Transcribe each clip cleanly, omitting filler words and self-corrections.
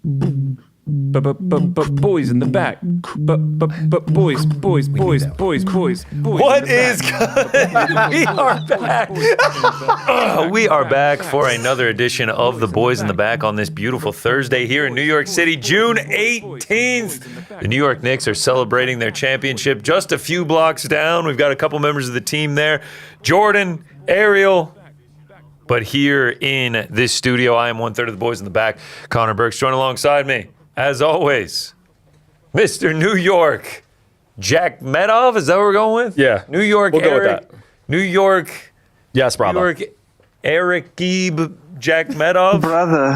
Boys in the back. Boys. What is good? We are back. We are back for another edition of The Boys in the Back on this beautiful Thursday here in New York City, June 18th. The New York Knicks are celebrating their championship just a few blocks down. We've got a couple members of the team there. Jordan, Ariel. But here in this studio, I am one-third of the Boys in the Back. Connor Burks joined alongside me. As always, Mr. New York, Jack Medov, is that what we're going with? Yeah. New York, we'll Eric. Go with that. New York. Yes, brother. New York, Eric Gieb, Jack Medov. Brother.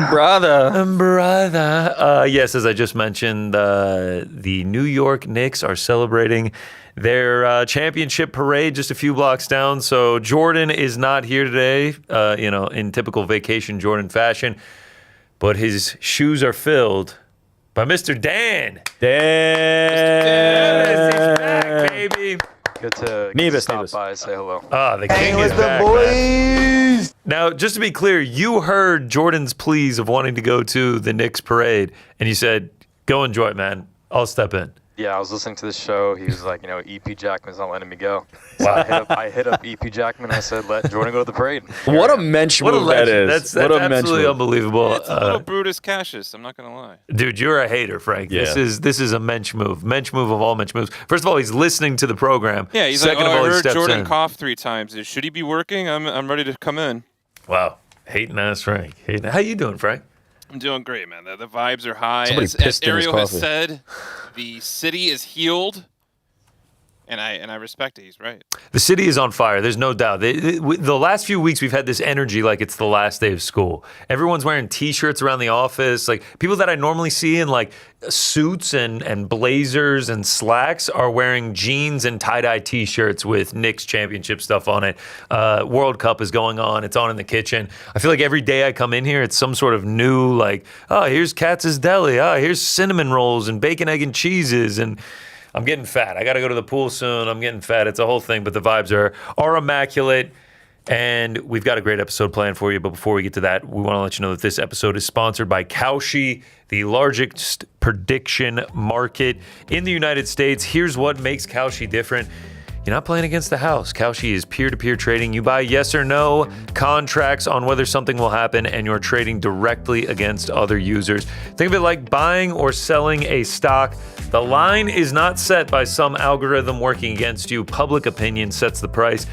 Yes, as I just mentioned, the New York Knicks are celebrating their championship parade just a few blocks down. So Jordan is not here today, in typical vacation Jordan fashion, but his shoes are filled by Mr. Dan. Dan. He's back, baby. Good to stop by and say hello. The king is back, boys. Now, just to be clear, you heard Jordan's pleas of wanting to go to the Knicks parade, and you said, go enjoy it, man. I'll step in. Yeah, I was listening to the show. He was like, EP Jackman's not letting me go. So Wow. I hit up EP Jackman and I said, let Jordan go to the parade. What a mensch move that is. That's what a absolutely unbelievable. It's a little Brutus Cassius, I'm not going to lie. Dude, you're a hater, Frank. Yeah. This is a mensch move. Mensch move of all mensch moves. First of all, he's listening to the program. Yeah, he's Second like, of all, I he heard steps Jordan in. cough 3 times. Should he be working? I'm ready to come in. Wow. Hating ass Frank. How you doing, Frank? I'm doing great, man. The vibes are high. Somebody As pissed in his Ariel has coffee. said, the city is healed, and I respect it. He's right. The city is on fire. There's no doubt. The last few weeks, we've had this energy like it's the last day of school. Everyone's wearing T-shirts around the office. Like people that I normally see in like suits and blazers and slacks are wearing jeans and tie-dye T-shirts with Knicks championship stuff on it. World Cup is going on. It's on in the kitchen. I feel like every day I come in here, it's some sort of new like, oh, here's Katz's Deli. Oh, here's cinnamon rolls and bacon, egg, and cheeses. And I'm getting fat. I got to go to the pool soon. I'm getting fat. It's a whole thing, but the vibes are immaculate, and we've got a great episode planned for you. But before we get to that, we want to let you know that this episode is sponsored by Kalshi, the largest prediction market in the United States. Here's what makes Kalshi different. You're not playing against the house. Kalshi is peer-to-peer trading. You buy yes or no contracts on whether something will happen, and you're trading directly against other users. Think of it like buying or selling a stock. The line is not set by some algorithm working against you. Public opinion sets the price.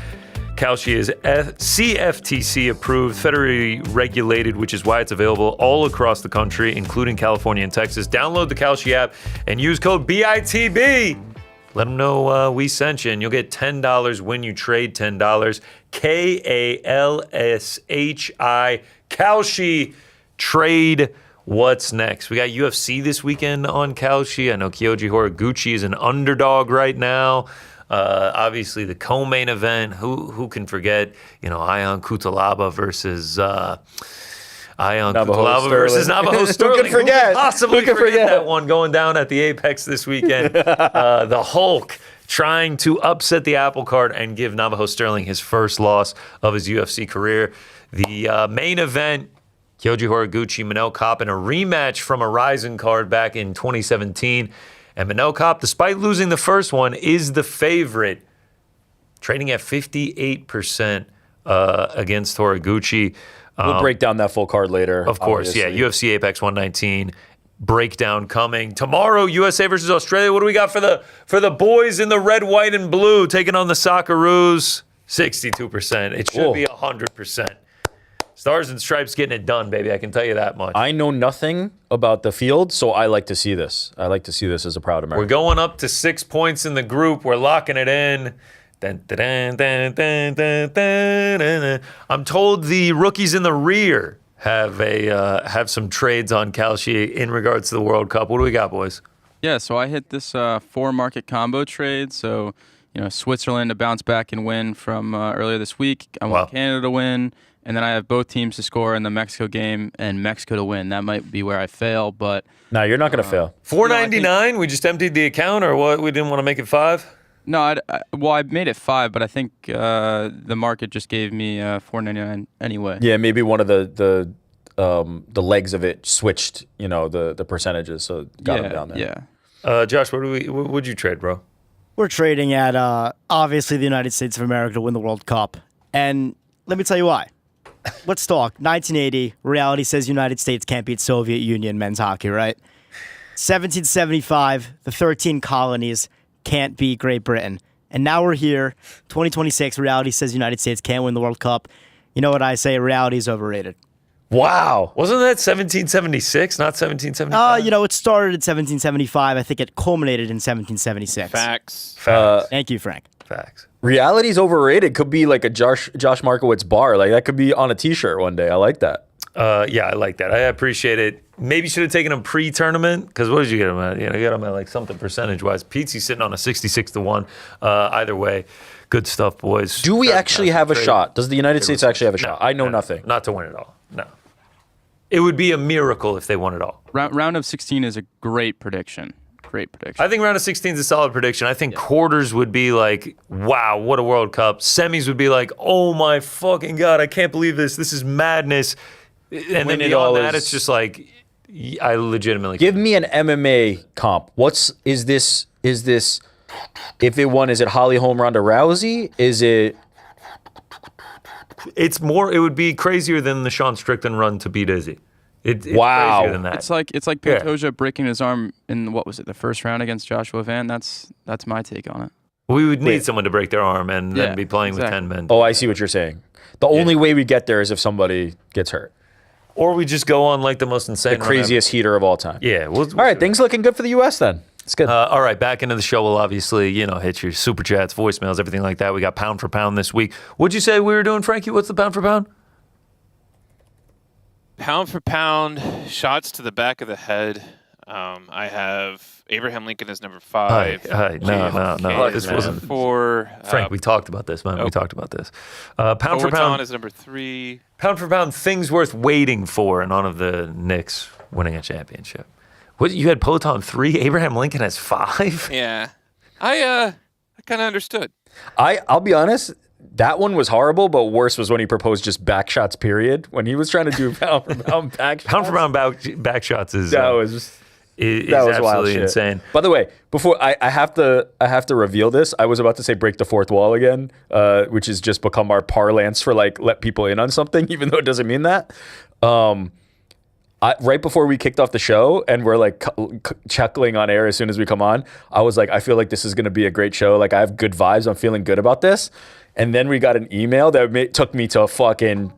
Kalshi is CFTC approved, federally regulated, which is why it's available all across the country, including California and Texas. Download the Kalshi app and use code BITB. Let them know we sent you, and you'll get $10 when you trade $10. KALSHI. Kalshi. Trade. What's next? We got UFC this weekend on Kalshi. I know Kyoji Horiguchi is an underdog right now. Obviously, the co-main event. Who can forget? Ion Cutelaba versus Navajo Sterling. Who could forget? Possibly forget that one going down at the Apex this weekend. The Hulk trying to upset the apple cart and give Navajo Sterling his first loss of his UFC career. The main event, Kyoji Horiguchi, Manel Kape in a rematch from a Rising card back in 2017. And Manel Kape, despite losing the first one, is the favorite, trading at 58% against Horiguchi. We'll break down that full card later. Of course, obviously. yeah. UFC Apex 119 breakdown coming tomorrow. USA versus Australia. What do we got for the boys in the red, white, and blue taking on the Socceroos? 62%. It should be 100%. Stars and Stripes getting it done, baby. I can tell you that much. I know nothing about the field, so I like to see this. I like to see this as a proud American. We're going up to 6 points in the group. We're locking it in. Dun, dun, dun, dun, dun, dun, dun. I'm told the rookies in the rear have some trades on Kalshi in regards to the World Cup. What do we got, boys? Yeah, so I hit this 4-market combo trade. So, Switzerland to bounce back and win from earlier this week. I want Canada to win. And then I have both teams to score in the Mexico game and Mexico to win. That might be where I fail, but... No, you're not going to fail. $4.99? We just emptied the account, or what? We didn't want to make it 5? No, I made it 5, but I think the market just gave me $4.99 anyway. Yeah, maybe one of the the legs of it switched, the percentages, so got him down there. Yeah. Josh, what would you trade, bro? We're trading at obviously the United States of America to win the World Cup, and let me tell you why. Let's talk. 1980, reality says United States can't beat Soviet Union men's hockey, right? 1775, the 13 colonies can't beat Great Britain. And now we're here, 2026, reality says United States can't win the World Cup. You know what I say? Reality is overrated. Wow. Wasn't that 1776, not 1775? It started in 1775. I think it culminated in 1776. Facts. Thank you, Frank. Facts. Reality's overrated. Could be like a Josh Markowitz bar. Like that could be on a T-shirt one day. I like that. Yeah, I like that. I appreciate it. Maybe should have taken him pre-tournament, because what did you get him at? You get him at like something percentage-wise. Pete's sitting on a 66-1. Either way, good stuff, boys. Do we actually have a shot? Does the United States actually have a shot? I know nothing. Not to win it all. No. It would be a miracle if they won it all. Round of 16 is a great prediction. Great prediction. I think round of 16 is a solid prediction. I think quarters would be like, wow, what a World Cup. Semis would be like, oh my fucking God, I can't believe this. This is madness. And then beyond that, it's just like, I legitimately give me an MMA comp. Is this? If it won, is it Holly Holm, Ronda Rousey? Is it? It's more. It would be crazier than the Sean Strickland run to beat Izzy. It's wow. crazier than that. It's like Pantoja breaking his arm in what was it, the first round against Joshua Van. That's my take on it. We would need someone to break their arm and then be playing with 10 men. Oh, I see what you're saying. The only way we get there is if somebody gets hurt. Or we just go on like the most insane, the craziest heater of all time. Yeah. All right, things looking good for the U.S. then. It's good. All right, back into the show. We'll obviously, hit your super chats, voicemails, everything like that. We got pound for pound this week. What'd you say we were doing, Frankie? What's the pound for pound? Pound for pound, shots to the back of the head. I have Abraham Lincoln as number 5. No. This wasn't 4. Frank, we talked about this, man. We talked about this. Pound for pound is number 3. Pound for pound, things worth waiting for in honor of the Knicks winning a championship. What, you had Poton 3, Abraham Lincoln has 5? Yeah. I kind of understood. I'll be honest, that one was horrible, but worse was when he proposed just back shots, period. When he was trying to do pound for pound back shots. Pound for pound back shots is that was just that was absolutely insane. By the way, before I have to reveal this, I was about to say break the fourth wall again, which has just become our parlance for like let people in on something, even though it doesn't mean that. Right before we kicked off the show and we're like chuckling on air as soon as we come on, I was like, I feel like this is going to be a great show. Like I have good vibes. I'm feeling good about this. And then we got an email that took me to fucking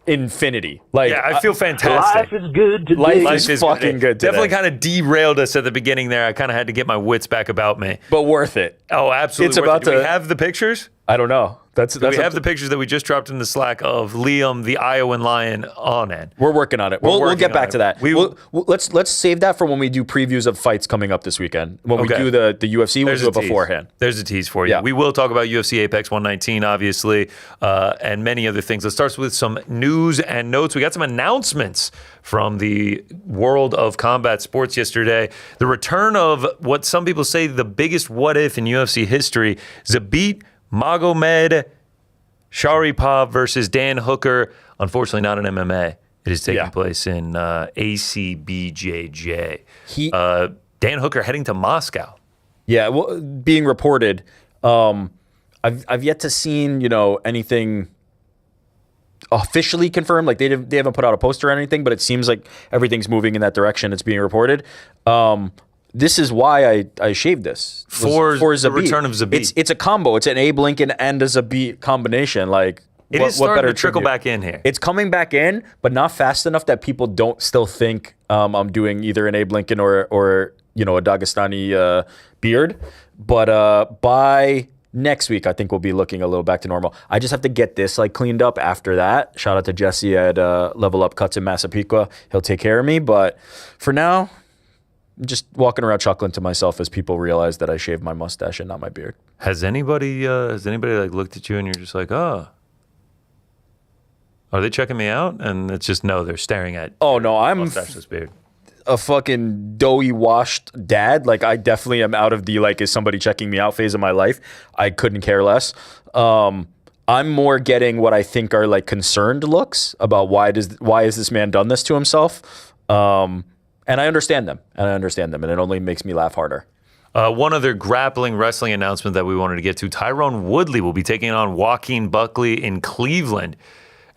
infinity. Like, yeah, I feel fantastic. Life is good today. Life is fucking good today. Definitely kind of derailed us at the beginning there. I kind of had to get my wits back about me. But worth it. Oh, absolutely. It's about Do to. we have the pictures? I don't know. We have the pictures that we just dropped in the Slack of Liam, the Iowan Lion, on it. We're working on it. We'll get back to that. Let's save that for when we do previews of fights coming up this weekend. When we do the UFC, we'll do it beforehand. There's a tease for you. Yeah. We will talk about UFC Apex 119, obviously, and many other things. Let's start with some news and notes. We got some announcements from the world of combat sports yesterday. The return of what some people say the biggest what if in UFC history, Zabit Magomed Sharipov versus Dan Hooker. Unfortunately, not an MMA. It is taking place in ACBJJ. Dan Hooker heading to Moscow. Yeah, well, being reported. I've yet to seen anything officially confirmed. Like they haven't put out a poster or anything, but it seems like everything's moving in that direction. It's being reported. This is why I shaved this. For Zabit. The return of Zabit. It's a combo. It's an Abe Lincoln and a Zabit combination. Like it is starting to trickle back in here. It's coming back in, but not fast enough that people don't still think I'm doing either an Abe Lincoln or a Dagestani beard. But by next week, I think we'll be looking a little back to normal. I just have to get this cleaned up after that. Shout out to Jesse at Level Up Cuts in Massapequa. He'll take care of me. But for now, I'm just walking around chuckling to myself as people realize that I shaved my mustache and not my beard. Has anybody looked at you and you're just like, oh, are they checking me out? And it's just no, they're staring at. Oh no, I'm mustache, beard. A fucking doughy washed dad. Like I definitely am out of the is somebody checking me out phase of my life. I couldn't care less. I'm more getting what I think are like concerned looks about why is this man done this to himself. And I understand them, and it only makes me laugh harder. One other grappling wrestling announcement that we wanted to get to: Tyrone Woodley will be taking on Joaquin Buckley in Cleveland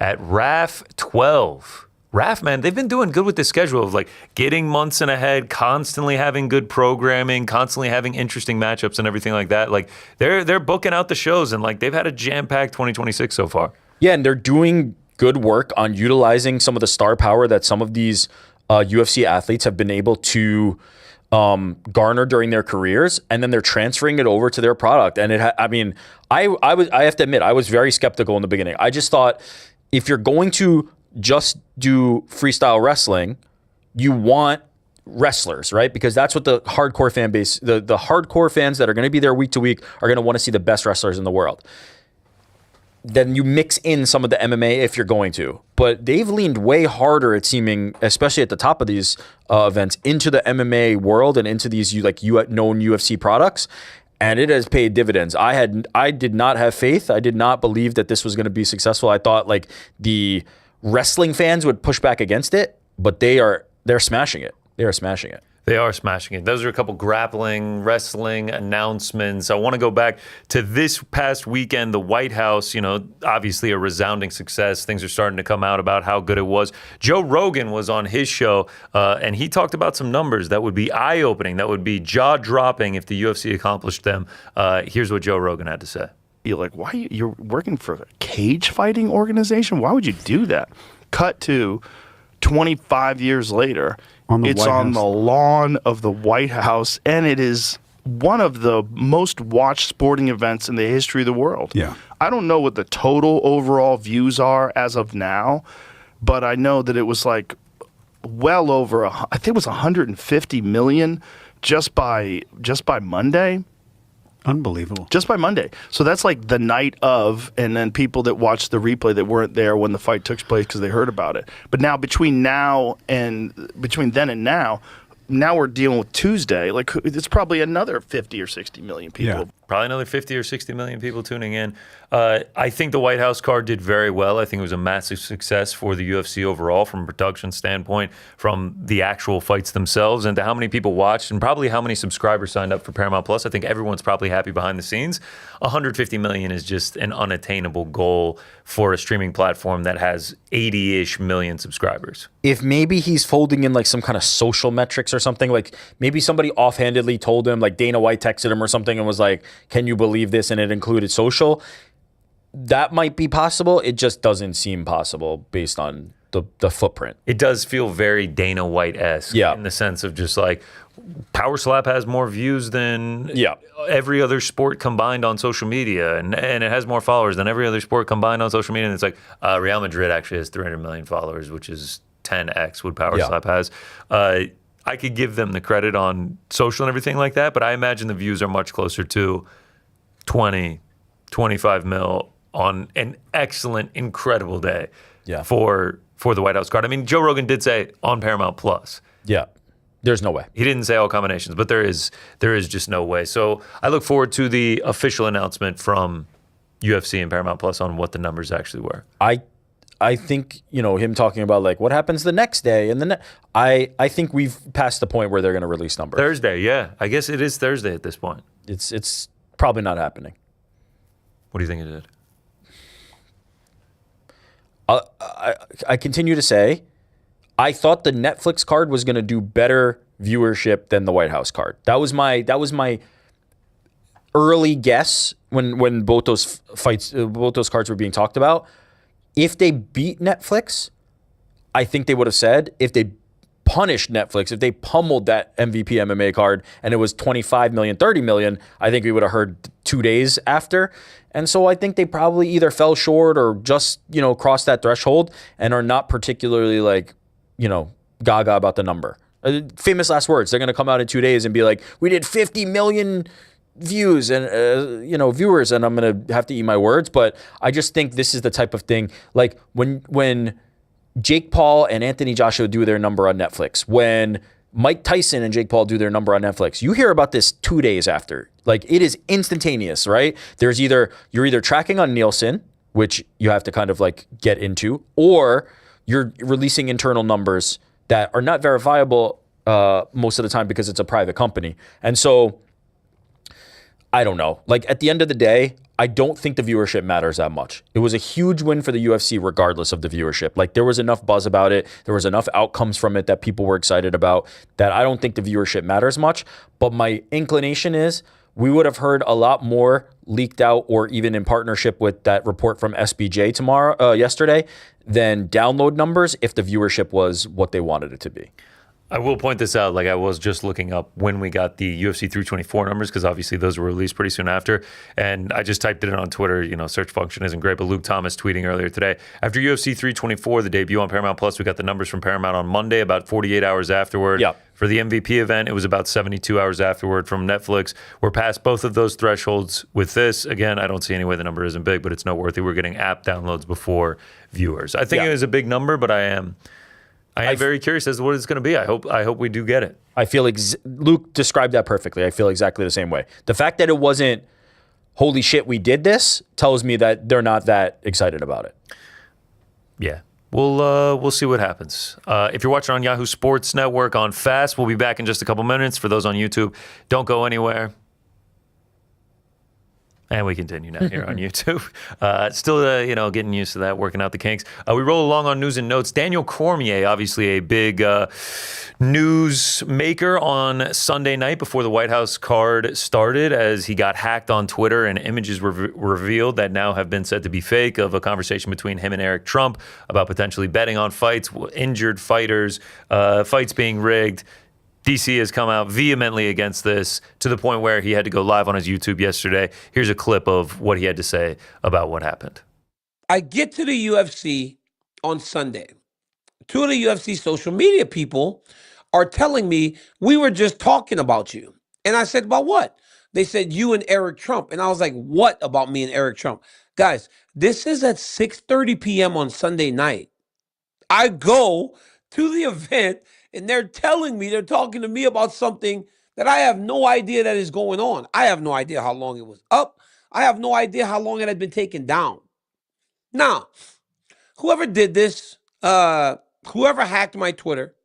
at RAF 12. RAF, man, they've been doing good with the schedule of like getting months in ahead, constantly having good programming, constantly having interesting matchups and everything like that. Like they're booking out the shows, and like they've had a jam-packed 2026 so far. Yeah, and they're doing good work on utilizing some of the star power that some of these UFC athletes have been able to garner during their careers, and then they're transferring it over to their product. And I have to admit, I was very skeptical in the beginning. I just thought, if you're going to just do freestyle wrestling, you want wrestlers, right? Because that's what the hardcore fan base, the hardcore fans that are going to be there week to week are going to want to see the best wrestlers in the world. Then you mix in some of the MMA if you're going to. But they've leaned way harder, it seeming, especially at the top of these events, into the MMA world and into these known UFC products. And it has paid dividends. I did not have faith. I did not believe that this was going to be successful. I thought like the wrestling fans would push back against it, but they're smashing it. They are smashing it. They are smashing it. Those are a couple grappling, wrestling announcements. I want to go back to this past weekend, the White House, obviously a resounding success. Things are starting to come out about how good it was. Joe Rogan was on his show, and he talked about some numbers that would be eye-opening, that would be jaw-dropping if the UFC accomplished them. Here's what Joe Rogan had to say. You're like, why you're working for a cage fighting organization? Why would you do that? Cut to 25 years later. It's on the lawn of the White House, and it is one of the most watched sporting events in the history of the world. Yeah. I don't know what the total overall views are as of now, but I know that it was like well over, I think it was 150 million just by Monday. Unbelievable. Just by Monday. So that's like the night of, and then people that watched the replay that weren't there when the fight took place because they heard about it. But now between then and now we're dealing with Tuesday. Like it's probably another 50 or 60 million people. Yeah. Probably another 50 or 60 million people tuning in. I think the White House card did very well. I think it was a massive success for the UFC overall from a production standpoint, from the actual fights themselves, and to how many people watched and probably how many subscribers signed up for Paramount Plus. I think everyone's probably happy behind the scenes. 150 million is just an unattainable goal for a streaming platform that has 80-ish million subscribers. If maybe he's folding in like some kind of social metrics or something, like maybe somebody offhandedly told him, like Dana White texted him or something and was like, can you believe this? And it included social. That might be possible. It just doesn't seem possible based on the footprint. It does feel very Dana White-esque in the sense of just like Power Slap has more views than every other sport combined on social media, and it has more followers than every other sport combined on social media. And it's like Real Madrid actually has 300 million followers, which is 10x what Power Slap has. I could give them the credit on social and everything like that, but I imagine the views are much closer to 20, 25 mil on an excellent, incredible day for the White House card. I mean, Joe Rogan did say on Paramount Plus. Yeah. There's no way. He didn't say all combinations, but there is just no way. So I look forward to the official announcement from UFC and Paramount Plus on what the numbers actually were. I think, him talking about like what happens the next day and I think we've passed the point where they're going to release numbers. Thursday, yeah. I guess it is Thursday at this point. It's probably not happening. What do you think it did? I continue to say, I thought the Netflix card was going to do better viewership than the White House card. That was my early guess when both those cards were being talked about. If they beat Netflix, I think they would have said. If they punished Netflix, if they pummeled that MVP MMA card and it was 25 million, 30 million, I think we would have heard 2 days after. And so I think they probably either fell short or just, crossed that threshold and are not particularly like, gaga about the number. Famous last words. They're going to come out in 2 days and be like, we did 50 million views and, viewers, and I'm going to have to eat my words. But I just think this is the type of thing, like when Jake Paul and Anthony Joshua do their number on Netflix, when Mike Tyson and Jake Paul do their number on Netflix, you hear about this 2 days after. Like, it is instantaneous, right? You're either tracking on Nielsen, which you have to kind of like get into, or you're releasing internal numbers that are not verifiable most of the time because it's a private company. And so I don't know. Like at the end of the day, I don't think the viewership matters that much. It was a huge win for the UFC regardless of the viewership. Like there was enough buzz about it. There was enough outcomes from it that people were excited about that I don't think the viewership matters much. But my inclination is we would have heard a lot more leaked out or even in partnership with that report from SBJ yesterday than download numbers if the viewership was what they wanted it to be. I will point this out. Like I was just looking up when we got the UFC 324 numbers because obviously those were released pretty soon after. And I just typed it in on Twitter. You know, search function isn't great, but Luke Thomas tweeting earlier today. After UFC 324, the debut on Paramount Plus, we got the numbers from Paramount on Monday, about 48 hours afterward. Yeah. For the MVP event, it was about 72 hours afterward from Netflix. We're past both of those thresholds with this. Again, I don't see any way the number isn't big, but it's noteworthy. We're getting app downloads before viewers. I think it was a big number, but I am very curious as to what it's going to be. I hope we do get it. I feel Luke described that perfectly. I feel exactly the same way. The fact that it wasn't, holy shit, we did this, tells me that they're not that excited about it. Yeah. We'll see what happens. If you're watching on Yahoo Sports Network on Fast, we'll be back in just a couple minutes. For those on YouTube, don't go anywhere. And we continue now here on YouTube. Still, getting used to that, working out the kinks. We roll along on news and notes. Daniel Cormier, obviously a big news maker on Sunday night before the White House card started, as he got hacked on Twitter and images were revealed that now have been said to be fake of a conversation between him and Eric Trump about potentially betting on fights, injured fighters, fights being rigged. DC has come out vehemently against this to the point where he had to go live on his YouTube yesterday. Here's a clip of what he had to say about what happened. I get to the UFC on Sunday. Two of the UFC social media people are telling me, we were just talking about you. And I said, about what? They said, you and Eric Trump. And I was like, what about me and Eric Trump? Guys, this is at 6:30 p.m. on Sunday night. I go to the event and they're telling me, they're talking to me about something that I have no idea that is going on. I have no idea how long it was up. I have no idea how long it had been taken down. Now, whoever did this, whoever hacked my Twitter,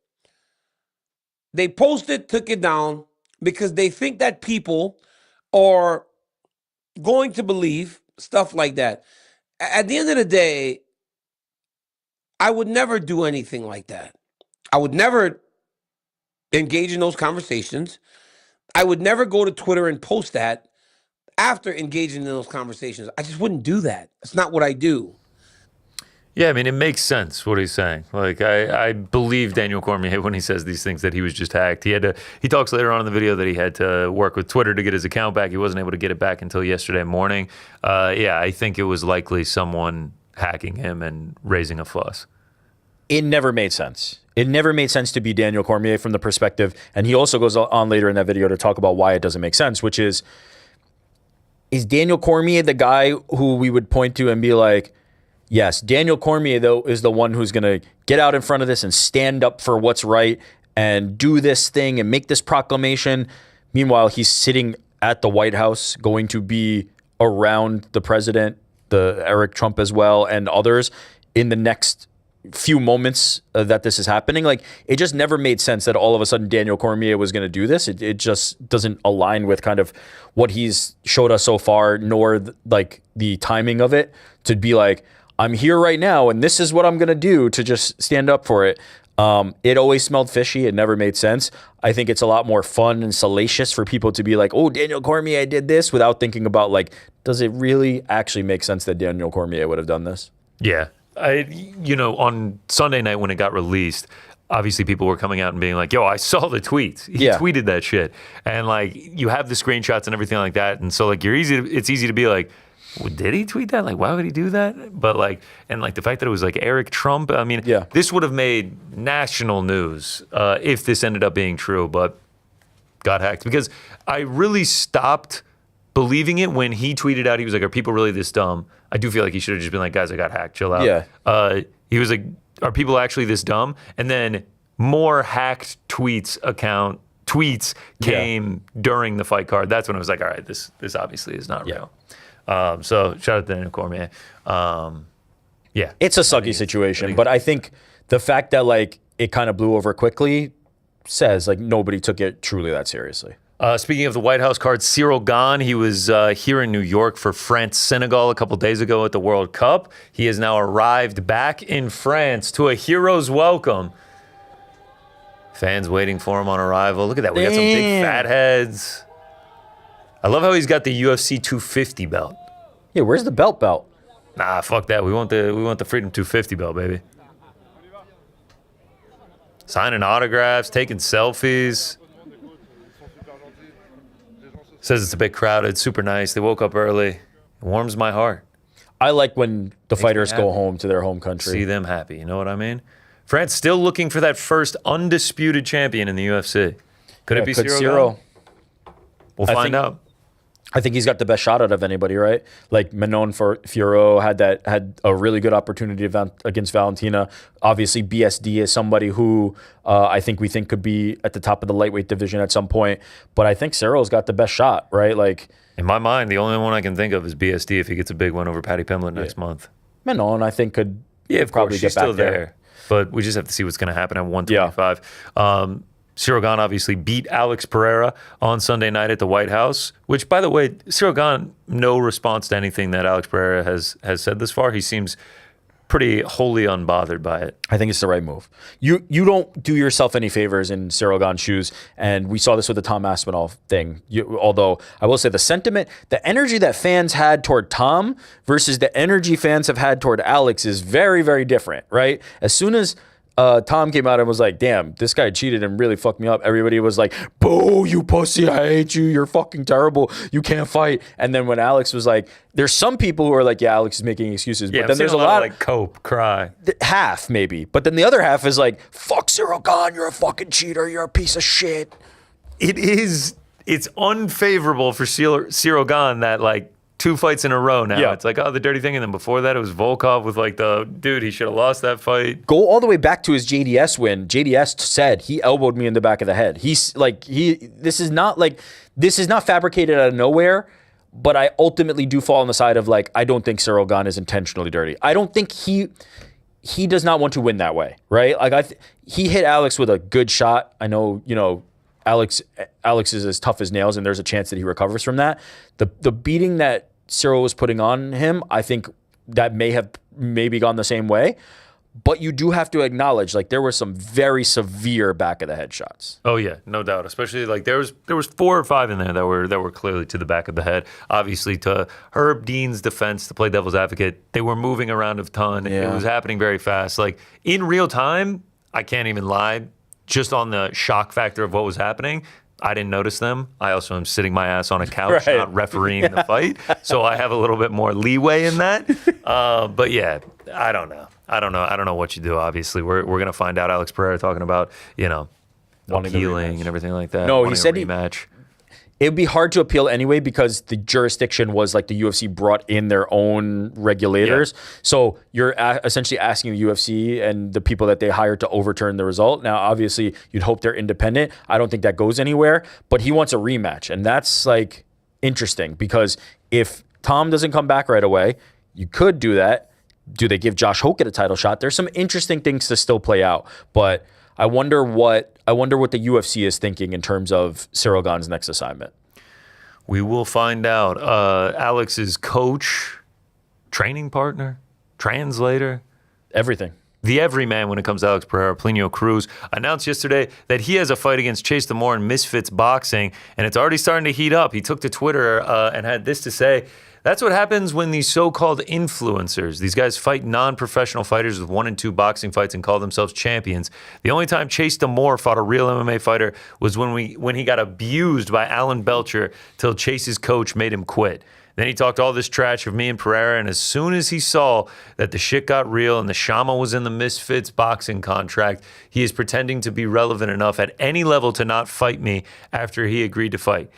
they posted, took it down because they think that people are going to believe stuff like that. At the end of the day, I would never do anything like that. I would never engage in those conversations. I would never go to Twitter and post that after engaging in those conversations. I just wouldn't do that. It's not what I do. Yeah, I mean, it makes sense what he's saying. Like, I believe Daniel Cormier when he says these things that he was just hacked. He talks later on in the video that he had to work with Twitter to get his account back. He wasn't able to get it back until yesterday morning. I think it was likely someone hacking him and raising a fuss. It never made sense. It never made sense to be Daniel Cormier from the perspective, and he also goes on later in that video to talk about why it doesn't make sense, which is Daniel Cormier the guy who we would point to and be like, yes, Daniel Cormier, though, is the one who's going to get out in front of this and stand up for what's right and do this thing and make this proclamation. Meanwhile, he's sitting at the White House, going to be around the president, the Eric Trump as well, and others in the next few moments that this is happening. Like, it just never made sense that all of a sudden Daniel Cormier was going to do this. It just doesn't align with kind of what he's showed us so far, nor like the timing of it to be like, I'm here right now and this is what I'm going to do to just stand up for it. It always smelled fishy. It never made sense. I think it's a lot more fun and salacious for people to be like, oh, Daniel Cormier did this, without thinking about like, does it really actually make sense that Daniel Cormier would have done this? Yeah. On Sunday night when it got released, obviously people were coming out and being like, yo, I saw the tweets. He tweeted that shit. And like, you have the screenshots and everything like that. And so like, it's easy to be like, well, did he tweet that? Like, why would he do that? But like, and like the fact that it was like Eric Trump, I mean, this would have made national news if this ended up being true, but got hacked. Because I really stopped believing it when he tweeted out, he was like, are people really this dumb? I do feel like he should have just been like, guys, I got hacked, chill out. Yeah. He was like, are people actually this dumb? And then more hacked tweets came during the fight card. That's when I was like, all right, this obviously is not real. So shout out to Daniel Cormier. Yeah. It's a sucky situation, but I think the fact that like it kind of blew over quickly says like nobody took it truly that seriously. Speaking of the White House card, Cyril Gane, he was here in New York for France-Senegal a couple days ago at the World Cup. He has now arrived back in France to a hero's welcome. Fans waiting for him on arrival. Look at that. We got some big fat heads. I love how he's got the UFC 250 belt. Yeah, where's the belt? Nah, fuck that. We want the Freedom 250 belt, baby. Signing autographs, taking selfies. Says it's a bit crowded, super nice. They woke up early. It warms my heart. I like when the fighters go home to their home country. See them happy, you know what I mean? France still looking for that first undisputed champion in the UFC. Could it be Cyril? We'll find out. I think he's got the best shot out of anybody, right? Like Manon Fiorot had a really good opportunity against Valentina. Obviously, BSD is somebody who I think we think could be at the top of the lightweight division at some point. But I think Cyril's got the best shot, right? Like in my mind, the only one I can think of is BSD if he gets a big one over Paddy Pimblett next month. Manon, I think could probably get back still there. But we just have to see what's going to happen at 125. Cyril Gane obviously beat Alex Pereira on Sunday night at the White House, which, by the way, Cyril Gane, no response to anything that Alex Pereira has said this far. He seems pretty wholly unbothered by it. I think it's the right move. You don't do yourself any favors in Cyril Gane's shoes, and we saw this with the Tom Aspinall thing. Although I will say the sentiment, the energy that fans had toward Tom versus the energy fans have had toward Alex is very, very different, right? As soon as Tom came out and was like, damn, this guy cheated and really fucked me up. Everybody was like, boo, you pussy, I hate you, you're fucking terrible, you can't fight. And then when Alex was like, there's some people who are like, yeah, Alex is making excuses. Yeah, but then there's a lot of like cope, cry. Half, maybe. But then the other half is like, fuck Cyril Gane, you're a fucking cheater, you're a piece of shit. It's unfavorable for Cyril Gane that like 2 fights in a row now. Yeah. It's like, oh, the dirty thing. And then before that, it was Volkov with like dude, he should have lost that fight. Go all the way back to his JDS win. JDS said he elbowed me in the back of the head. This is not fabricated out of nowhere, but I ultimately do fall on the side of like, I don't think Cyril Gane is intentionally dirty. I don't think he does not want to win that way, right? Like he hit Alex with a good shot. I know, Alex is as tough as nails, and there's a chance that he recovers from that. The beating that Cyril was putting on him, I think that may have maybe gone the same way. But you do have to acknowledge, like, there were some very severe back of the head shots. Oh yeah, no doubt. Especially like there was 4 or 5 in there that were clearly to the back of the head. Obviously, to Herb Dean's defense, to play devil's advocate, they were moving around a ton. Yeah. It was happening very fast. Like in real time, I can't even lie. Just on the shock factor of what was happening, I didn't notice them. I also am sitting my ass on a couch, not refereeing the fight, so I have a little bit more leeway in that. But yeah, I don't know. I don't know what you do. Obviously, we're gonna find out. Alex Pereira talking about appealing and everything like that. No, he said rematch. It would be hard to appeal anyway because the jurisdiction was like the UFC brought in their own regulators. Yeah. So you're essentially asking the UFC and the people that they hired to overturn the result. Now, obviously, you'd hope they're independent. I don't think that goes anywhere, but he wants a rematch. And that's like interesting because if Tom doesn't come back right away, you could do that. Do they give Josh Hoke a title shot? There's some interesting things to still play out, but I wonder what the UFC is thinking in terms of Cyril Gane's next assignment. We will find out. Alex's coach, training partner, translator, everything. The everyman when it comes to Alex Pereira, Plinio Cruz, announced yesterday that he has a fight against Chase Damore in Misfits Boxing, and it's already starting to heat up. He took to Twitter and had this to say. That's what happens when these so-called influencers, these guys fight non-professional fighters with 1 and 2 boxing fights and call themselves champions. The only time Chase Damore fought a real MMA fighter was when he got abused by Alan Belcher till Chase's coach made him quit. Then he talked all this trash of me and Pereira, and as soon as he saw that the shit got real and the Shama was in the Misfits boxing contract, he is pretending to be relevant enough at any level to not fight me after he agreed to fight.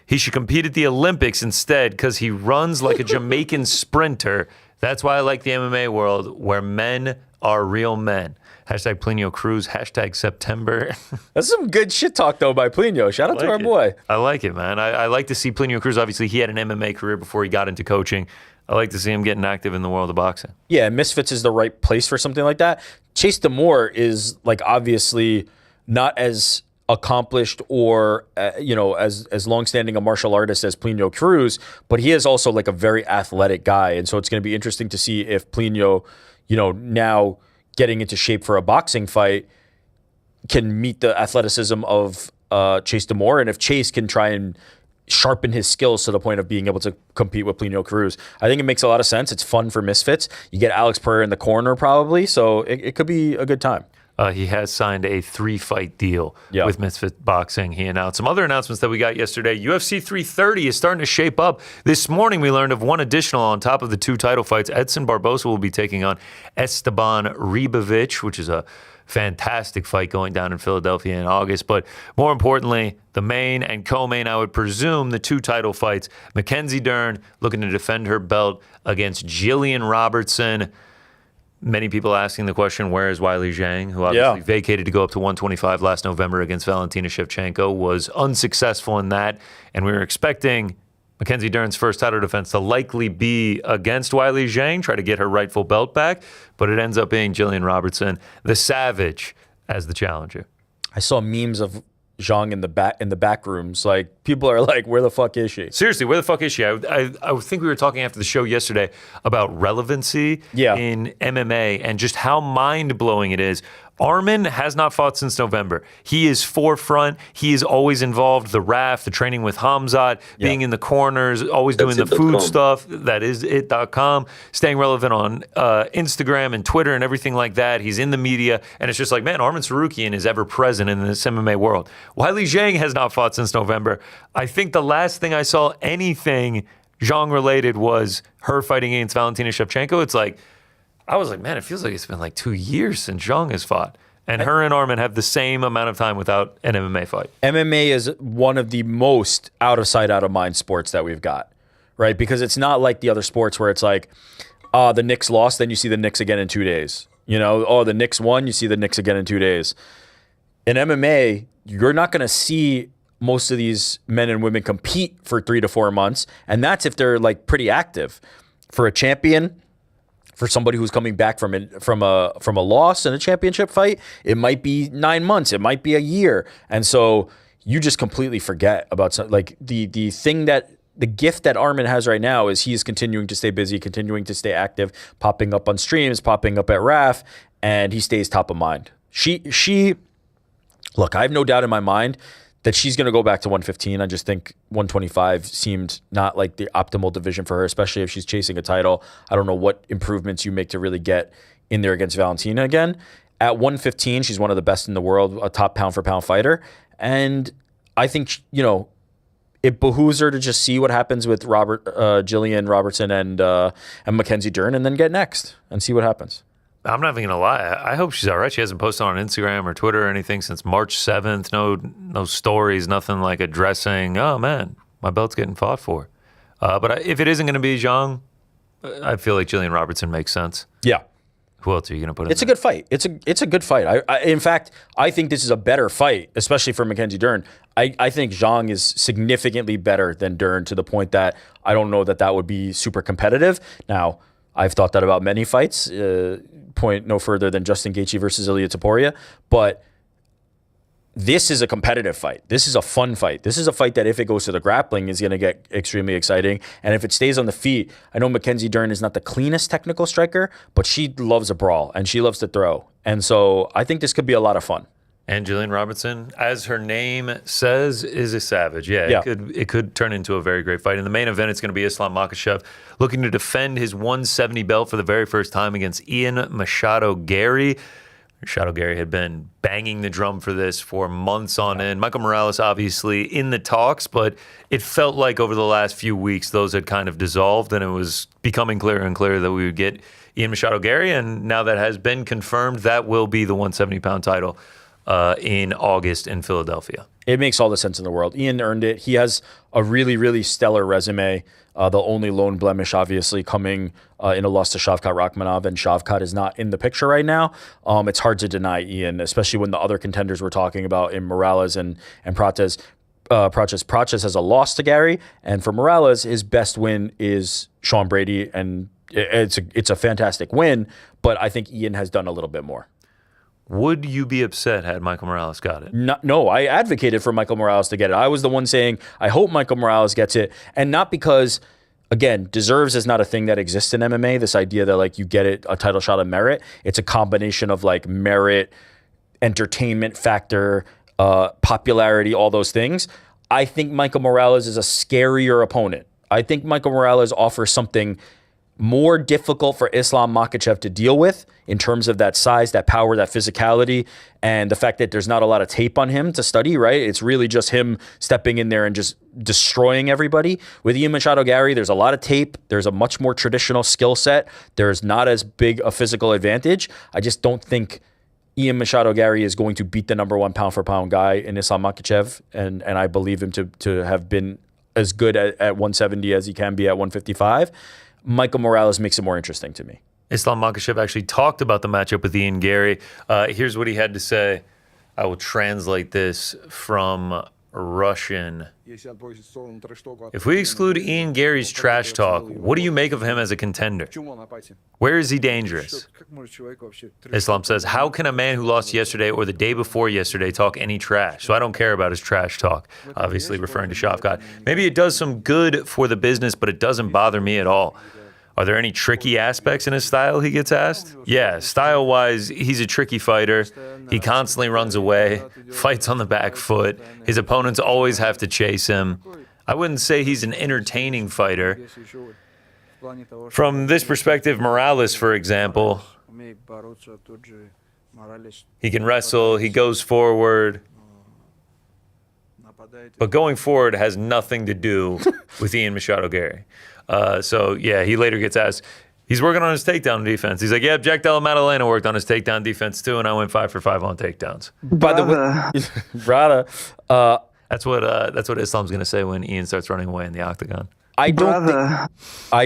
He should compete at the Olympics instead because he runs like a Jamaican sprinter. That's why I like the MMA world where men are real men. Hashtag Plinio Cruz. Hashtag September. That's some good shit talk, though, by Plinio. Shout out to our boy. I like it, man. I like to see Plinio Cruz. Obviously, he had an MMA career before he got into coaching. I like to see him getting active in the world of boxing. Yeah, Misfits is the right place for something like that. Chase Damore is, like, obviously not as accomplished or as long-standing a martial artist as Plinio Cruz, but he is also like a very athletic guy, and so it's going to be interesting to see if Plinio, now getting into shape for a boxing fight, can meet the athleticism of Chase Damore, and if Chase can try and sharpen his skills to the point of being able to compete with Plinio Cruz. I think it makes a lot of sense. It's fun for Misfits. You get Alex Pereira in the corner probably, so it could be a good time. He has signed a 3-fight deal with Misfit Boxing. He announced some other announcements that we got yesterday. UFC 330 is starting to shape up. This morning we learned of one additional on top of the 2 title fights. Edson Barbosa will be taking on Esteban Ribovic, which is a fantastic fight going down in Philadelphia in August. But more importantly, the main and co-main, I would presume, the 2 title fights. Mackenzie Dern looking to defend her belt against Jillian Robertson. Many people asking the question, where is Weili Zhang, who obviously vacated to go up to 125 last November against Valentina Shevchenko, was unsuccessful in that. And we were expecting Mackenzie Dern's first title defense to likely be against Weili Zhang, try to get her rightful belt back. But it ends up being Jillian Robertson, the Savage, as the challenger. I saw memes of Zhang in the back rooms. Like, people are like, where the fuck is she? Seriously, where the fuck is she? I think we were talking after the show yesterday about relevancy in MMA and just how mind-blowing it is. Armin has not fought since November. He is forefront. He is always involved. The RAF, the training with Hamzat, being in the corners, always doing the food stuff. That is it.com. Staying relevant on Instagram and Twitter and everything like that. He's in the media. And it's just like, man, Armin Sarukian is ever present in this MMA world. Weili Zhang has not fought since November. I think the last thing I saw anything Zhang related was her fighting against Valentina Shevchenko. It's like, I was like, man, it feels like it's been like 2 years since Zhang has fought. And her and Armin have the same amount of time without an MMA fight. MMA is one of the most out of sight, out of mind sports that we've got, right? Because it's not like the other sports where it's like, the Knicks lost, then you see the Knicks again in 2 days. The Knicks won, you see the Knicks again in 2 days. In MMA, you're not going to see most of these men and women compete for 3 to 4 months. And that's if they're like pretty active. For a champion, for somebody who's coming back from a loss in a championship fight, it might be 9 months, it might be a year, and so you just completely forget about the gift that Armin has right now is he is continuing to stay busy, continuing to stay active, popping up on streams, popping up at RAF, and he stays top of mind. She look, I have no doubt in my mind that she's going to go back to 115. I just think 125 seemed not like the optimal division for her, especially if she's chasing a title. I don't know what improvements you make to really get in there against Valentina again. At 115, she's one of the best in the world, a top pound-for-pound fighter. And I think, it behooves her to just see what happens with Jillian Robertson and Mackenzie Dern and then get next and see what happens. I'm not even going to lie. I hope she's all right. She hasn't posted on Instagram or Twitter or anything since March 7th. No stories, nothing like addressing, oh, man, my belt's getting fought for. But if it isn't going to be Zhang, I feel like Jillian Robertson makes sense. Yeah. Who else are you going to put in It's a good fight. It's a good fight. In fact, I think this is a better fight, especially for Mackenzie Dern. I think Zhang is significantly better than Dern to the point that I don't know that would be super competitive. Now, I've thought that about many fights, point no further than Justin Gaethje versus Ilia Topuria. But this is a competitive fight. This is a fun fight. This is a fight that if it goes to the grappling is going to get extremely exciting. And if it stays on the feet, I know Mackenzie Dern is not the cleanest technical striker, but she loves a brawl and she loves to throw. And so I think this could be a lot of fun. And Jillian Robertson, as her name says, is a savage. Yeah. It could turn into a very great fight. In the main event, it's going to be Islam Makhachev looking to defend his 170 belt for the very first time against Ian Machado Garry. Machado Garry had been banging the drum for this for months on end. Michael Morales, obviously, in the talks, but it felt like over the last few weeks, those had kind of dissolved, and it was becoming clearer and clearer that we would get Ian Machado Garry, and now that has been confirmed, that will be the 170-pound title in August in Philadelphia. It makes all the sense in the world. Ian earned it. He has a really, really stellar resume. The only lone blemish, obviously, coming in a loss to Shavkat Rakhmonov, and Shavkat is not in the picture right now. It's hard to deny Ian, especially when the other contenders we're talking about in Morales and Prates. Prates has a loss to Garry, and for Morales, his best win is Sean Brady, and it's a fantastic win, but I think Ian has done a little bit more. Would you be upset had Michael Morales got it? No, I advocated for Michael Morales to get it. I was the one saying, I hope Michael Morales gets it. And not because, again, deserves is not a thing that exists in MMA. This idea that like you get it, a title shot of merit. It's a combination of like merit, entertainment factor, popularity, all those things. I think Michael Morales is a scarier opponent. I think Michael Morales offers something more difficult for Islam Makhachev to deal with in terms of that size, that power, that physicality, and the fact that there's not a lot of tape on him to study, right? It's really just him stepping in there and just destroying everybody. With Ian Machado Garry, there's a lot of tape. There's a much more traditional skill set. There's not as big a physical advantage. I just don't think Ian Machado Garry is going to beat the number one pound for pound guy in Islam Makhachev, and I believe him to have been as good at 170 as he can be at 155. Michael Morales makes it more interesting to me. Islam Makhachev actually talked about the matchup with Ian Garry. Here's what he had to say. I will translate this from Russian. If we exclude Ian Garry's trash talk, what do you make of him as a contender? Where is he dangerous? Islam says, how can a man who lost yesterday or the day before yesterday talk any trash? So I don't care about his trash talk, obviously referring to Shavkat. Maybe it does some good for the business, but it doesn't bother me at all. Are there any tricky aspects in his style, he gets asked? Yeah, style-wise, he's a tricky fighter. He constantly runs away, fights on the back foot. His opponents always have to chase him. I wouldn't say he's an entertaining fighter. From this perspective, Morales, for example, he can wrestle, he goes forward. But going forward has nothing to do with Ian Machado Garry. So, yeah, he later gets asked, he's working on his takedown defense. He's like, yeah, Jack Della Maddalena worked on his takedown defense too, and I went 5 for 5 on takedowns. By the way, brother, that's what Islam's going to say when Ian starts running away in the octagon. I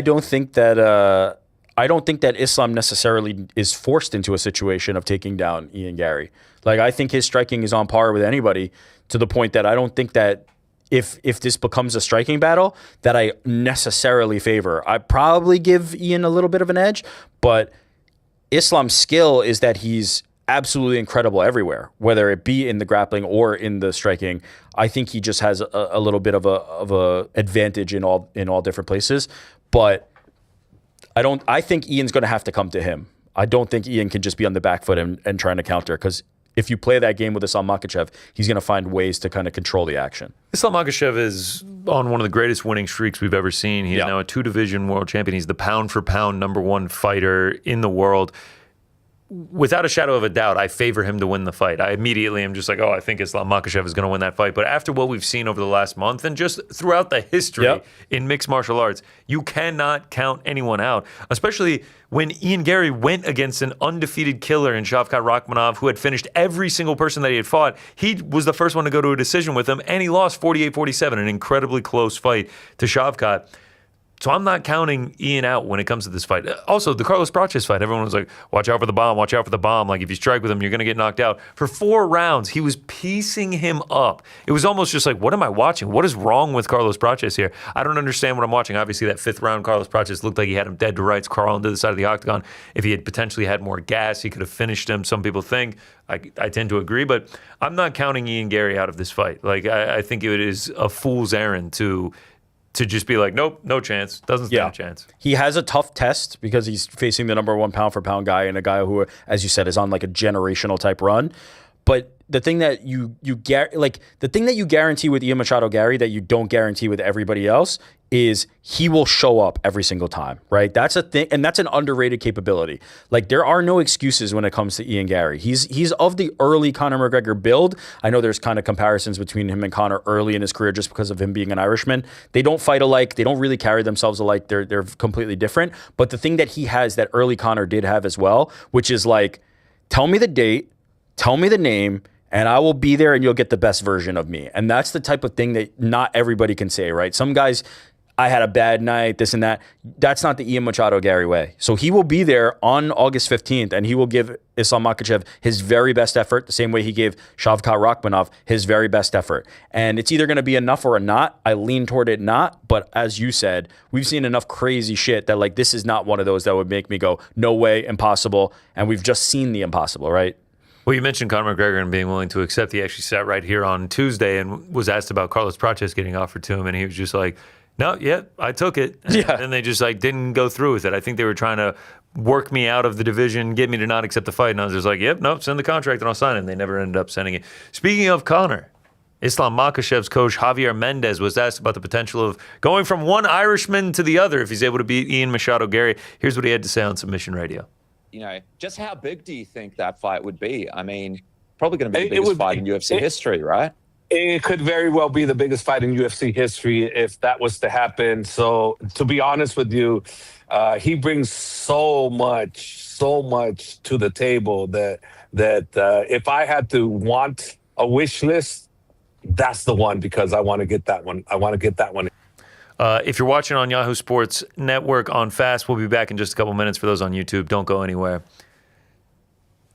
don't think that Islam necessarily is forced into a situation of taking down Ian Garry. Like, I think his striking is on par with anybody, to the point that I don't think that if this becomes a striking battle that I necessarily favor. I probably give Ian a little bit of an edge, but Islam's skill is that he's absolutely incredible everywhere, whether it be in the grappling or in the striking. I think he just has a little bit of a advantage in all different places, but I think Ian's going to have to come to him. I don't think Ian can just be on the back foot and trying to counter, because if you play that game with Islam Makhachev, he's going to find ways to kind of control the action. Islam Makhachev is on one of the greatest winning streaks we've ever seen. He's now a 2-division world champion. He's the pound-for-pound #1 fighter in the world. Without a shadow of a doubt, I favor him to win the fight. I immediately am just like, I think Islam Makhachev is going to win that fight. But after what we've seen over the last month and just throughout the history in mixed martial arts, you cannot count anyone out, especially when Ian Garry went against an undefeated killer in Shavkat Rakhmonov, who had finished every single person that he had fought. He was the first one to go to a decision with him, and he lost 48-47, an incredibly close fight to Shavkat. So I'm not counting Ian out when it comes to this fight. Also, the Carlos Prates fight, everyone was like, watch out for the bomb, watch out for the bomb. Like, if you strike with him, you're going to get knocked out. For 4 rounds, he was piecing him up. It was almost just like, what am I watching? What is wrong with Carlos Prates here? I don't understand what I'm watching. Obviously, that 5th round, Carlos Prates looked like he had him dead to rights, crawling to the side of the octagon. If he had potentially had more gas, he could have finished him. Some people think. I tend to agree, but I'm not counting Ian Garry out of this fight. Like, I think it is a fool's errand to just be like, nope, no chance. Doesn't stand a chance. He has a tough test because he's facing the #1 pound-for-pound guy, and a guy who, as you said, is on like a generational type run. But the thing that you guarantee with Ian Machado Garry that you don't guarantee with everybody else is he will show up every single time, right? That's a thing, and that's an underrated capability. Like, there are no excuses when it comes to Ian Garry. He's of the early Conor McGregor build. I know there's kind of comparisons between him and Conor early in his career just because of him being an Irishman. They don't fight alike. They don't really carry themselves alike. They're completely different. But the thing that he has that early Conor did have as well, which is like, tell me the date, tell me the name, and I will be there and you'll get the best version of me. And that's the type of thing that not everybody can say, right? Some guys, I had a bad night, this and that. That's not the Ian Machado Garry way. So he will be there on August 15th and he will give Islam Makhachev his very best effort, the same way he gave Shavkat Rakhmonov his very best effort. And it's either going to be enough or not. I lean toward it not. But as you said, we've seen enough crazy shit that like this is not one of those that would make me go, no way, impossible. And we've just seen the impossible, right? Well, you mentioned Conor McGregor and being willing to accept. He actually sat right here on Tuesday and was asked about Carlos Prates getting offered to him. And he was just like, no, yeah, I took it. And they just like didn't go through with it. I think they were trying to work me out of the division, get me to not accept the fight. And I was just like, yep, nope, send the contract and I'll sign it. And they never ended up sending it. Speaking of Conor, Islam Makhachev's coach Javier Mendez was asked about the potential of going from one Irishman to the other if he's able to beat Ian Machado Garry. Here's what he had to say on Submission Radio. You know, just how big do you think that fight would be? I mean, probably going to be the biggest fight in UFC history, right? It could very well be the biggest fight in UFC history if that was to happen. So, to be honest with you, he brings so much to the table that if I had to want a wish list, that's the one, because I want to get that one. If you're watching on Yahoo Sports Network on Fast, we'll be back in just a couple minutes. For those on YouTube, don't go anywhere.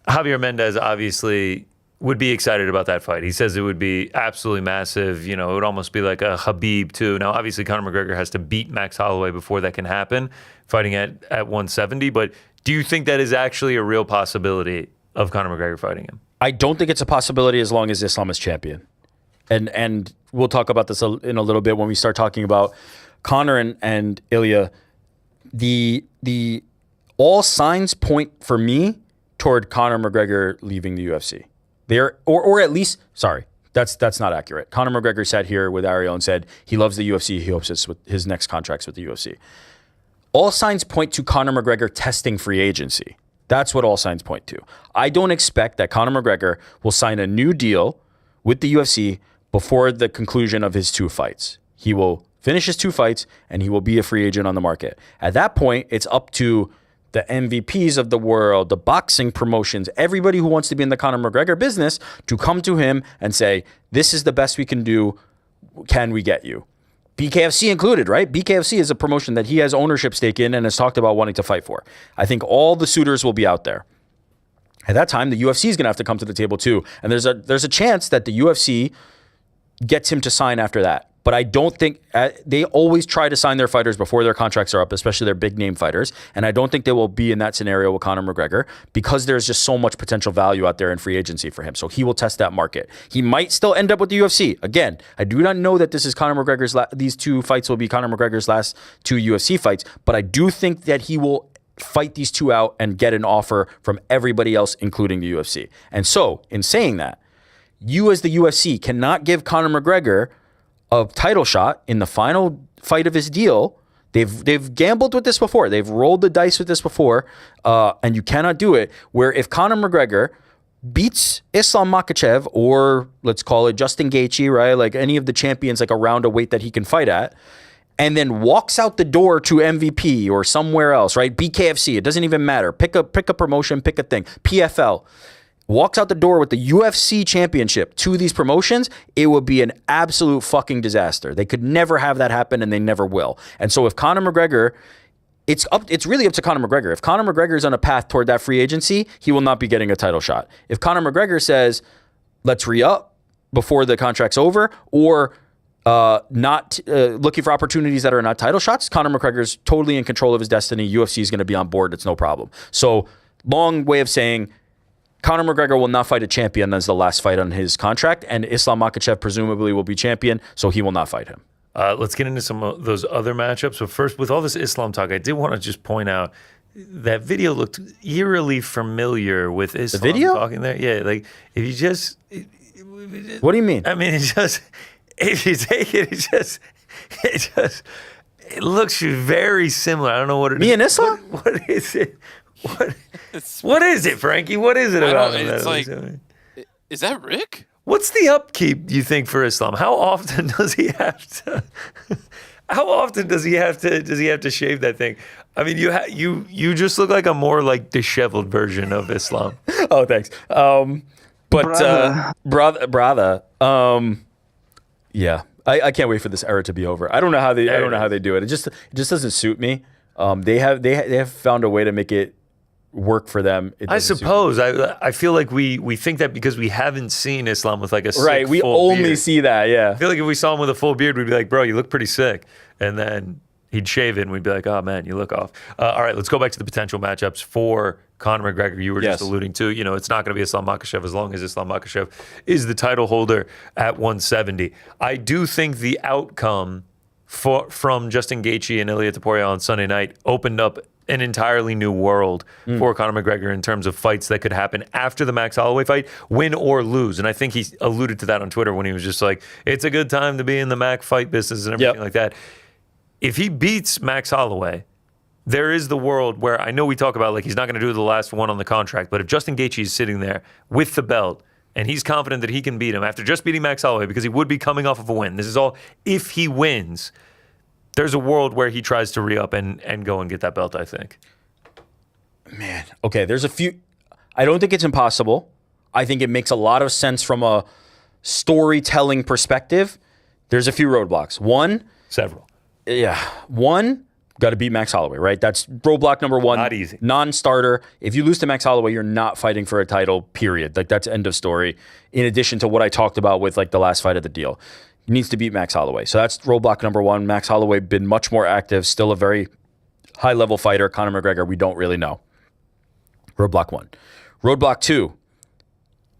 Javier Mendez obviously would be excited about that fight. He says it would be absolutely massive. You know, it would almost be like a Khabib too. Now, obviously, Conor McGregor has to beat Max Holloway before that can happen, fighting at 170. But do you think that is actually a real possibility of Conor McGregor fighting him? I don't think it's a possibility as long as Islam is champion. And we'll talk about this in a little bit when we start talking about Conor and Ilia. The all signs point for me toward Conor McGregor leaving the UFC. Or at least, sorry, that's not accurate. Conor McGregor sat here with Ariel and said he loves the UFC. He hopes it's with his next contract's with the UFC. All signs point to Conor McGregor testing free agency. That's what all signs point to. I don't expect that Conor McGregor will sign a new deal with the UFC before the conclusion of his 2 fights. He will finish his 2 fights and he will be a free agent on the market. At that point, it's up to the MVPs of the world, the boxing promotions, everybody who wants to be in the Conor McGregor business to come to him and say, this is the best we can do. Can we get you? BKFC included, right? BKFC is a promotion that he has ownership stake in and has talked about wanting to fight for. I think all the suitors will be out there. At that time, the UFC is going to have to come to the table too. And there's a chance that the UFC gets him to sign after that. But I don't think they always try to sign their fighters before their contracts are up, especially their big name fighters. And I don't think they will be in that scenario with Conor McGregor because there's just so much potential value out there in free agency for him. So he will test that market. He might still end up with the UFC. Again, I do not know that this is Conor McGregor's these 2 fights will be Conor McGregor's last 2 UFC fights, but I do think that he will fight these 2 out and get an offer from everybody else, including the UFC. And so, in saying that, you as the UFC cannot give Conor McGregor a title shot in the final fight of his deal. They've gambled with this before. They've rolled the dice with this before, and you cannot do it. Where if Conor McGregor beats Islam Makhachev, or let's call it Justin Gaethje, right? Like any of the champions, like around a weight that he can fight at, and then walks out the door to MVP or somewhere else, right? BKFC, it doesn't even matter. Pick a promotion, pick a thing. PFL. Walks out the door with the UFC championship to these promotions, it would be an absolute fucking disaster. They could never have that happen, and they never will. And so if Conor McGregor, it's really up to Conor McGregor. If Conor McGregor is on a path toward that free agency, he will not be getting a title shot. If Conor McGregor says, let's re-up before the contract's over, or not looking for opportunities that are not title shots, Conor McGregor's totally in control of his destiny. UFC is going to be on board. It's no problem. So long way of saying, Conor McGregor will not fight a champion as the last fight on his contract, and Islam Makhachev presumably will be champion, so he will not fight him. Let's get into some of those other matchups. But first, with all this Islam talk, I did want to just point out that video looked eerily familiar with Islam talking there. Yeah, like if you just... What do you mean? I mean, it's just... If you take it, it looks very similar. I don't know what it is. Me and Islam? What is it? What is it, Frankie? What is it about him? It's like, is that Rick? What's the upkeep, you think, for Islam? How often does he have to? How often does he have to shave that thing? I mean, you just look like a more like disheveled version of Islam. Oh, thanks. But brother, yeah, I can't wait for this era to be over. I don't know how they do it. It just doesn't suit me. They have found a way to make it work for them. I suppose. I feel like we think that because we haven't seen Islam with like a sick, we full only beard. see that. Yeah, I feel like if we saw him with a full beard, we'd be like, bro, you look pretty sick, and then he'd shave it, and we'd be like, oh man, you look off. All right, let's go back to the potential matchups for Conor McGregor. You were just alluding to, it's not going to be Islam Makhachev as long as Islam Makhachev is the title holder at 170. I do think the outcome from Justin Gaethje and Ilia Topuria on Sunday night opened up an entirely new world for Conor McGregor in terms of fights that could happen after the Max Holloway fight, win or lose. And I think he alluded to that on Twitter when he was just like, it's a good time to be in the Mac fight business and everything like that. If he beats Max Holloway, there is the world where I know we talk about like he's not going to do the last one on the contract, but if Justin Gaethje is sitting there with the belt and he's confident that he can beat him after just beating Max Holloway because he would be coming off of a win. This is all if he wins. There's a world where he tries to re-up and go and get that belt, I think. Man, okay, there's a few. I don't think it's impossible. I think it makes a lot of sense from a storytelling perspective. There's a few roadblocks. Several. One, got to beat Max Holloway, right? That's roadblock number one. Not easy. Non-starter. If you lose to Max Holloway, you're not fighting for a title, period. Like, that's end of story. In addition to what I talked about with like the last fight of the deal. He needs to beat Max Holloway. So that's roadblock number one. Max Holloway been much more active, still a very high-level fighter. Conor McGregor, we don't really know. Roadblock one. Roadblock two,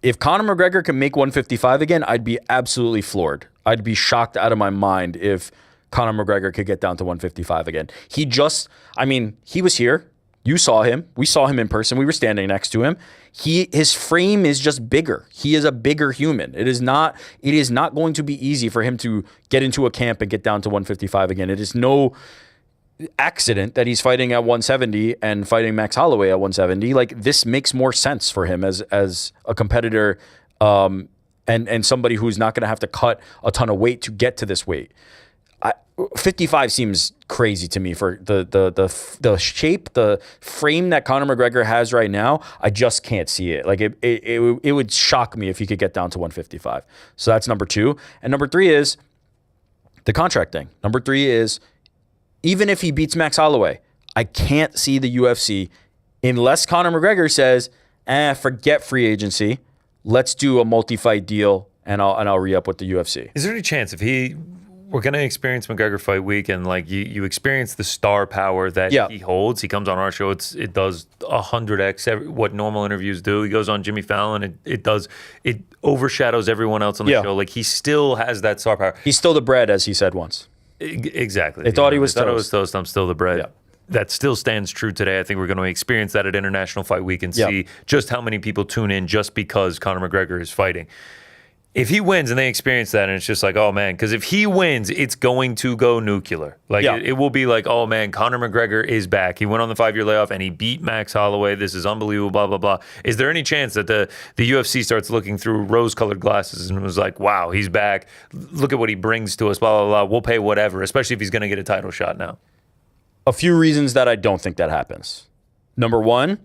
if Conor McGregor can make 155 again, I'd be absolutely floored. I'd be shocked out of my mind if Conor McGregor could get down to 155 again. He was here. You saw him. We saw him in person. We were standing next to him. His frame is just bigger. He is a bigger human. It is not going to be easy for him to get into a camp and get down to 155 again. It is no accident that he's fighting at 170 and fighting Max Holloway at 170. Like, this makes more sense for him as a competitor and somebody who's not going to have to cut a ton of weight to get to this weight. 55 seems crazy to me for the shape, the frame that Conor McGregor has right now. I just can't see it. Like, it would shock me if he could get down to 155. So that's number two. And number three is the contract thing. Number three is, even if he beats Max Holloway, I can't see the UFC, unless Conor McGregor says, forget free agency. Let's do a multi-fight deal and I'll re-up with the UFC. Is there any chance we're going to experience McGregor fight week and like you experience the star power that he holds. He comes on our show. It does 100x what normal interviews do. He goes on Jimmy Fallon. It overshadows everyone else on the show. Like, he still has that star power. He's still the bread, as he said once. Exactly. They thought he was toast. I was toast. I'm still the bread. Yeah. That still stands true today. I think we're going to experience that at International Fight Week and see just how many people tune in just because Conor McGregor is fighting. If he wins and they experience that, and it's just like, oh man, because if he wins, it's going to go nuclear. Like, it will be like, oh man, Conor McGregor is back. He went on the 5-year layoff and he beat Max Holloway. This is unbelievable, blah, blah, blah. Is there any chance that the UFC starts looking through rose-colored glasses and was like, wow, he's back. Look at what he brings to us, blah, blah, blah. We'll pay whatever, especially if he's going to get a title shot now. A few reasons that I don't think that happens. Number one,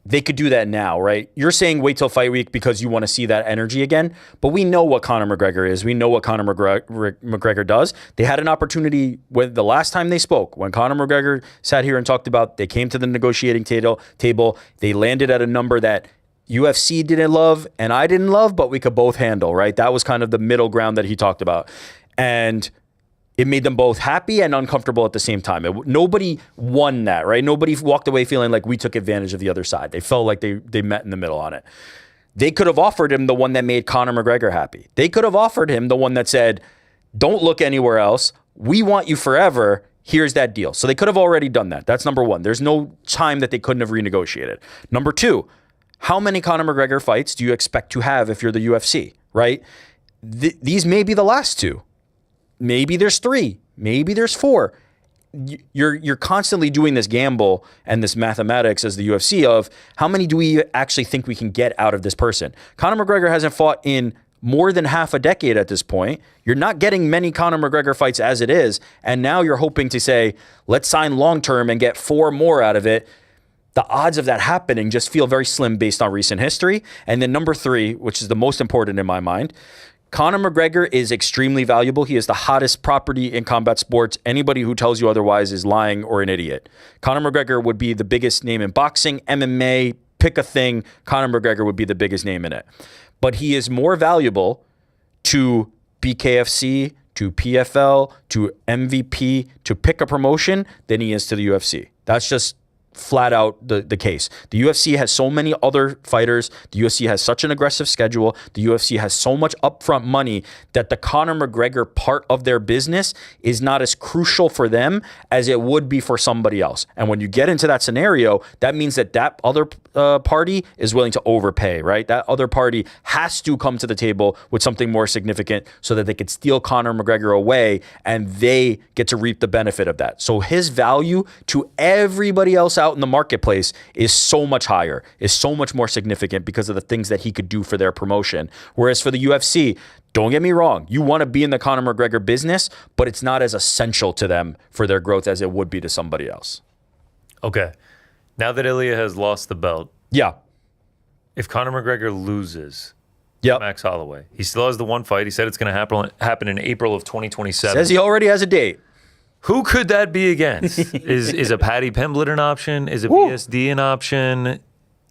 they could do that now, right? You're saying wait till fight week because you want to see that energy again, but we know what Conor McGregor is. We know what Conor McGregor does. They had an opportunity when the last time they spoke, when Conor McGregor sat here and talked about they came to the negotiating table, they landed at a number that UFC didn't love and I didn't love, but we could both handle, right? That was kind of the middle ground that he talked about. And it made them both happy and uncomfortable at the same time. Nobody won that, right? Nobody walked away feeling like we took advantage of the other side. They felt like they met in the middle on it. They could have offered him the one that made Conor McGregor happy. They could have offered him the one that said, don't look anywhere else. We want you forever. Here's that deal. So they could have already done that. That's number one. There's no time that they couldn't have renegotiated. Number two, how many Conor McGregor fights do you expect to have if you're the UFC, right? These may be the last two. Maybe there's 3. Maybe there's 4. You're constantly doing this gamble and this mathematics as the UFC of how many do we actually think we can get out of this person? Conor McGregor hasn't fought in more than half a decade at this point. You're not getting many Conor McGregor fights as it is. And now you're hoping to say, let's sign long-term and get 4 more out of it. the odds of that happening just feel very slim based on recent history. And then number 3, which is the most important in my mind, Conor McGregor is extremely valuable. He is the hottest property in combat sports. Anybody who tells you otherwise is lying or an idiot. Conor McGregor would be the biggest name in boxing, MMA, pick a thing. Conor McGregor would be the biggest name in it. But he is more valuable to BKFC, to PFL, to MVP, to pick a promotion than he is to the UFC. That's just flat out the case. The UFC has so many other fighters. The UFC has such an aggressive schedule. The UFC has so much upfront money that the Conor McGregor part of their business is not as crucial for them as it would be for somebody else. And when you get into that scenario, that means that that other party is willing to overpay, right? That other party has to come to the table with something more significant so that they could steal Conor McGregor away and they get to reap the benefit of that. So his value to everybody else out in the marketplace is so much higher, is so much more significant because of the things that he could do for their promotion. Whereas for the UFC, don't get me wrong, you want to be in the Conor McGregor business, but it's not as essential to them for their growth as it would be to somebody else. Okay. Now that Ilia has lost the belt, yeah. If Conor McGregor loses yep. Max Holloway, he still has the one fight. He said it's going to happen in April of 2027. Says he already has a date. Who could that be against? Is a Paddy Pimblett an option? Is a BSD an option?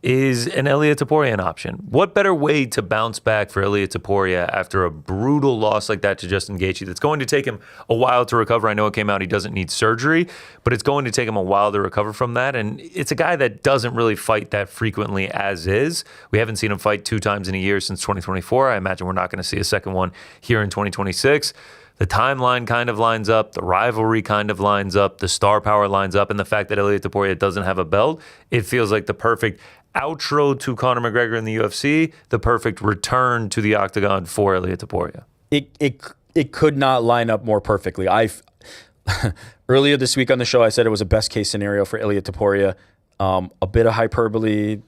Is an Ilia Topuria an option? What better way to bounce back for Ilia Topuria after a brutal loss like that to Justin Gaethje that's going to take him a while to recover? I know it came out he doesn't need surgery, but it's going to take him a while to recover from that. And it's a guy that doesn't really fight that frequently as is. We haven't seen him fight 2 times in a year since 2024. I imagine we're not going to see a second one here in 2026. The timeline kind of lines up, the rivalry kind of lines up, the star power lines up, and the fact that Ilia Topuria doesn't have a belt, it feels like the perfect outro to Conor McGregor in the UFC, the perfect return to the octagon for Ilia Topuria. It could not line up more perfectly. Earlier this week on the show, I said it was a best case scenario for Ilia Topuria. A bit of hyperbole,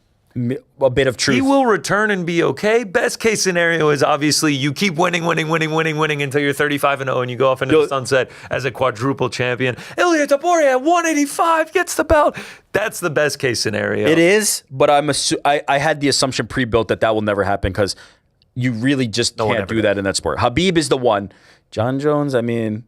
a bit of truth. He will return and be okay. Best case scenario is obviously you keep winning until you're 35-0 and you go off into the sunset as a quadruple champion. Ilia Topuria at 185 gets the belt. That's the best case scenario. It is, but I had the assumption pre-built that will never happen because you really just can't do that in that sport. Khabib is the one. John Jones, I mean,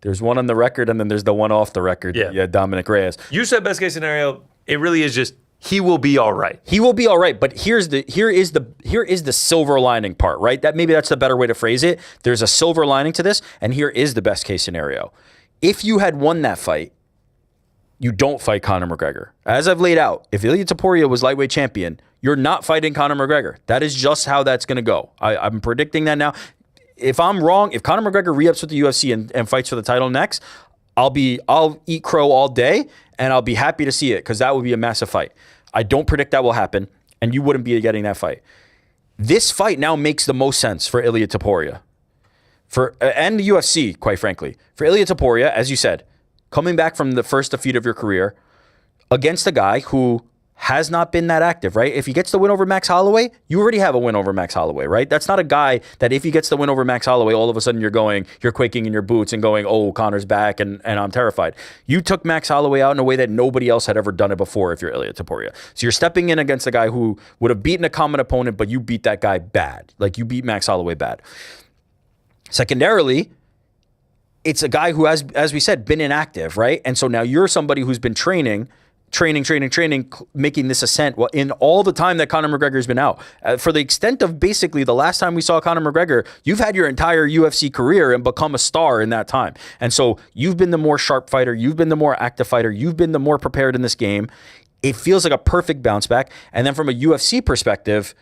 there's one on the record and then there's the one off the record. Yeah, Dominic Reyes. You said best case scenario. It really is just he will be all right. He will be all right, but here is the silver lining part, right? That's the better way to phrase it. There's a silver lining to this, and here is the best case scenario. If you had won that fight, you don't fight Conor McGregor. As I've laid out, if Ilia Topuria was lightweight champion, you're not fighting Conor McGregor. That is just how that's going to go. I'm predicting that now. If I'm wrong, if Conor McGregor re-ups with the UFC and fights for the title next, I'll eat crow all day, and I'll be happy to see it because that would be a massive fight. I don't predict that will happen, and you wouldn't be getting that fight. This fight now makes the most sense for Ilia Topuria, and the UFC, quite frankly. For Ilia Topuria, as you said, coming back from the first defeat of your career against a guy who has not been that active, right? If he gets the win over Max Holloway, you already have a win over Max Holloway, right? That's not a guy that if he gets the win over Max Holloway, all of a sudden you're quaking in your boots and going, oh, Conor's back and I'm terrified. You took Max Holloway out in a way that nobody else had ever done it before if you're Ilia Topuria. So you're stepping in against a guy who would have beaten a common opponent, but you beat that guy bad. Like you beat Max Holloway bad. Secondarily, it's a guy who has, as we said, been inactive, right? And so now you're somebody who's been training, making this ascent in all the time that Conor McGregor's been out. For the extent of basically the last time we saw Conor McGregor, you've had your entire UFC career and become a star in that time. And so you've been the more sharp fighter, you've been the more active fighter, you've been the more prepared in this game. It feels like a perfect bounce back. And then from a UFC perspective,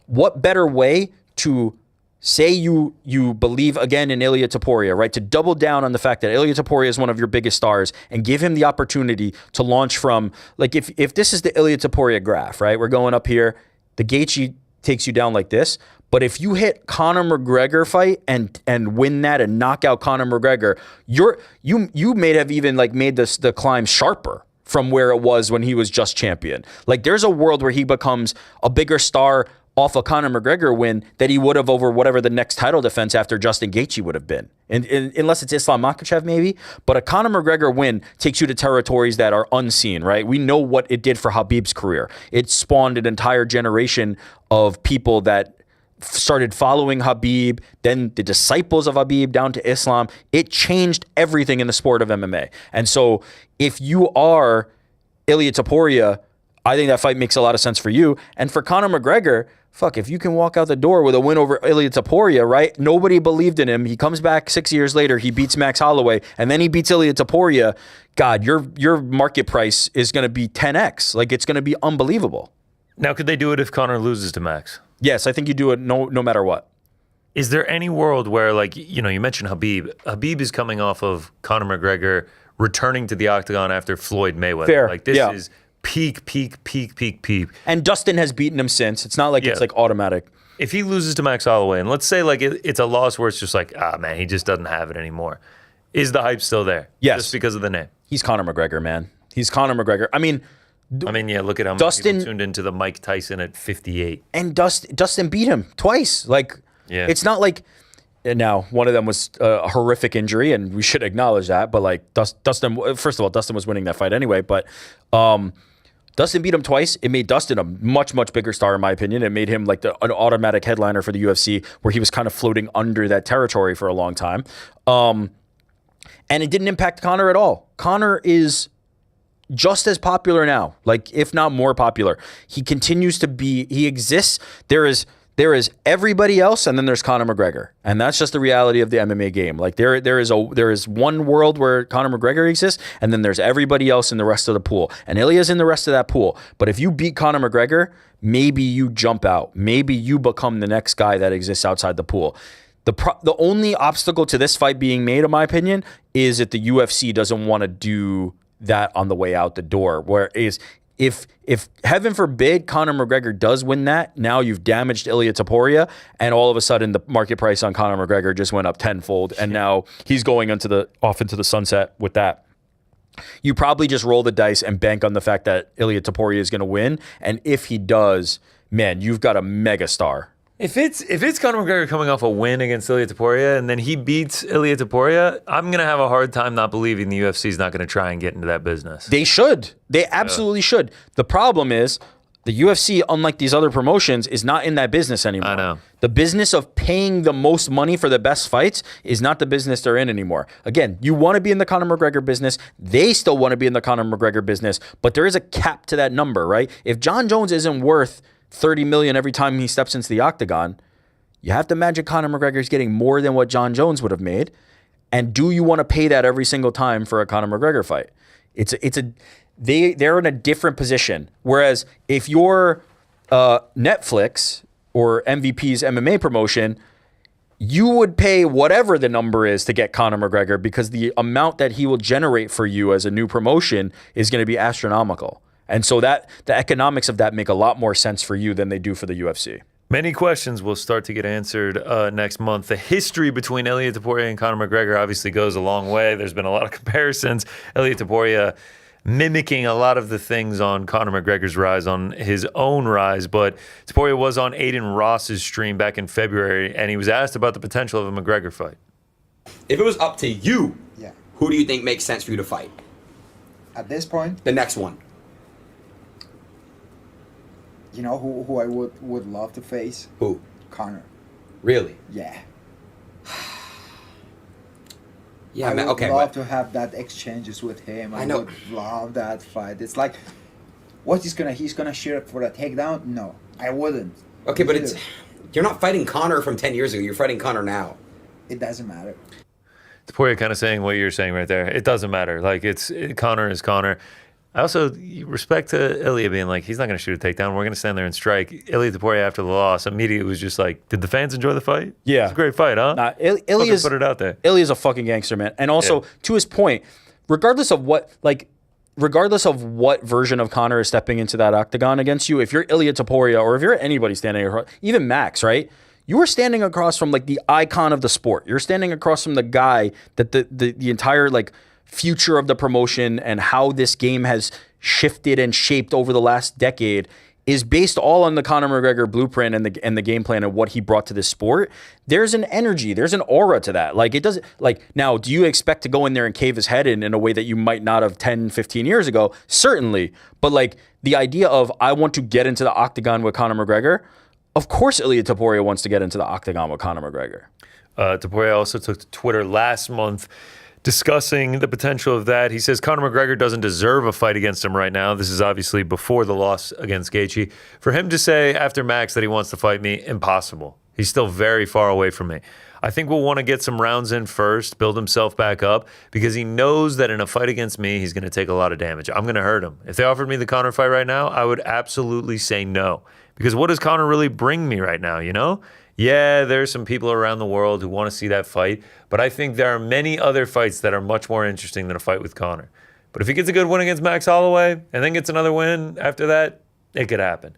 what better way to say you believe again in Ilia Topuria, right? To double down on the fact that Ilia Topuria is one of your biggest stars and give him the opportunity to launch from, like if this is the Ilia Topuria graph, right? We're going up here. The Gaethje takes you down like this. But if you hit Conor McGregor fight and win that and knock out Conor McGregor, you may have even like made the climb sharper from where it was when he was just champion. Like there's a world where he becomes a bigger star off a Conor McGregor win that he would have over whatever the next title defense after Justin Gaethje would have been. unless it's Islam Makhachev maybe. But a Conor McGregor win takes you to territories that are unseen, right? We know what it did for Khabib's career. It spawned an entire generation of people that started following Khabib, then the disciples of Khabib down to Islam. It changed everything in the sport of MMA. And so if you are Ilia Topuria, I think that fight makes a lot of sense for you. And for Conor McGregor, fuck, if you can walk out the door with a win over Ilia Topuria, right? Nobody believed in him. He comes back 6 years later, he beats Max Holloway, and then he beats Ilia Topuria. God, your market price is going to be 10x. Like, it's going to be unbelievable. Now, could they do it if Conor loses to Max? Yes, I think you do it no matter what. Is there any world where, like, you know, you mentioned Khabib. Khabib is coming off of Conor McGregor returning to the octagon after Floyd Mayweather. Fair. Like, this is peak. And Dustin has beaten him since. It's not like it's like automatic. If he loses to Max Holloway, and let's say like it's a loss where it's just like, man, he just doesn't have it anymore. Is the hype still there? Yes. Just because of the name? He's Conor McGregor, man. He's Conor McGregor. I mean, yeah, look at how many people tuned into the Mike Tyson at 58. And Dustin beat him twice. Like, it's not like, now one of them was a horrific injury, and we should acknowledge that. But like Dustin, first of all, Dustin was winning that fight anyway. But Dustin beat him twice. It made Dustin a much, much bigger star, in my opinion. It made him like an automatic headliner for the UFC, where he was kind of floating under that territory for a long time. And it didn't impact Conor at all. Conor is just as popular now, like if not more popular. He continues to be, he exists. There is everybody else, and then there's Conor McGregor. And that's just the reality of the MMA game. Like there is one world where Conor McGregor exists, and then there's everybody else in the rest of the pool. And Ilia's in the rest of that pool. But if you beat Conor McGregor, maybe you jump out. Maybe you become the next guy that exists outside the pool. The only obstacle to this fight being made, in my opinion, is that the UFC doesn't want to do that on the way out the door. Whereas if heaven forbid Conor McGregor does win that, now you've damaged Ilia Topuria, and all of a sudden the market price on Conor McGregor just went up tenfold, and now he's going off into the sunset with that. You probably just roll the dice and bank on the fact that Ilia Topuria is going to win, and if he does, man, you've got a mega star. If it's Conor McGregor coming off a win against Ilia Topuria and then he beats Ilia Topuria, I'm going to have a hard time not believing the UFC is not going to try and get into that business. They should. They absolutely should. The problem is the UFC, unlike these other promotions, is not in that business anymore. I know. The business of paying the most money for the best fights is not the business they're in anymore. Again, you want to be in the Conor McGregor business. They still want to be in the Conor McGregor business, but there is a cap to that number, right? If Jon Jones isn't worth $30 million every time he steps into the octagon, you have to imagine Conor McGregor is getting more than what Jon Jones would have made. And do you want to pay that every single time for a Conor McGregor fight? They're in a different position. Whereas if you're Netflix or MVP's MMA promotion, you would pay whatever the number is to get Conor McGregor, because the amount that he will generate for you as a new promotion is going to be astronomical. And so that the economics of that make a lot more sense for you than they do for the UFC. Many questions will start to get answered next month. The history between Ilia Topuria and Conor McGregor obviously goes a long way. There's been a lot of comparisons. Ilia Topuria mimicking a lot of the things on Conor McGregor's rise, on his own rise. But Topuria was on Aiden Ross's stream back in February, and he was asked about the potential of a McGregor fight. If it was up to you, who do you think makes sense for you to fight? At this point? The next one. You know who I would love to face? Who? Conor. Really? Yeah. Yeah, I man. would Okay. love to have that exchanges with him. I know. would love that fight. It's like, what he's gonna shoot for a takedown? No, I wouldn't. Okay, but you're not fighting Conor from 10 years ago. You're fighting Conor now. It doesn't matter. Topuria kind of saying what you're saying right there. It doesn't matter. Like, Conor is Conor. I also respect to Ilia being like, he's not going to shoot a takedown. We're going to stand there and strike. Ilia Topuria, after the loss, immediately was just like, did the fans enjoy the fight? Yeah. It's a great fight, huh? Nah, Ilia's put it out there. Ilia's a fucking gangster, man. And also, to his point, regardless of what version of Conor is stepping into that octagon against you, if you're Ilia Topuria or if you're anybody standing across, even Max, right? You are standing across from like the icon of the sport. You're standing across from the guy that the entire like future of the promotion and how this game has shifted and shaped over the last decade. is based all on the Conor McGregor blueprint and the game plan and what he brought to this sport. There's an energy, there's an aura to that. Like, it doesn't, like, now, do you expect to go in there and cave his head in a way that you might not have 10, 15 years ago? Certainly. But like, the idea of, I want to get into the octagon with Conor McGregor, of course Ilia Topuria wants to get into the octagon with Conor McGregor. Topuria also took to Twitter last month discussing the potential of that. He says Conor McGregor doesn't deserve a fight against him right now. This is obviously before the loss against Gaethje. For him to say after Max that he wants to fight me, impossible. He's still very far away from me. I think we'll want to get some rounds in first, build himself back up, because he knows that in a fight against me, he's going to take a lot of damage. I'm going to hurt him. If they offered me the Conor fight right now, I would absolutely say no. Because what does Conor really bring me right now, you know? Yeah, there's some people around the world who want to see that fight, but I think there are many other fights that are much more interesting than a fight with Conor. But if he gets a good win against Max Holloway and then gets another win after that, it could happen.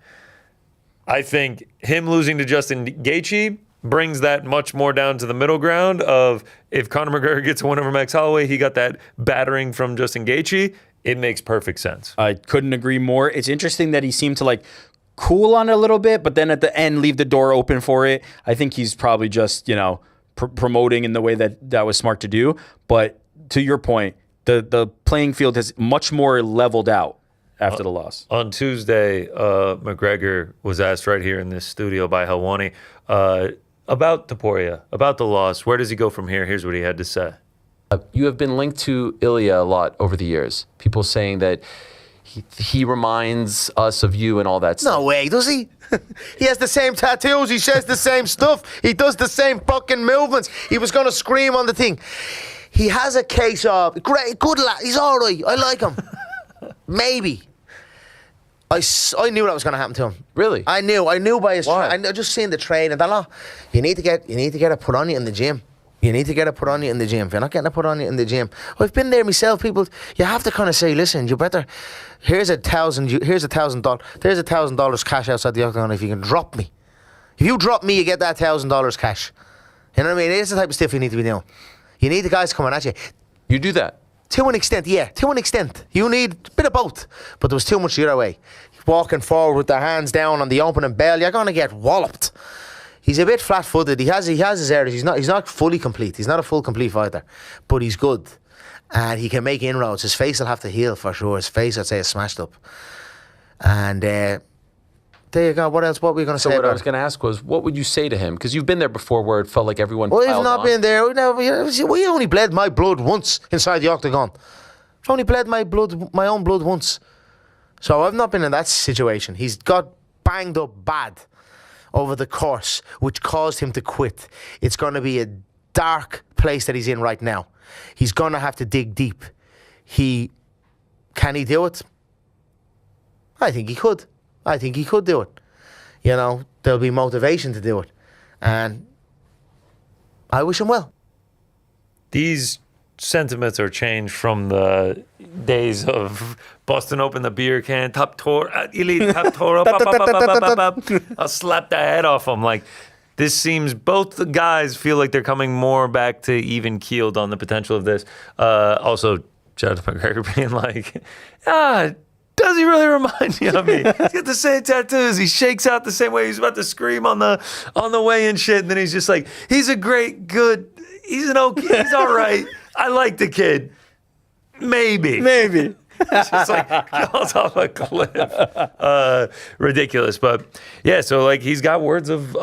I think him losing to Justin Gaethje brings that much more down to the middle ground of, if Conor McGregor gets a win over Max Holloway, he got that battering from Justin Gaethje. It makes perfect sense. I couldn't agree more. It's interesting that he seemed to like cool on it a little bit, but then at the end leave the door open for it. I think he's probably just, you know, promoting in the way that was smart to do. But to your point, the playing field has much more leveled out after the loss. On Tuesday, McGregor was asked right here in this studio by Helwani about Topuria, about the loss. Where does he go from here? Here's what he had to say. You have been linked to Ilia a lot over the years. People saying that he reminds us of you and all that stuff. No way, does he? He has the same tattoos. He says the same stuff. He does the same fucking movements. He was going to scream on the thing. He has a case of, great, good lad. He's all right. I like him. Maybe. I knew that was going to happen to him. Really? I knew by his. I just seen the trade and that. You need to get it put on you in the gym. You need to get it put on you in the gym. If you're not getting it put on you in the gym, I've been there myself. People, you have to kind of say, listen, you better. Here's $1,000. There's $1,000 cash outside the octagon if you can drop me. If you drop me, you get that $1,000 cash. You know what I mean? It's the type of stuff you need to be doing. You need the guys coming at you. You do that. To an extent, yeah. To an extent. You need a bit of both. But there was too much the other way. Walking forward with their hands down on the opening bell, you're going to get walloped. He's a bit flat-footed. He has his areas. He's not fully complete. He's not a full complete fighter, but he's good, and he can make inroads. His face will have to heal for sure. His face, I'd say, is smashed up. And there you go. What else? What were we going to say? What I was going to ask was, what would you say to him? Because you've been there before, where it felt like everyone. Well, I've not been there. No, we only bled my blood once inside the octagon. I've only bled my own blood once. So I've not been in that situation. He's got banged up bad over the course, which caused him to quit. It's going to be a dark place that he's in right now. He's going to have to dig deep. Can he do it? I think he could. I think he could do it. You know, there'll be motivation to do it. And I wish him well. These sentiments are changed from the days of busting open the beer can, top tour, elite top tour, I'll slap the head off them. Like, this seems, both the guys feel like they're coming more back to even keeled on the potential of this. Also, shout out to McGregor being like, does he really remind you of me? He's got the same tattoos. He shakes out the same way. He's about to scream on the way and shit. And then he's just like, he's a great, good, he's he's all right. I like the kid. Maybe. It's just like falls off a cliff. Ridiculous. But yeah, so like he's got words of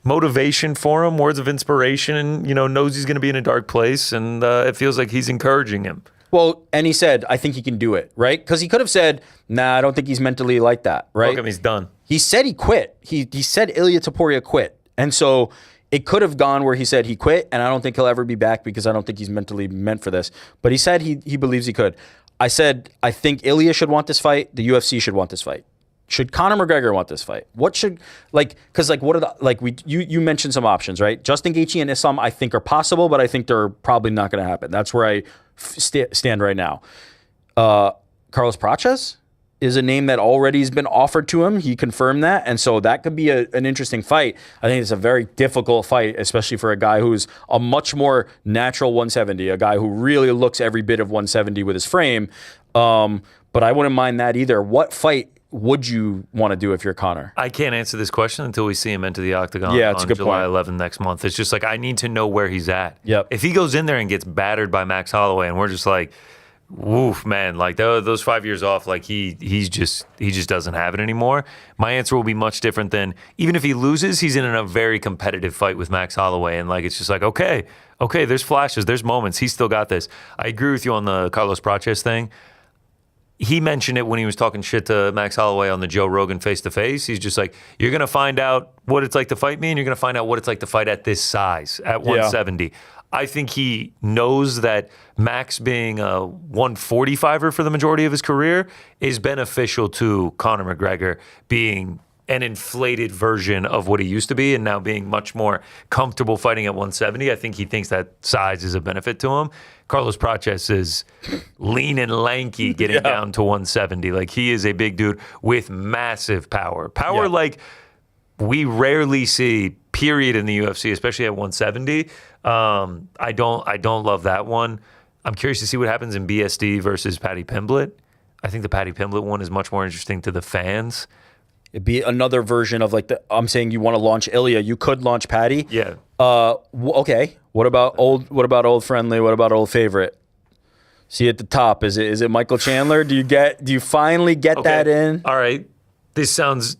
motivation for him, words of inspiration, and knows he's going to be in a dark place, and it feels like he's encouraging him. Well, and he said, I think he can do it, right? Because he could have said, nah, I don't think he's mentally like that, right? Look at him, he's done. He said he quit. He said Ilia Topuria quit. And so it could have gone where he said he quit, and I don't think he'll ever be back because I don't think he's mentally meant for this. But he said he believes he could. I said, I think Ilia should want this fight. The UFC should want this fight. Should Conor McGregor want this fight? What should, because what are the, you mentioned some options, right? Justin Gaethje and Islam, I think, are possible, but I think they're probably not going to happen. That's where I stand right now. Carlos Praches is a name that already has been offered to him. He confirmed that. And so that could be an interesting fight. I think it's a very difficult fight, especially for a guy who's a much more natural 170, a guy who really looks every bit of 170 with his frame. But I wouldn't mind that either. What fight would you want to do if you're Conor? I can't answer this question until we see him enter the octagon Yeah, it's a on good July point. 11th next month. It's just like I need to know where he's at. Yep. If he goes in there and gets battered by Max Holloway and we're just like, woof, man, like those 5 years off, like he just doesn't have it anymore. My answer will be much different than even if he loses, he's in a very competitive fight with Max Holloway, and like it's just like okay, there's flashes, there's moments. He's still got this. I agree with you on the Carlos Prates thing. He mentioned it when he was talking shit to Max Holloway on the Joe Rogan face-to-face. He's just like, you're going to find out what it's like to fight me, and you're going to find out what it's like to fight at this size, at 170. I think he knows that Max being a 145er for the majority of his career is beneficial to Conor McGregor being an inflated version of what he used to be and now being much more comfortable fighting at 170. I think he thinks that size is a benefit to him. Carlos Prates is lean and lanky getting down to 170. Like, he is a big dude with massive power. Power like we rarely see, period, in the UFC, especially at 170. I don't love that one. I'm curious to see what happens in BSD versus Paddy Pimblett. I think the Paddy Pimblett one is much more interesting to the fans. It'd be another version of like I'm saying you want to launch Ilia. You could launch Paddy. Yeah. Okay. What about old friendly? What about old favorite? See at the top. Is it Michael Chandler? Do you finally get that in? All right. This sounds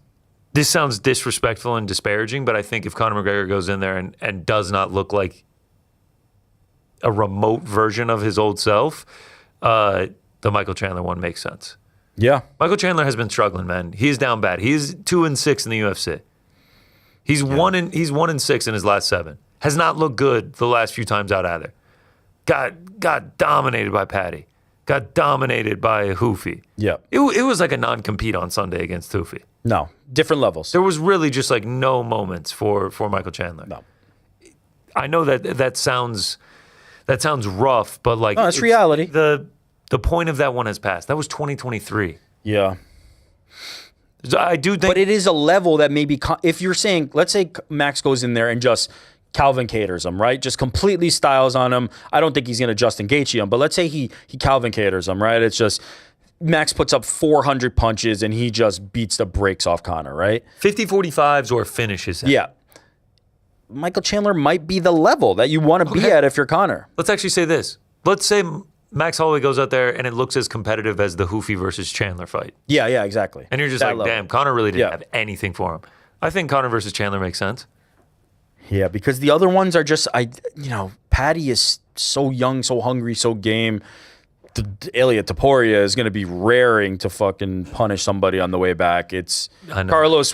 disrespectful and disparaging, but I think if Conor McGregor goes in there and does not look like a remote version of his old self, the Michael Chandler one makes sense. Yeah. Michael Chandler has been struggling, man. He's down bad. He's 2-6 in the UFC. He's 1-6 in his last 7. Has not looked good the last few times out either. Got dominated by Paddy. Got dominated by Hoofy. Yeah. It was like a non-compete on Sunday against Hoofy. No. Different levels. There was really just like no moments for Michael Chandler. No. I know that sounds rough, but like no, it's reality. The point of that one has passed. That was 2023. Yeah. So I do think, but it is a level that maybe if you're saying, let's say Max goes in there and just Calvin caters him, right? Just completely styles on him. I don't think he's going to Justin Gaethje him, but let's say he Calvin caters him, right? It's just Max puts up 400 punches and he just beats the brakes off Conor, right? 50-45s or finishes him. Yeah. Michael Chandler might be the level that you want to be at if you're Conor. Let's actually say this. Let's say Max Holloway goes out there and it looks as competitive as the Hoofy versus Chandler fight. Yeah, exactly. And you're just like, damn, Conor really didn't have anything for him. I think Conor versus Chandler makes sense. Yeah, because the other ones are just, Paddy is so young, so hungry, so game. Ilia Topuria is going to be raring to fucking punish somebody on the way back. Carlos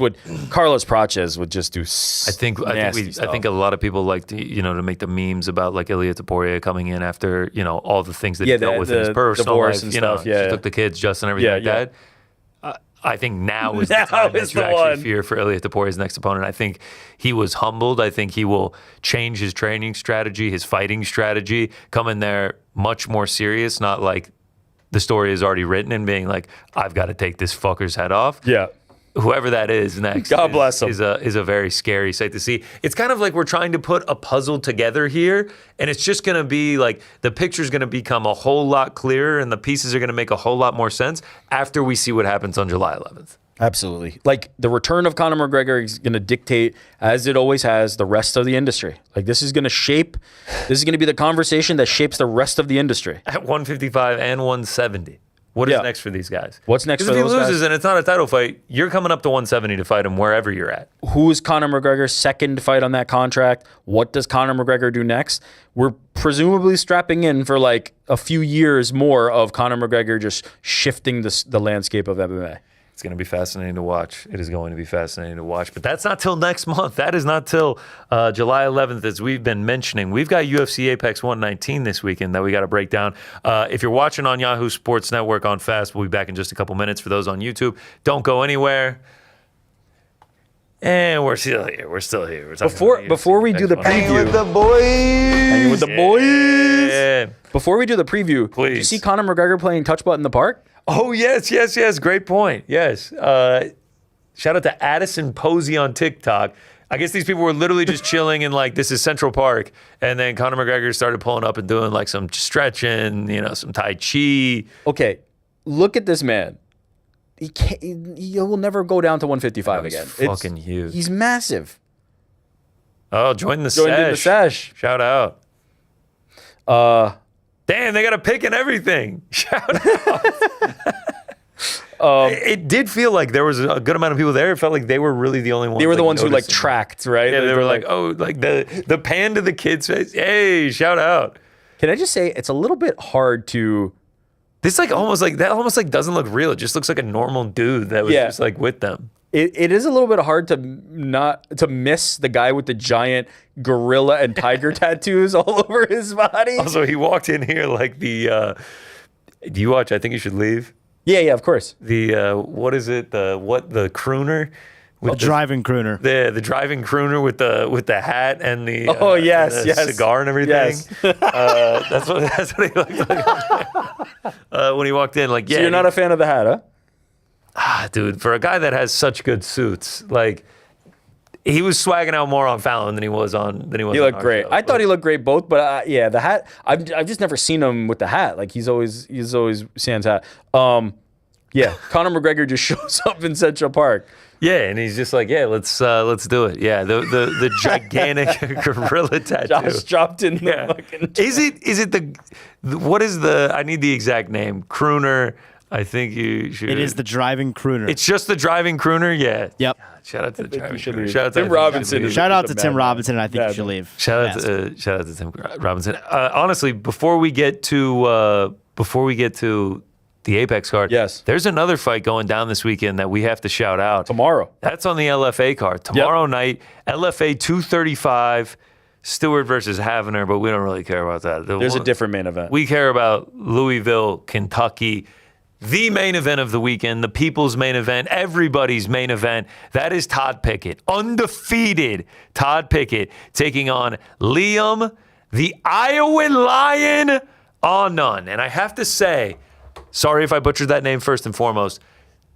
Prates would just do. I think a lot of people like to make the memes about like Ilia Topuria coming in after all the things that he dealt with in his personal life. And stuff. She took the kids, Justin, everything that. I think now is the time that you actually fear for Ilia Topuria's next opponent. I think he was humbled. I think he will change his training strategy, his fighting strategy, come in there much more serious, not like the story is already written and being like, I've got to take this fucker's head off. Yeah. Whoever that is next, God bless him, is a very scary sight to see. It's kind of like we're trying to put a puzzle together here, and it's just going to be like the picture's going to become a whole lot clearer, and the pieces are going to make a whole lot more sense after we see what happens on July 11th. Absolutely. Like the return of Conor McGregor is going to dictate, as it always has, the rest of the industry. Like this is going to be the conversation that shapes the rest of the industry. At 155 and 170. What is next for these guys? What's next for those guys? If he loses guys? and it's not a title fight, you're coming up to 170 to fight him wherever you're at. Who is Conor McGregor's second fight on that contract? What does Conor McGregor do next? We're presumably strapping in for like a few years more of Conor McGregor just shifting the landscape of MMA. It's going to be fascinating to watch. It is going to be fascinating to watch. But that's not till next month. That is not till July 11th, as we've been mentioning. We've got UFC Apex 119 this weekend that we got to break down. If you're watching on Yahoo Sports Network on Fast, we'll be back in just a couple minutes. For those on YouTube, don't go anywhere. And we're still here. We're Before we do the preview. Hanging with the boys. Yeah. Before we do the preview, please. Did you see Conor McGregor playing touch butt in the park? Oh, yes. Great point. Yes. Shout out to Addison Posey on TikTok. I guess these people were literally just chilling in like, this is Central Park. And then Conor McGregor started pulling up and doing like some stretching, some Tai Chi. Okay. Look at this man. He will never go down to 155 he's again. fucking huge. He's massive. Oh, join the Joined in the sesh. Shout out. Damn, they got a pick and everything. Shout out. It did feel like there was a good amount of people there. It felt like they were really the only ones. They were the ones who like noticing. tracked, right? Yeah, they were like, oh, like the pan to the kid's face. Hey, shout out. Can I just say it's a little bit hard to. This almost like doesn't look real. It just looks like a normal dude that was just like with them. It is a little bit hard to miss the guy with the giant gorilla and tiger tattoos all over his body. Also, he walked in here like the. Do you watch? I Think You Should Leave. Yeah, of course. The what is it? The crooner? The driving crooner. The driving crooner with the hat and the cigar and everything. Yes. That's what he looked like when he walked in. Like, yeah, so you're not a fan of the hat, huh? Dude, for a guy that has such good suits, like he was swagging out more on Fallon than he was on. He looked great. I thought he looked great both, but the hat. I've just never seen him with the hat. Like he's always sans hat. Conor McGregor just shows up in Central Park. Yeah, and he's just like, yeah, let's do it. Yeah, the gigantic gorilla tattoo. Josh dropped in the fucking. Is it what is the? I need the exact name. Crooner. I think you should. It is the driving crooner. It's just the driving crooner? Yeah. Yep. Shout out to the driving crooner. Shout out to Tim Robinson. Shout out to Tim Robinson, and I think you should leave. Shout out to Tim Robinson. Honestly, before we get to the Apex card, yes, there's another fight going down this weekend that we have to shout out. Tomorrow. That's on the LFA card. Tomorrow night, LFA 235, Stewart versus Havener, but we don't really care about that. There's a different main event. We care about Louisville, Kentucky. The main event of the weekend, the people's main event, everybody's main event. That is Todd Pickett, undefeated Todd Pickett, taking on Liam, the Iowan Lion, Nunn. And I have to say, sorry if I butchered that name first and foremost.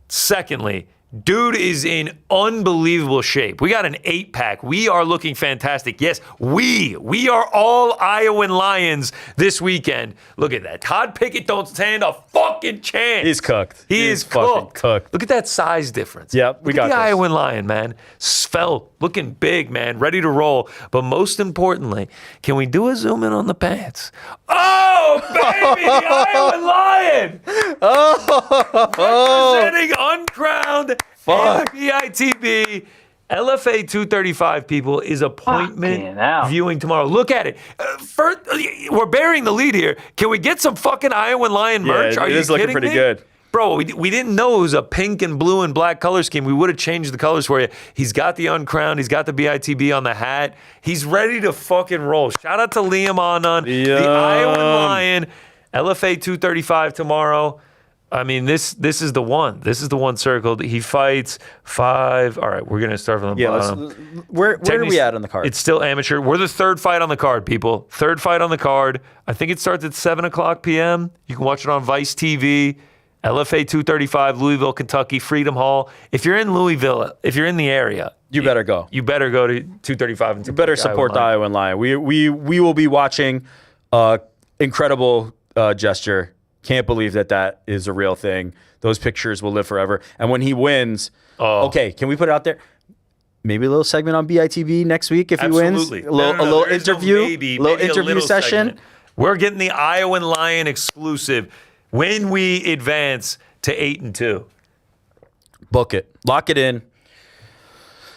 Secondly, dude is in unbelievable shape. We got an 8-pack. We are looking fantastic. Yes, we are all Iowan Lions this weekend. Look at that. Todd Pickett don't stand a fucking chance. He's cooked. He is cooked. Look at that size difference. Yep, we got the this. Iowan Lion, man. Svelte, looking big, man, ready to roll. But most importantly, can we do a zoom in on the pants? Oh, baby, the Iowan Lion! Representing uncrowned BITB. LFA 235, people, is appointment viewing tomorrow. Look at it. First, we're bearing the lead here. Can we get some fucking Iowan Lion merch? Are it you is looking kidding pretty me? good. Bro, we didn't know it was a pink and blue and black color scheme. We would have changed the colors for you. He's got the uncrowned. He's got the BITB on the hat. He's ready to fucking roll. Shout out to Liam Anand, the Iowan Lion. LFA 235 tomorrow. I mean, this is the one. This is the one circled. He fights 5. All right, we're going to start from the bottom. Where are we at on the card? It's still amateur. We're the third fight on the card, people. Third fight on the card. I think it starts at 7 o'clock p.m. You can watch it on Vice TV. LFA 235, Louisville, Kentucky, Freedom Hall. If you're in Louisville, if you're in the area, you better go. You better go to 235 and you better support the Iowan Lion. We will be watching. Incredible gesture. Can't believe that is a real thing. Those pictures will live forever. And when he wins, okay, can we put it out there? Maybe a little segment on BITB next week if he wins. A little interview, interview session. Segment. We're getting the Iowan Lion exclusive when we advance to 8-2. Book it. Lock it in.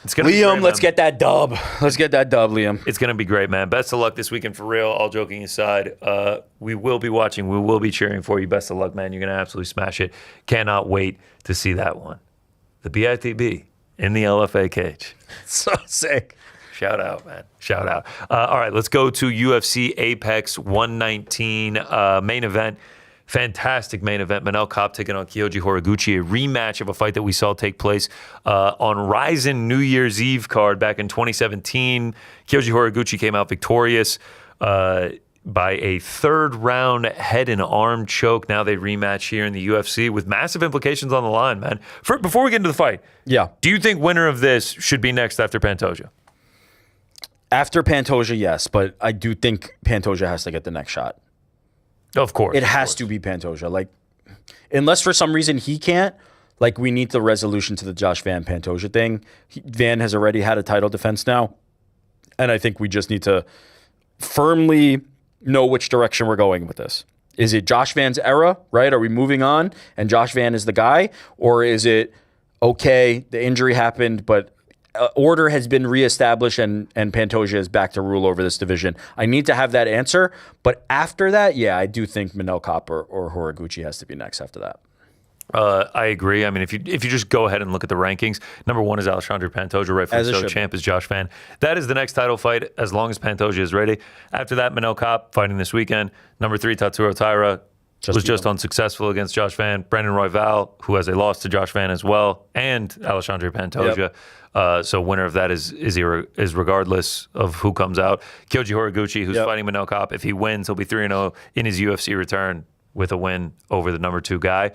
It's gonna be Liam, great, let's get that dub. Let's get that dub, Liam. It's going to be great, man. Best of luck this weekend for real. All joking aside, we will be watching. We will be cheering for you. Best of luck, man. You're going to absolutely smash it. Cannot wait to see that one. The BITB in the LFA cage. So sick. Shout out, man. Shout out. All right, let's go to UFC Apex 119 main event. Fantastic main event. Manel Kape taking on Kyoji Horiguchi, a rematch of a fight that we saw take place on Ryzen New Year's Eve card back in 2017. Kyoji Horiguchi came out victorious by a third-round head and arm choke. Now they rematch here in the UFC with massive implications on the line, man. Before we get into the fight, do you think winner of this should be next after Pantoja? After Pantoja, yes, but I do think Pantoja has to get the next shot. Of course. It has to be Pantoja. Like, unless for some reason he can't, Like, we need the resolution to the Josh Van Pantoja thing. Van has already had a title defense now, and I think we just need to firmly know which direction we're going with this. Is it Josh Van's era, right? Are we moving on and Josh Van is the guy? Or is it, okay, the injury happened, but order has been reestablished and Pantoja is back to rule over this division? I need to have that answer. But after that, yeah, I do think Manel Kape or Horiguchi has to be next after that. I agree. I mean, if you just go ahead and look at the rankings, number 1 is Alexandre Pantoja, rightfully so. Champ is Josh Van. That is the next title fight as long as Pantoja is ready. After that, Manel Kape fighting this weekend. Number 3, Tatsuro Taira was just unsuccessful against Josh Van. Brandon Royval, who has a loss to Josh Van as well, and Alexandre Pantoja. Yep. So winner of that is regardless of who comes out. Kyoji Horiguchi, who's fighting Manel Kape. If he wins, he'll be 3-0 in his UFC return with a win over the number 2 guy.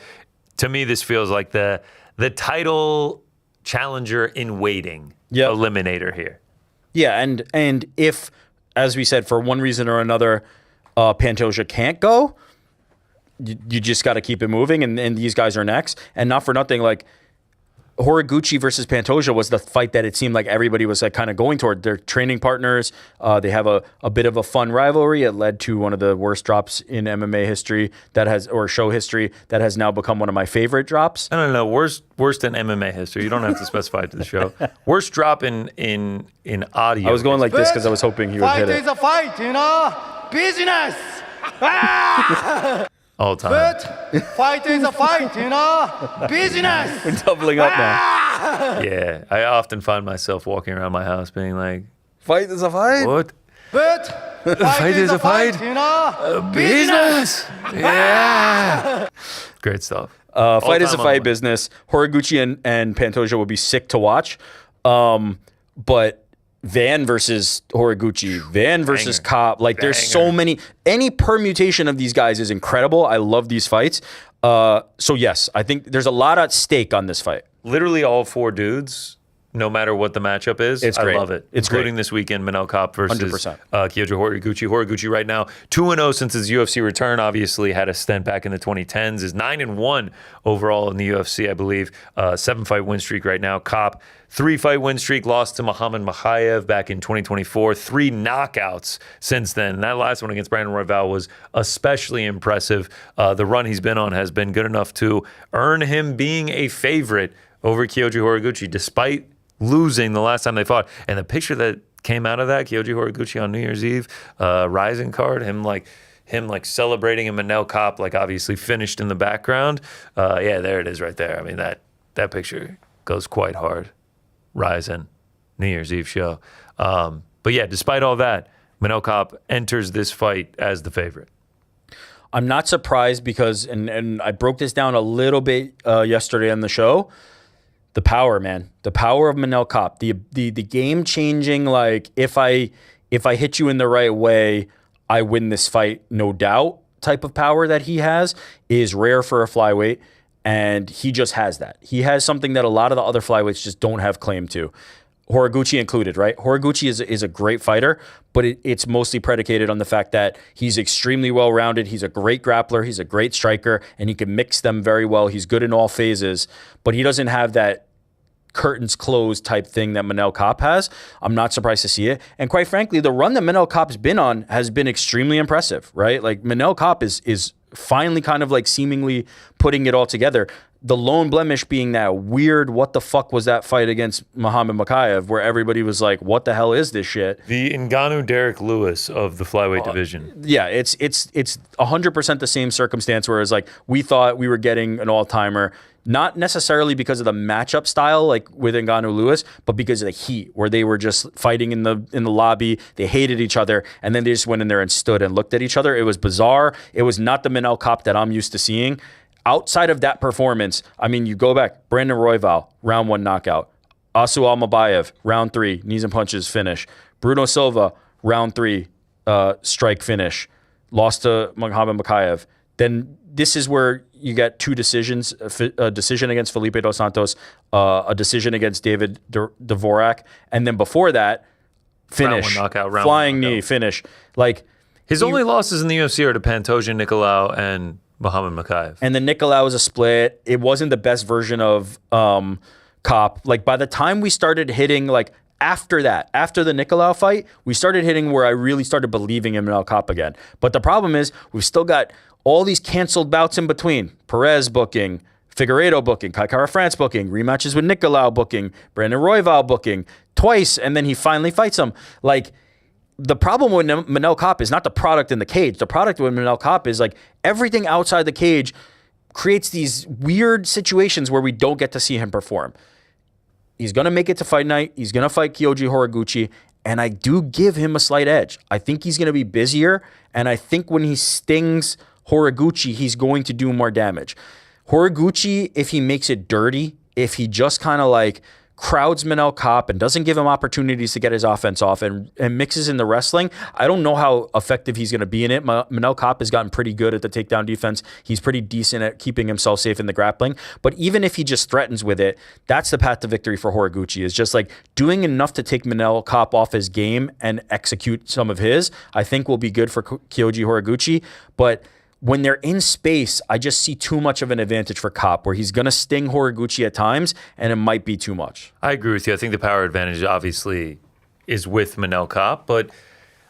To me, this feels like the title challenger in waiting eliminator here. Yeah, and if, as we said, for one reason or another, Pantoja can't go, you just got to keep it moving, and these guys are next. And not for nothing, like, Horiguchi versus Pantoja was the fight that it seemed like everybody was like kind of going toward. They're training partners. They have a bit of a fun rivalry. It led to one of the worst drops in MMA history or show history that has now become one of my favorite drops. No. Worst in MMA history. You don't have to specify it to the show. Worst drop in audio. I was going like this because I was hoping he would hit it. Fight is a fight, you know? Business! All time. But fight is a fight, you know? Business! We're doubling up now. Yeah, I often find myself walking around my house being like, fight is a fight? What? But fight is a fight, you know? Business! Yeah! Great stuff. Fight is a fight business. Horiguchi and Pantoja will be sick to watch. But Van versus Horiguchi, Van versus Kape, like there's so many. Any permutation of these guys is incredible. I love these fights. So yes, I think there's a lot at stake on this fight. Literally all 4 dudes, no matter what the matchup is, it's great. I love it. It's including great. This weekend, Manel Kape versus 100%. Kyoji Horiguchi. Horiguchi right now 2-0 since his UFC return. Obviously had a stint back in the 2010s. Is 9-1 overall in the UFC, I believe. 7-fight win streak right now. Kape 3-fight win streak, lost to Muhammad Makhachev back in 2024. 3 knockouts since then. And that last one against Brandon Royval was especially impressive. The run he's been on has been good enough to earn him being a favorite over Kyoji Horiguchi, despite losing the last time they fought. And the picture that came out of that, Kyoji Horiguchi on New Year's Eve, Rising card, him celebrating, and Manel Kape like obviously finished in the background. Yeah, there it is right there. I mean, that picture goes quite hard. Rising, New Year's Eve show. But yeah, despite all that, Manel Kape enters this fight as the favorite. I'm not surprised because, and I broke this down a little bit yesterday on the show. The power, man. The power of Manel Kape. The game-changing, like, if I hit you in the right way, I win this fight, no doubt, type of power that he has is rare for a flyweight, and he just has that. He has something that a lot of the other flyweights just don't have claim to. Horiguchi included, right? Horiguchi is a great fighter, but it's mostly predicated on the fact that he's extremely well-rounded. He's a great grappler. He's a great striker, and he can mix them very well. He's good in all phases, but he doesn't have that curtains closed type thing that Manel Kape has. I'm not surprised to see it. And quite frankly, the run that Manel Kape's been on has been extremely impressive, right? Like, Manel Kape is finally kind of like seemingly putting it all together. The lone blemish being that weird, what the fuck was that fight against Muhammad Makhachev, where everybody was like, what the hell is this shit? The Ngannou Derek Lewis of the flyweight division. Yeah, it's 100% the same circumstance, whereas like we thought we were getting an all-timer, not necessarily because of the matchup style like with Ngannou Lewis, but because of the heat, where they were just fighting in the lobby, they hated each other, and then they just went in there and stood and looked at each other. It was bizarre. It was not the Manel Kape that I'm used to seeing. Outside of that performance, I mean, you go back, Brandon Royval, round 1 knockout. Asu Almabayev, round 3, knees and punches, finish. Bruno Silva, round 3, strike finish. Lost to Muhammad Makhachev. Then this is where you get 2 decisions, a decision against Felipe Dos Santos, a decision against David Dvorak, and then before that, finish. Round 1 knockout, round flying 1 knockout. knee, finish. Like, his only losses in the UFC are to Pantoja, Nicolau, and Muhammad Makhachev. And the Nicolau was a split. It wasn't the best version of Kopp. Like by the time we started hitting, like after that, after the Nicolau fight, we started hitting where I really started believing in Manel Kopp again. But the problem is we've still got all these canceled bouts in between. Perez booking, Figueiredo booking, Kai Kara France booking, rematches with Nicolau booking, Brandon Royval booking twice, and then he finally fights him. Like, the problem with Manel Kopp is not the product in the cage. The product with Manel Kopp is like everything outside the cage creates these weird situations where we don't get to see him perform. He's going to make it to fight night. He's going to fight Kyoji Horiguchi, and I do give him a slight edge. I think he's going to be busier, and I think when he stings Horiguchi, he's going to do more damage. Horiguchi, if he makes it dirty, if he just kind of like crowds Manel Kopp and doesn't give him opportunities to get his offense off and mixes in the wrestling, I don't know how effective he's going to be in it. Manel Kopp has gotten pretty good at the takedown defense. He's pretty decent at keeping himself safe in the grappling. But even if he just threatens with it, that's the path to victory for Horiguchi, is just like doing enough to take Manel Kopp off his game and execute some of his, I think will be good for Kyoji Horiguchi. But when they're in space, I just see too much of an advantage for Kopp, where he's going to sting Horiguchi at times, and it might be too much. I agree with you. I think the power advantage obviously is with Manel Kopp, but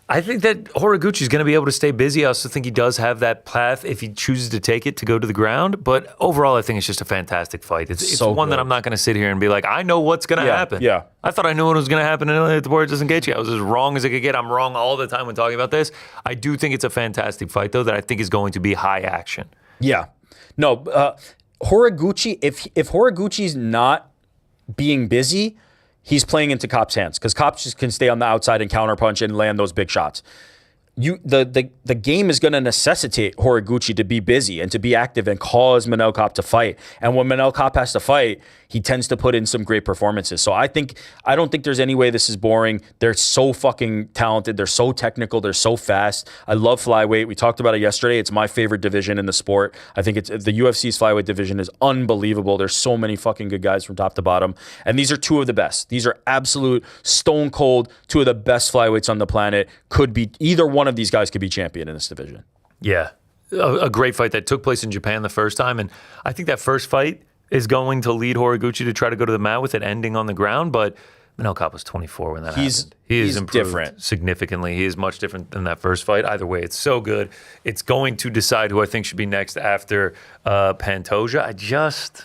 I think that Horiguchi is going to be able to stay busy. I also think he does have that path if he chooses to take it to go to the ground. But overall, I think it's just a fantastic fight. It's so one good. that I'm not going to sit here and be like, I know what's going to happen. Yeah. I thought I knew what was going to happen in Ilia Topuria doesn't get you. I was as wrong as I could get. I'm wrong all the time when talking about this. I do think it's a fantastic fight, though, that I think is going to be high action. Yeah. No, Horiguchi, if Horiguchi's not being busy, he's playing into Kopp's hands, because Kopp just can stay on the outside and counterpunch and land those big shots. The game is going to necessitate Horiguchi to be busy and to be active and cause Manel Kopp to fight. And when Manel Kopp has to fight, he tends to put in some great performances. So I don't think there's any way this is boring. They're so fucking talented. They're so technical. They're so fast. I love flyweight. We talked about it yesterday. It's my favorite division in the sport. I think the UFC's flyweight division is unbelievable. There's so many fucking good guys from top to bottom. And these are two of the best. These are absolute stone cold, two of the best flyweights on the planet. Could be either one of these guys could be champion in this division. Yeah. A great fight that took place in Japan the first time. And I think that first fight is going to lead Horiguchi to try to go to the mat with it ending on the ground. But Manel Kopp was 24 when that happened. He's improved different. Significantly. He is much different than that first fight. Either way, it's so good. It's going to decide who I think should be next after Pantoja. I just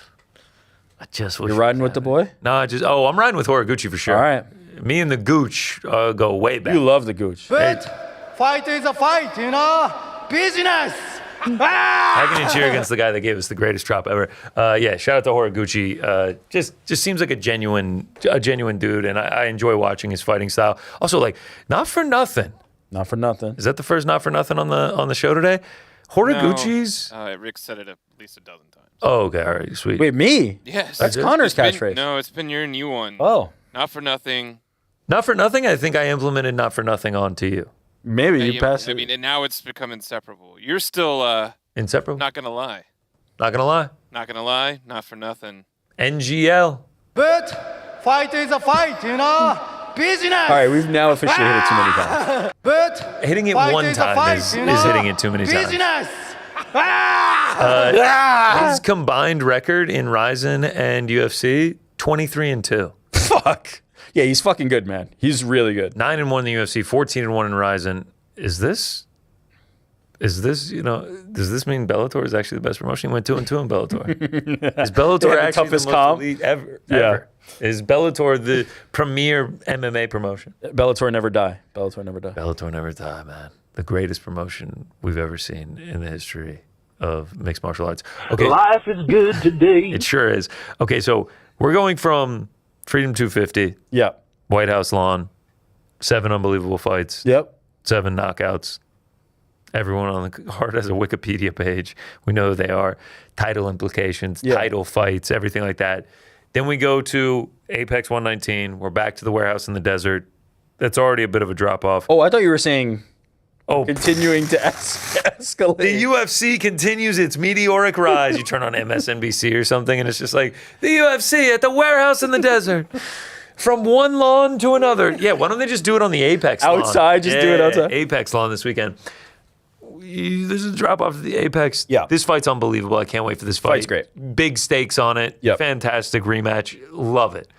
wish You're riding with the boy? No, I'm riding with Horiguchi for sure. All right. Me and the Gooch go way back. You love the Gooch. But fight is a fight, you know? Business! How can you cheer against the guy that gave us the greatest drop ever? Yeah, shout out to Horiguchi. Just seems like a genuine dude, and I enjoy watching his fighting style. Also, like, not for nothing. Not for nothing. Is that the first not for nothing on the show today? Horiguchi's. No, Rick said it at least a dozen times. Oh, okay, all right, sweet. Wait, me? Yes. That's Connor's catchphrase. No, it's been your new one. Oh. Not for nothing. Not for nothing. I think I implemented not for nothing onto you. Maybe you passed I it. mean, and now it's become inseparable. You're still Inseparable? not gonna lie. Not gonna lie. Not gonna lie. Not for nothing. NGL. But fight is a fight, you know? Business! All right, we've now officially hit it too many times. But Hitting it fight one is a time fight, is you know? hitting it too many times. Business! His combined record in Ryzen and UFC, 23-2. Fuck. Yeah, he's fucking good, man. He's really good. 9-1 in the UFC, 14-1 in Ryzen. Is this, does this mean Bellator is actually the best promotion? He went 2-2 in Bellator. Is Bellator actually toughest the most comp elite ever? Yeah. Ever? Is Bellator the premier MMA promotion? Bellator never die. Bellator never die. Bellator never die, man. The greatest promotion we've ever seen in the history of mixed martial arts. Okay, Life is good today. it sure is. Okay, so we're going from Freedom 250. Yeah. White House lawn, 7 unbelievable fights. Yep. 7 knockouts. Everyone on the card has a Wikipedia page. We know who they are. Title implications, title fights, everything like that. Then we go to Apex 119. We're back to the warehouse in the desert. That's already a bit of a drop off. Oh, I thought you were saying continuing to escalate. The UFC continues its meteoric rise. You turn on MSNBC or something, and it's just like, the UFC at the warehouse in the desert. From one lawn to another. Yeah, why don't they just do it on the Apex lawn? Outside, just do it outside. Apex lawn this weekend. This is a drop off to the Apex. Yeah. This fight's unbelievable. I can't wait for this fight. Fight's great. Big stakes on it. Yep. Fantastic rematch. Love it.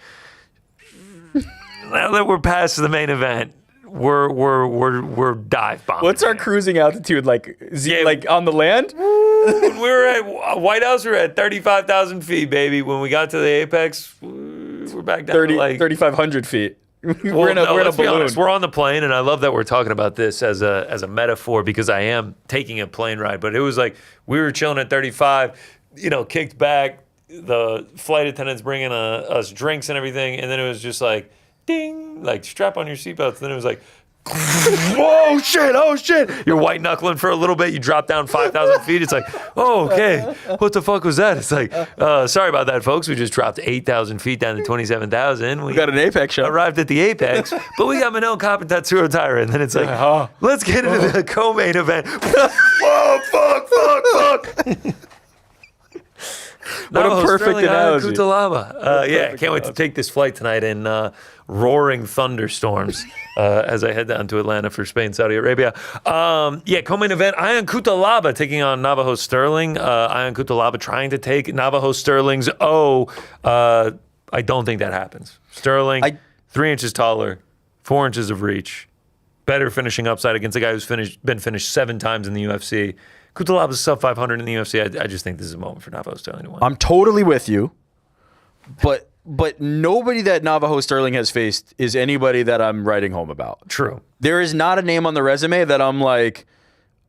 Now that we're past the main event, we're dive bombing. What's our cruising altitude like? Like on the land? When we were at White House, we were at 35,000 feet, baby. When we got to the Apex, we're back down to like 3,500 feet. we're in a balloon. Honest, we're on the plane, and I love that we're talking about this as a metaphor because I am taking a plane ride. But it was like we were chilling at 35, kicked back. The flight attendants bringing us drinks and everything, and then it was just like ding, like strap on your seatbelts. Then it was like, oh shit! You're white knuckling for a little bit. You drop down 5,000 feet. It's like, oh, okay. What the fuck was that? It's like, sorry about that, folks. We just dropped 8,000 feet down to 27,000. We got an Apex show. Arrived at the Apex, but we got Manel Cop and Tatsuro Taira. And then it's like, let's get into the co-main event. Whoa, fuck. What a perfect analogy. Yeah, I can't wait to take this flight tonight in roaring thunderstorms as I head down to Atlanta for Spain, Saudi Arabia. Co-main event, Ion Cutelaba taking on Navajo Sterling. Ion Cutelaba trying to take Navajo Sterling's I don't think that happens. Sterling, 3 inches taller, 4 inches of reach, better finishing upside against a guy who's been finished 7 times in the UFC. Kutalaba's sub 500 in the UFC. I just think this is a moment for Navajo Sterling to win. I'm totally with you, but nobody that Navajo Sterling has faced is anybody that I'm writing home about. True. There is not a name on the resume that I'm like,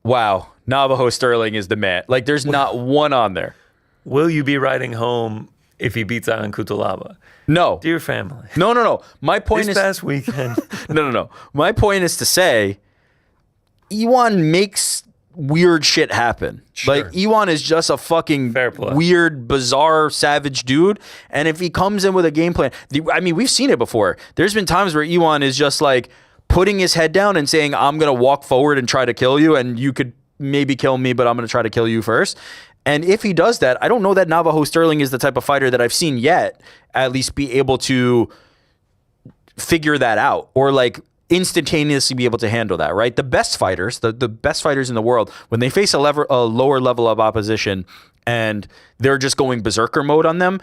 wow, Navajo Sterling is the man. Like, there's not one on there. Will you be writing home if he beats Ion Cutelaba? No. Dear family. No. My point this past weekend. No. My point is to say, Iwan makes weird shit happen. Sure. Like, Iwan is just a fucking weird, bizarre, savage dude. And if he comes in with a game plan, we've seen it before. There's been times where Iwan is just like putting his head down and saying, I'm going to walk forward and try to kill you, and you could maybe kill me, but I'm going to try to kill you first. And if he does that, I don't know that Navajo Sterling is the type of fighter that I've seen yet at least be able to figure that out or like instantaneously be able to handle that, right? The best fighters, the best fighters in the world, when they face a lower level of opposition and they're just going berserker mode on them,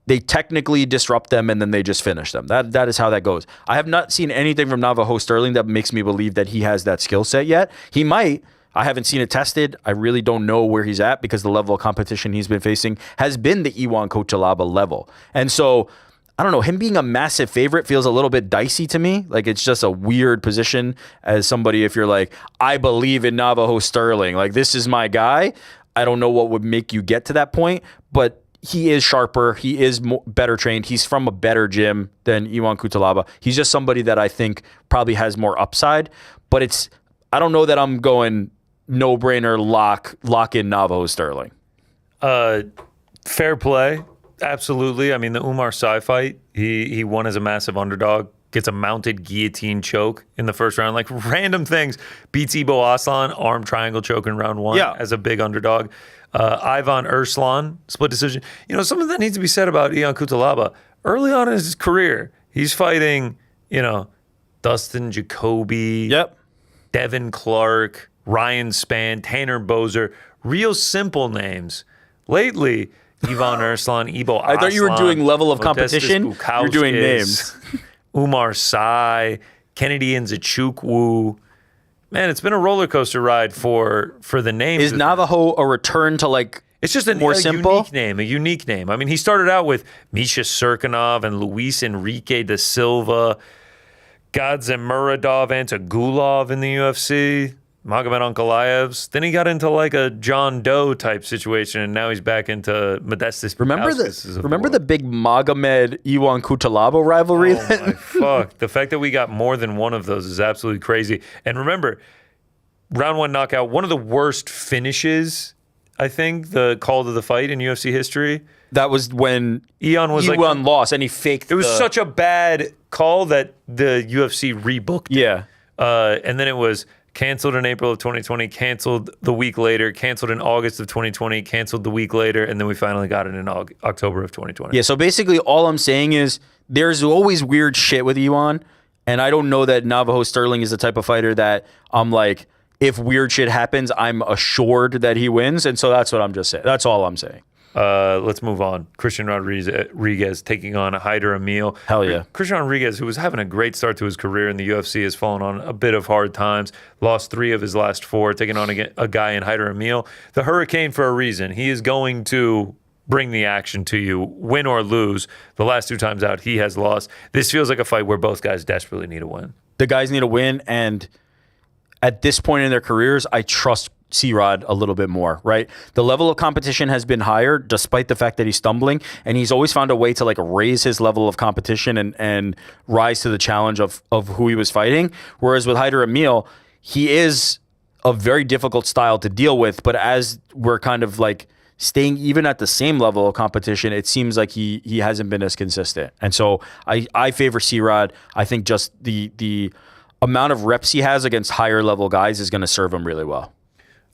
they technically disrupt them and then they just finish them. That is how that goes. I have not seen anything from Navajo Sterling that makes me believe that he has that skill set yet. He might. I haven't seen it tested. I really don't know where he's at because the level of competition he's been facing has been the Ion Cutelaba level. And so, I don't know, him being a massive favorite feels a little bit dicey to me. Like, it's just a weird position as somebody, if you're like, I believe in Navajo Sterling, like, this is my guy. I don't know what would make you get to that point, but he is sharper. He is better trained. He's from a better gym than Ion Cutelaba. He's just somebody that I think probably has more upside, but I don't know that I'm going no-brainer lock in Navajo Sterling. Fair play. Absolutely. I mean, the Umar Sy fight, he won as a massive underdog, gets a mounted guillotine choke in the first round, like random things. Beats Ibo Aslan, arm triangle choke in round 1 as a big underdog. Ivan Erslan, split decision. Something that needs to be said about Ion Cutelaba. Early on in his career, he's fighting, Dustin Jacoby, Devin Clark, Ryan Spann, Tanner Bozer, real simple names. Lately, Ivan Erslan, Ibo Aslan. I thought you were doing level of competition. You're doing names. Umar Sy, Kennedy Nzechukwu. Man, it's been a roller coaster ride for the names. Is Navajo a return to it's just a unique name. I mean, he started out with Misha Serkinov and Luis Enrique da Silva, Gadzemuradov Antagulov in the UFC. Magomed Ankalaev's. Then he got into like a John Doe type situation, and now he's back into Modestus. Remember the big Magomed Ion Cutelaba rivalry? Oh my fuck! The fact that we got more than one of those is absolutely crazy. And remember, round 1 knockout, one of the worst finishes. I think the call to the fight in UFC history. That was when Ion lost, and he faked. It was such a bad call that the UFC rebooked it. Yeah, and then it was canceled in April of 2020, canceled the week later, canceled in August of 2020, canceled the week later, and then we finally got it in October of 2020. Yeah, so basically all I'm saying is there's always weird shit with Ion, and I don't know that Navajo Sterling is the type of fighter that I'm like, if weird shit happens, I'm assured that he wins. And so that's what I'm just saying. That's all I'm saying. Let's move on. Christian Rodriguez taking on Hyder Emil. Hell yeah. Christian Rodriguez, who was having a great start to his career in the UFC, has fallen on a bit of hard times. Lost 3 of his last 4, taking on a guy in Hyder Emil. The Hurricane for a reason. He is going to bring the action to you, win or lose. The last 2 times out, he has lost. This feels like a fight where both guys desperately need a win. The guys need a win, and at this point in their careers, I trust C-Rod a little bit more, right? The level of competition has been higher despite the fact that he's stumbling, and he's always found a way to like raise his level of competition and rise to the challenge of who he was fighting. Whereas with Hyder Emil, he is a very difficult style to deal with, but as we're kind of like staying even at the same level of competition, it seems like he hasn't been as consistent. And so I favor C-Rod. I think just the amount of reps he has against higher level guys is going to serve him really well.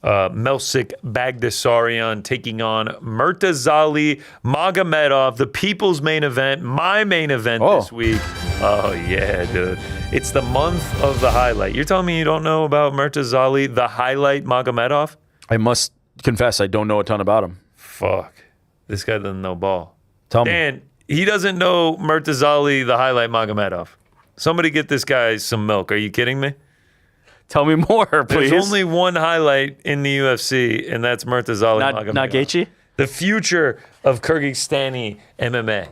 Melsik Bagdasaryan taking on Murtazali Magomedov, the people's main event, my main event this week. Oh, yeah, dude. It's the month of the highlight. You're telling me you don't know about Murtazali, the highlight Magomedov? I must confess, I don't know a ton about him. Fuck. This guy doesn't know ball. Tell me. Dan, he doesn't know Murtazali, the highlight Magomedov. Somebody get this guy some milk. Are you kidding me? Tell me more, please. There's only one highlight in the UFC, and that's Murtazali Magomedov. Not Gaethje? The future of Kyrgyzstani MMA.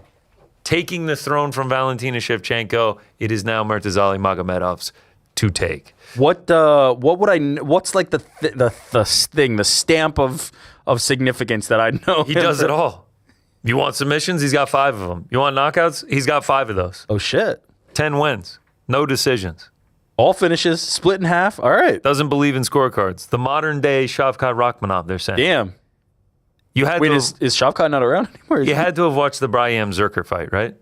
Taking the throne from Valentina Shevchenko, it is now Murtazali Magomedov's to take. What's like the stamp of significance that I know? He does it all. You want submissions? He's got 5 of them. You want knockouts? He's got 5 of those. Oh, shit. 10 wins. No decisions. All finishes, split in half. All right. Doesn't believe in scorecards. The modern day Shavkat Rakhmonov, they're saying. Damn. You had Wait, is Shavkat not around anymore? You had to have watched the Bryan Zerker fight, right?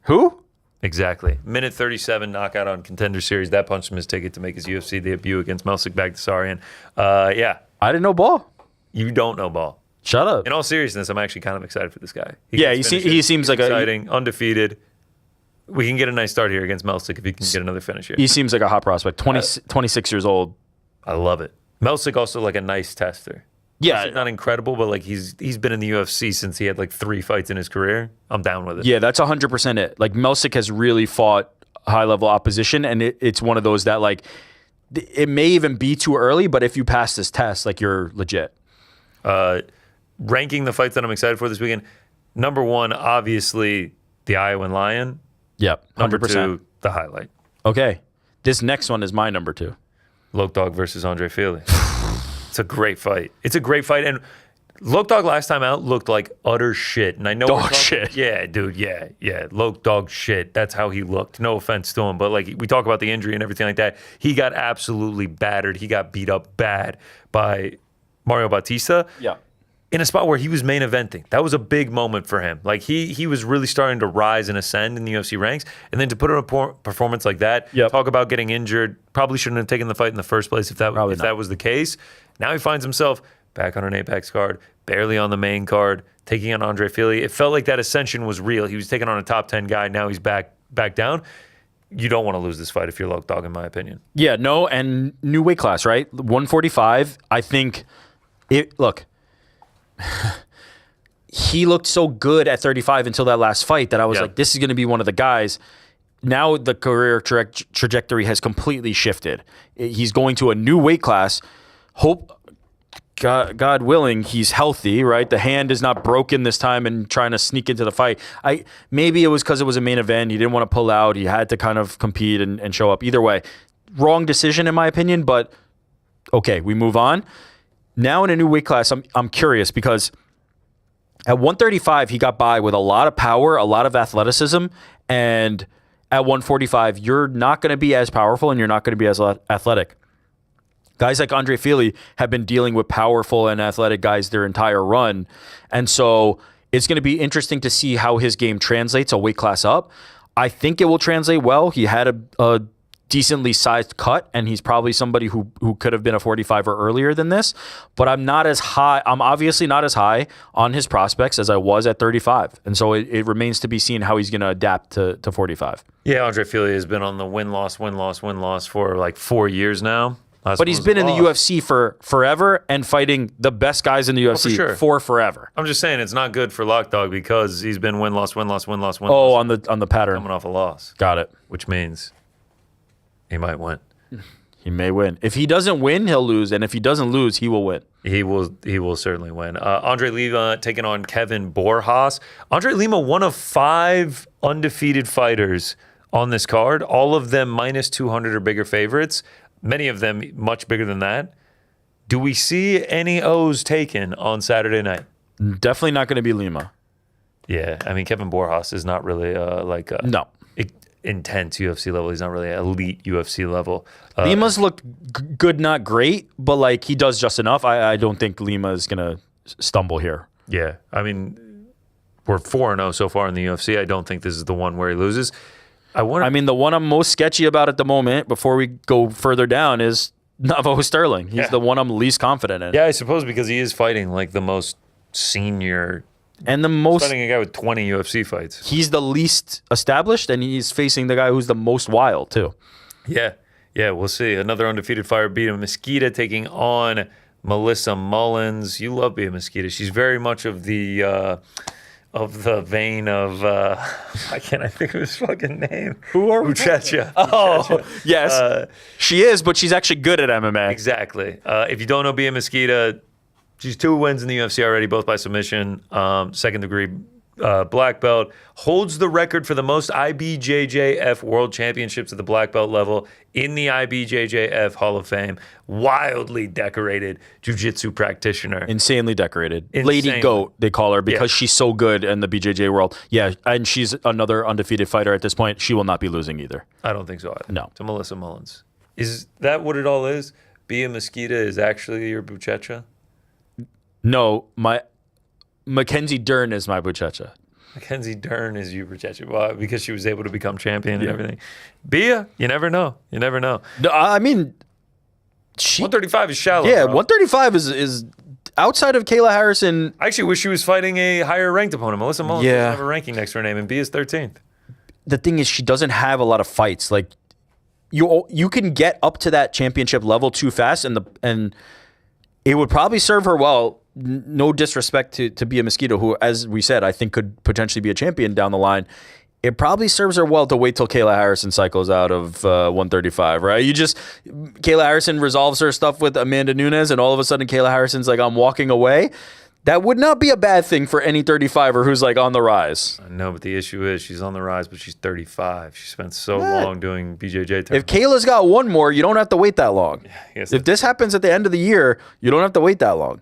Who? Exactly. Minute 37 knockout on Contender Series. That punched him his ticket to make his UFC debut against Melsik Bagdasaryan. Yeah. I didn't know ball. You don't know ball. Shut up. In all seriousness, I'm actually kind of excited for this guy. He seems like exciting, undefeated. We can get a nice start here against Melsik if he can get another finish here. He seems like a hot prospect. 26 years old. I love it. Melsik also like a nice tester. Yeah. Not incredible, but like he's been in the UFC since he had like 3 fights in his career. I'm down with it. Yeah, that's 100% it. Like Melsik has really fought high-level opposition, and it's one of those that like it may even be too early, but if you pass this test, like you're legit. Ranking the fights that I'm excited for this weekend, number 1, obviously the Iowan Lion. Yep, 100%. Number 2, the highlight. Okay. This next one is my number 2. Loke Dog versus Andre Fili. It's a great fight. It's a great fight. And Loke Dog last time out looked like utter shit. And I know dog shit. Yeah, dude. Yeah. Loke Dog shit. That's how he looked. No offense to him. But like we talk about the injury and everything like that. He got absolutely battered. He got beat up bad by Mario Bautista. Yeah. In a spot where he was main eventing. That was a big moment for him. Like he was really starting to rise and ascend in the UFC ranks. And then to put on a performance like that, talk about getting injured, probably shouldn't have taken the fight in the first place if that was the case. Now he finds himself back on an Apex card, barely on the main card, taking on Andre Fili. It felt like that ascension was real. He was taking on a top 10 guy. Now he's back down. You don't want to lose this fight if you're Loke Dog, in my opinion. Yeah, no, and new weight class, right? 145. I think look. He looked so good at 35 until that last fight that I was like, this is going to be one of the guys. Now the career trajectory has completely shifted. He's going to a new weight class. Hope, God willing, he's healthy, right? The hand is not broken this time and trying to sneak into the fight. Maybe it was because it was a main event. He didn't want to pull out. He had to kind of compete and show up. Either way, wrong decision in my opinion, but okay, we move on. Now in a new weight class, I'm curious because at 135, he got by with a lot of power, a lot of athleticism, and at 145, you're not going to be as powerful and you're not going to be as athletic. Guys like Andre Fili have been dealing with powerful and athletic guys their entire run, and so it's going to be interesting to see how his game translates a weight class up. I think it will translate well. He had a decently sized cut, and he's probably somebody who could have been a 45er earlier than this, but I'm obviously not as high on his prospects as I was at 35, and so it remains to be seen how he's going to adapt to 45. Yeah, Andre Fili has been on the win-loss for like 4 years now. But he's been in the UFC for forever and fighting the best guys in the UFC for forever. I'm just saying it's not good for Lockdog because he's been win, loss, win, loss, win, loss, win. Oh, loss, on the pattern. coming off a loss. Got it. Which means he might win. He may win. If he doesn't win, he'll lose. And if he doesn't lose, he will win. He will certainly win. Andre Lima taking on Kevin Borjas. Andre Lima, one of 5 undefeated fighters on this card. All of them minus 200 or bigger favorites. Many of them much bigger than that. Do we see any O's taken on Saturday night? Definitely not going to be Lima. Yeah, I mean, Kevin Borjas is not really no intense UFC level. He's not really elite UFC level. Lima's looked good, not great, but like he does just enough. I don't think Lima is going to stumble here. Yeah, I mean, we're 4-0 so far in the UFC. I don't think this is the one where he loses. I mean, the one I'm most sketchy about at the moment, before we go further down, is Navo Sterling. He's the one I'm least confident in. Yeah, I suppose because he is fighting like the most senior and the most fighting a guy with 20 UFC fights. He's the least established, and he's facing the guy who's the most wild too. Yeah, we'll see. Another undefeated fighter, Bia Mosqueda, taking on Melissa Mullins. You love Bia Mosqueda. She's very much of the vein of I think of his fucking name. Who are we? Buchecha. Oh, yes, she is, but she's actually good at MMA. Exactly. If you don't know Bia Mosqueda, she's 2 wins in the UFC already, both by submission. Second degree black belt. Holds the record for the most IBJJF World Championships at the black belt level in the IBJJF Hall of Fame. Wildly decorated jiu-jitsu practitioner. Insanely decorated. Lady Goat, they call her, because she's so good in the BJJ world. Yeah, and she's another undefeated fighter at this point. She will not be losing either. I don't think so either. No. To Melissa Mullins. Is that what it all is? Bia Mosqueda is actually your Buchecha? No, my Mackenzie Dern is my Buchecha. Mackenzie Dern is your Buchecha. Well, because she was able to become champion and everything. Bia, you never know. You never know. No, I mean, 135 is shallow. Yeah, bro. 135 is outside of Kayla Harrison. I actually wish she was fighting a higher ranked opponent. Melissa Mullins doesn't have a ranking next to her name, and Bia's 13th. The thing is, she doesn't have a lot of fights. Like you can get up to that championship level too fast, and it would probably serve her well. No disrespect to Bia Mosqueda, who, as we said, I think could potentially be a champion down the line. It probably serves her well to wait till Kayla Harrison cycles out of 135, right? Kayla Harrison resolves her stuff with Amanda Nunes, and all of a sudden Kayla Harrison's like, I'm walking away. That would not be a bad thing for any 35er who's like on the rise. I know, but the issue is she's on the rise, but she's 35. She spent so long doing BJJ tournaments. If Kayla's got one more, you don't have to wait that long. If this happens at the end of the year, you don't have to wait that long.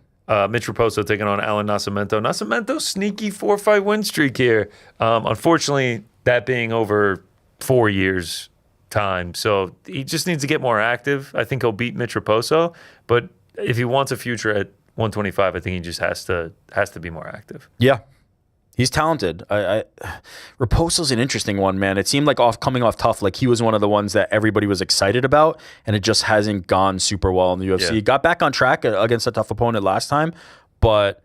Mitch Raposo taking on Alan Nascimento. Nascimento, sneaky 4-fight win streak here. Unfortunately, that being over 4 years' time. So he just needs to get more active. I think he'll beat Mitch Raposo. But if he wants a future at 125, I think he just has to be more active. Yeah. He's talented. Raposo's an interesting one, man. It seemed like coming off tough, like he was one of the ones that everybody was excited about, and it just hasn't gone super well in the UFC. He got back on track against a tough opponent last time, but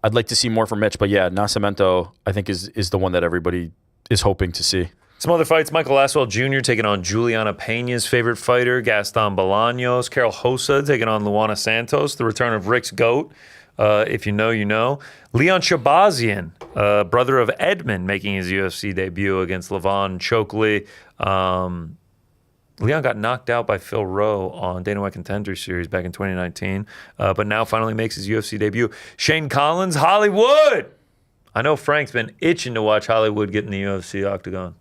I'd like to see more from Mitch. But yeah, Nascimento, I think, is the one that everybody is hoping to see. Some other fights, Michael Laswell Jr. taking on Juliana Peña's favorite fighter, Gaston Bolaños. Carol Hosa taking on Luana Santos. The return of Rick's GOAT. If you know, you know. Leon Shabazian, brother of Edmund, making his UFC debut against Levon Chokley. Leon got knocked out by Phil Rowe on Dana White Contender Series back in 2019, but now finally makes his UFC debut. Shane Collins, Hollywood. I know Frank's been itching to watch Hollywood get in the UFC octagon.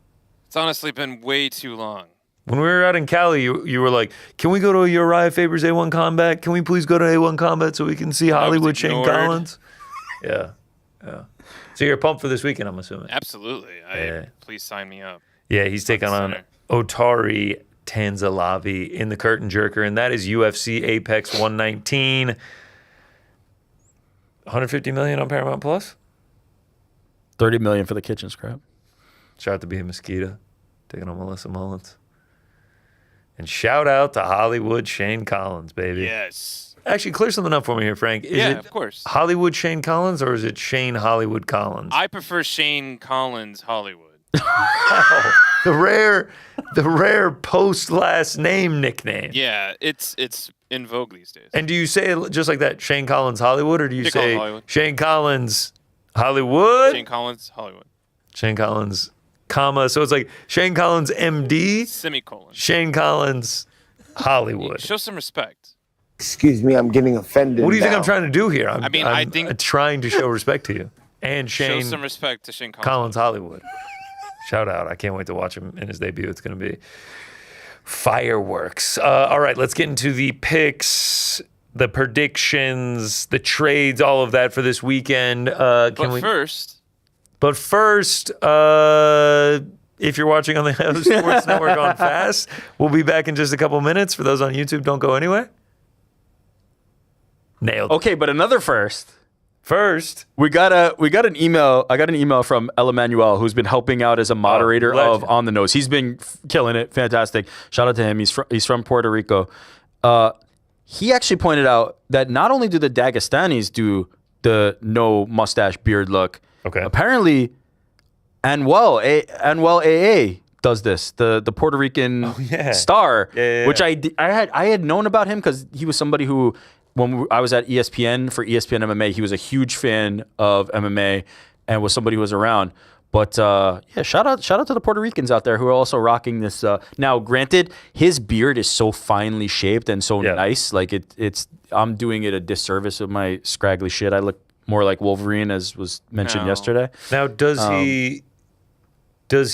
It's honestly been way too long. When we were out in Cali, you were like, can we go to Uriah Faber's A1 Combat? Can we please go to A1 Combat so we can see Hollywood Shane Collins? Yeah. So you're pumped for this weekend, I'm assuming? Absolutely. Please sign me up. Yeah, he's taking on Otari Tanzalavi in the curtain jerker, and that is UFC Apex 119. $150 million on Paramount Plus? $30 million for the kitchen scrap. Shout out to Bia Mosqueda taking on Melissa Mullins. And shout out to Hollywood Shane Collins, baby. Yes. Actually, clear something up for me here, Frank. Is it of course. Hollywood Shane Collins or is it Shane Hollywood Collins? I prefer Shane Collins Hollywood. The rare post last name nickname. Yeah, it's in vogue these days. And do you say it just like that, Shane Collins Hollywood, or do you say Hollywood. Shane Collins Hollywood? Shane Collins Hollywood. Shane Collins, comma. So it's like Shane Collins MD, semicolon. Shane Collins Hollywood. Show some respect. Excuse me, I'm getting offended. What do you think now. I'm trying to do here? I think trying to show respect to you. And Shane show some respect to Shane Collins Hollywood. Shout out. I can't wait to watch him in his debut. It's going to be fireworks. All right, let's get into the picks, the predictions, the trades, all of that for this weekend. But first, if you're watching on the Sports Network on Fast, we'll be back in just a couple minutes. For those on YouTube, don't go anywhere. Nailed it. Okay, but another first. First, we got an email. I got an email from El Emmanuel, who's been helping out as a moderator of On the Nose. He's been killing it. Fantastic. Shout out to him. He's from Puerto Rico. He actually pointed out that not only do the Dagestanis do the no mustache beard look. Okay. Apparently, Anuel AA does this. The Puerto Rican star, which I had known about him because he was somebody who, when I was at ESPN for ESPN MMA, he was a huge fan of MMA and was somebody who was around. But shout out to the Puerto Ricans out there who are also rocking this. Now, granted, his beard is so finely shaped and so nice. Like it's, I'm doing it a disservice with my scraggly shit. I look more like Wolverine, as was mentioned yesterday. Now, does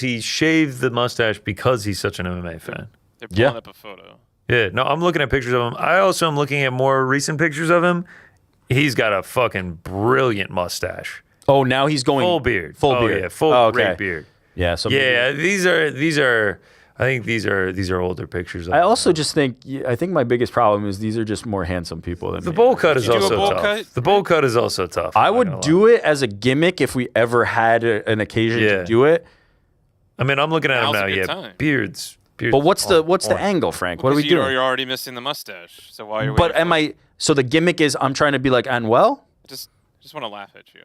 he shave the mustache because he's such an MMA fan? They're pulling up a photo. Yeah, no, I'm looking at pictures of him. I also am looking at more recent pictures of him. He's got a fucking brilliant mustache. Oh, now he's going full beard. Full beard. Yeah, full great beard. Yeah. So these are. I think these are older pictures. I also just think my biggest problem is these are just more handsome people than the me. bowl cut is also tough. The bowl cut is also tough. I would do it as a gimmick if we ever had an occasion to do it. I mean, I'm looking at him now. Yeah, beards. But what's the angle, Frank? What are we doing? You're already missing the mustache. So while you're but so the gimmick is I'm trying to be like Anuel? Just want to laugh at you.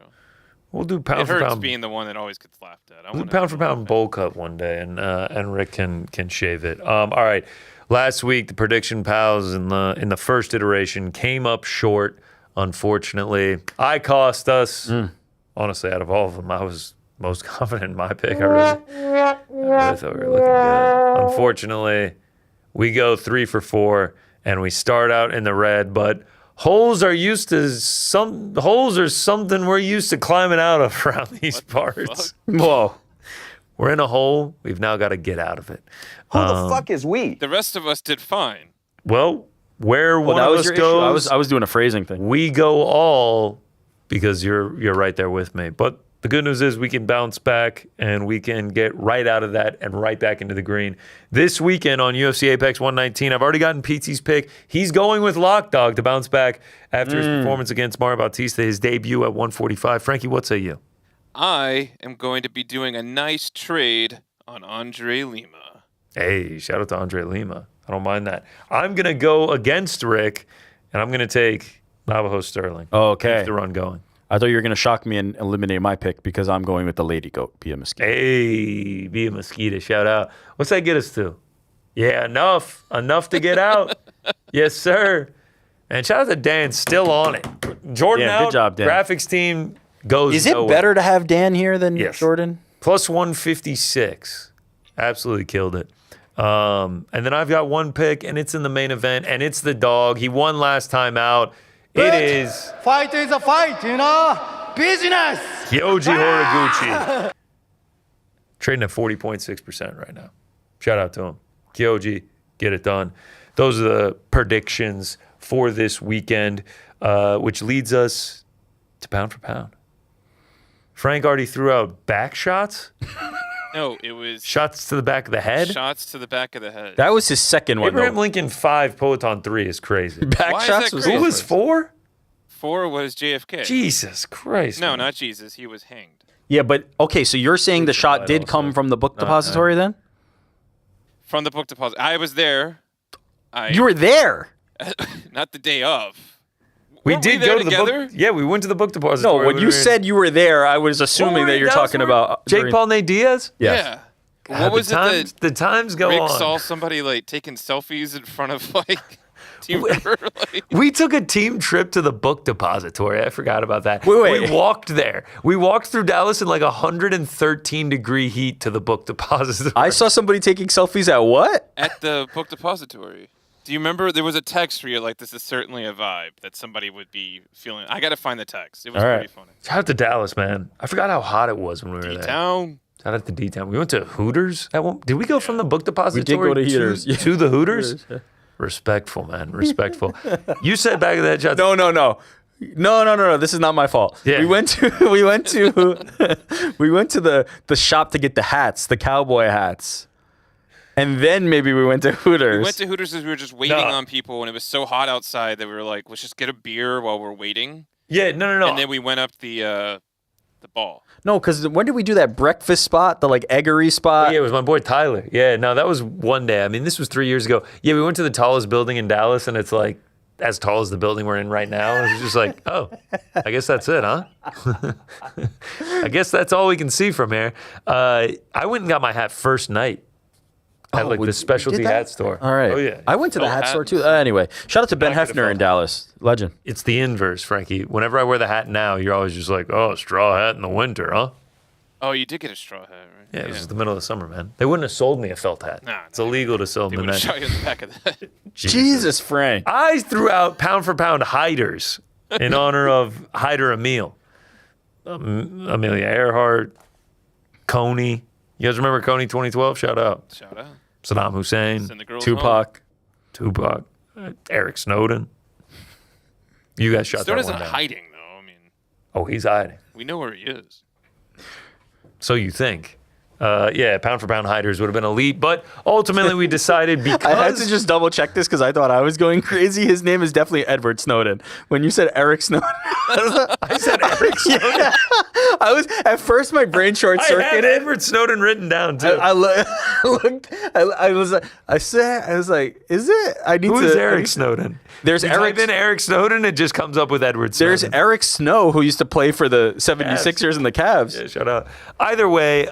We'll do pound for pound. It hurts pound. being the one that always gets laughed at. We'll do pound for pound bowl cut one day, and Rick can shave it. All right. Last week, the prediction pals in the first iteration came up short. Unfortunately, I cost us. Honestly, out of all of them, I was most confident in my pick. I really thought we were looking good. Unfortunately, we go 3 for 4, and we start out in the red. But holes are something we're used to climbing out of around these parts. Whoa, we're in a hole. We've now got to get out of it. Who the fuck is we? The rest of us did fine. Well, where one of us goes, I was doing a phrasing thing. We go all because you're right there with me. But the good news is we can bounce back and we can get right out of that and right back into the green. This weekend on UFC Apex 119, I've already gotten Petey's pick. He's going with Lock Dog to bounce back after his performance against Mario Bautista, his debut at 145. Frankie, what say you? I am going to be doing a nice trade on Andre Lima. Hey, shout out to Andre Lima. I don't mind that. I'm going to go against Rick, and I'm going to take Navajo Sterling. Okay. Keep the run going. I thought you were going to shock me and eliminate my pick because I'm going with the Lady Goat, Pia Mosquito. Hey, Pia Mosquito, shout out. What's that get us to? Yeah, enough to get out. Yes, sir. And shout out to Dan, still on it. Jordan out. Good job, Dan. Graphics team goes Is it better to have Dan here than Jordan? Plus 156. Absolutely killed it. And then I've got one pick, and it's in the main event, and it's the dog. He won last time out. It is fight is a fight, business. Kyoji Horiguchi. Trading at 40.6% right now. Shout out to him. Kyoji, get it done. Those are the predictions for this weekend, which leads us to pound for pound. Frank already threw out back shots. No, it was shots to the back of the head. Shots to the back of the head. That was his second one. Abraham Lincoln 5, Poetan 3 is crazy. Back shots was who was 4? 4 was JFK. Jesus Christ. No, not Jesus. He was hanged. Yeah, but okay, so you're saying the shot did come from the book depository then? From the book depository. I was there. You were there? Not the day of. We did there go to the together? book. Yeah, we went to the book depository. No, when you said you were there, I was assuming that you're talking about Jake Paul, Nate Diaz. Yes. Yeah. What was it that the times go Rick on? saw somebody like taking selfies in front of like team member? Like, We took a team trip to the book depository. I forgot about that. Wait. We walked there. We walked through Dallas in like 113-degree heat to the book depository. I saw somebody taking selfies at what? at the book depository. Do you remember there was a text where you're like, "This is certainly a vibe that somebody would be feeling." I got to find the text. It was All right. pretty funny. Shout out to Dallas, man. I forgot how hot it was when we were there. D-Town. Shout out to D-Town. We went to Hooters at one. Did we go from the book depository go to Hooters. to the Hooters? Respectful, man. Respectful. You said back of that, Shots. No. No. This is not my fault. Yeah. We went to the shop to get the hats, the cowboy hats. And then maybe we went to Hooters. We went to Hooters as we were just waiting on people, and it was so hot outside that we were like, "Let's just get a beer while we're waiting." Yeah, no. And then we went up the ball. No, because when did we do that breakfast spot, the like eggery spot? Oh, yeah, it was my boy Tyler. Yeah, no, that was one day. I mean, this was 3 years ago. Yeah, we went to the tallest building in Dallas, and it's like as tall as the building we're in right now. And it was just like, oh, I guess that's it, huh? I guess that's all we can see from here. I went and got my hat first night at like the specialty hat store. All right. Oh, yeah. I went to the hat store too. Anyway, shout out to Ben Hefner in Dallas. Legend. It's the inverse, Frankie. Whenever I wear the hat now, you're always just like, oh, straw hat in the winter, huh? Oh, you did get a straw hat, right? Yeah, it was the middle of the summer, man. They wouldn't have sold me a felt hat. Nah, it's illegal to sell They them would in have that. shot you in the back of the head. Jesus, Frank. I threw out pound for pound hiders in honor of Hyder Emil. Amelia Earhart, Coney. You guys remember Coney 2012? Shout out. Shout out. Saddam Hussein. Send the girls Tupac. Eric Snowden. You guys shot Snowden's that one not down. hiding, though. I mean, Oh, he's hiding. we know where he is. So you think. Yeah, pound for pound hiders would have been elite, but ultimately we decided because I had to just double check this because I thought I was going crazy. His name is definitely Edward Snowden. When you said Eric Snowden, I said Eric Snowden. Yeah. I was at first my brain short I had circuited. Edward Snowden written down too. I looked. I was like, is it? I need Who to. is Eric Snowden? There's You Eric. type in Eric Snowden, it just comes up with Edward Snowden. There's Eric Snow who used to play for the 76ers and the Cavs. Yeah, shut up. Either way,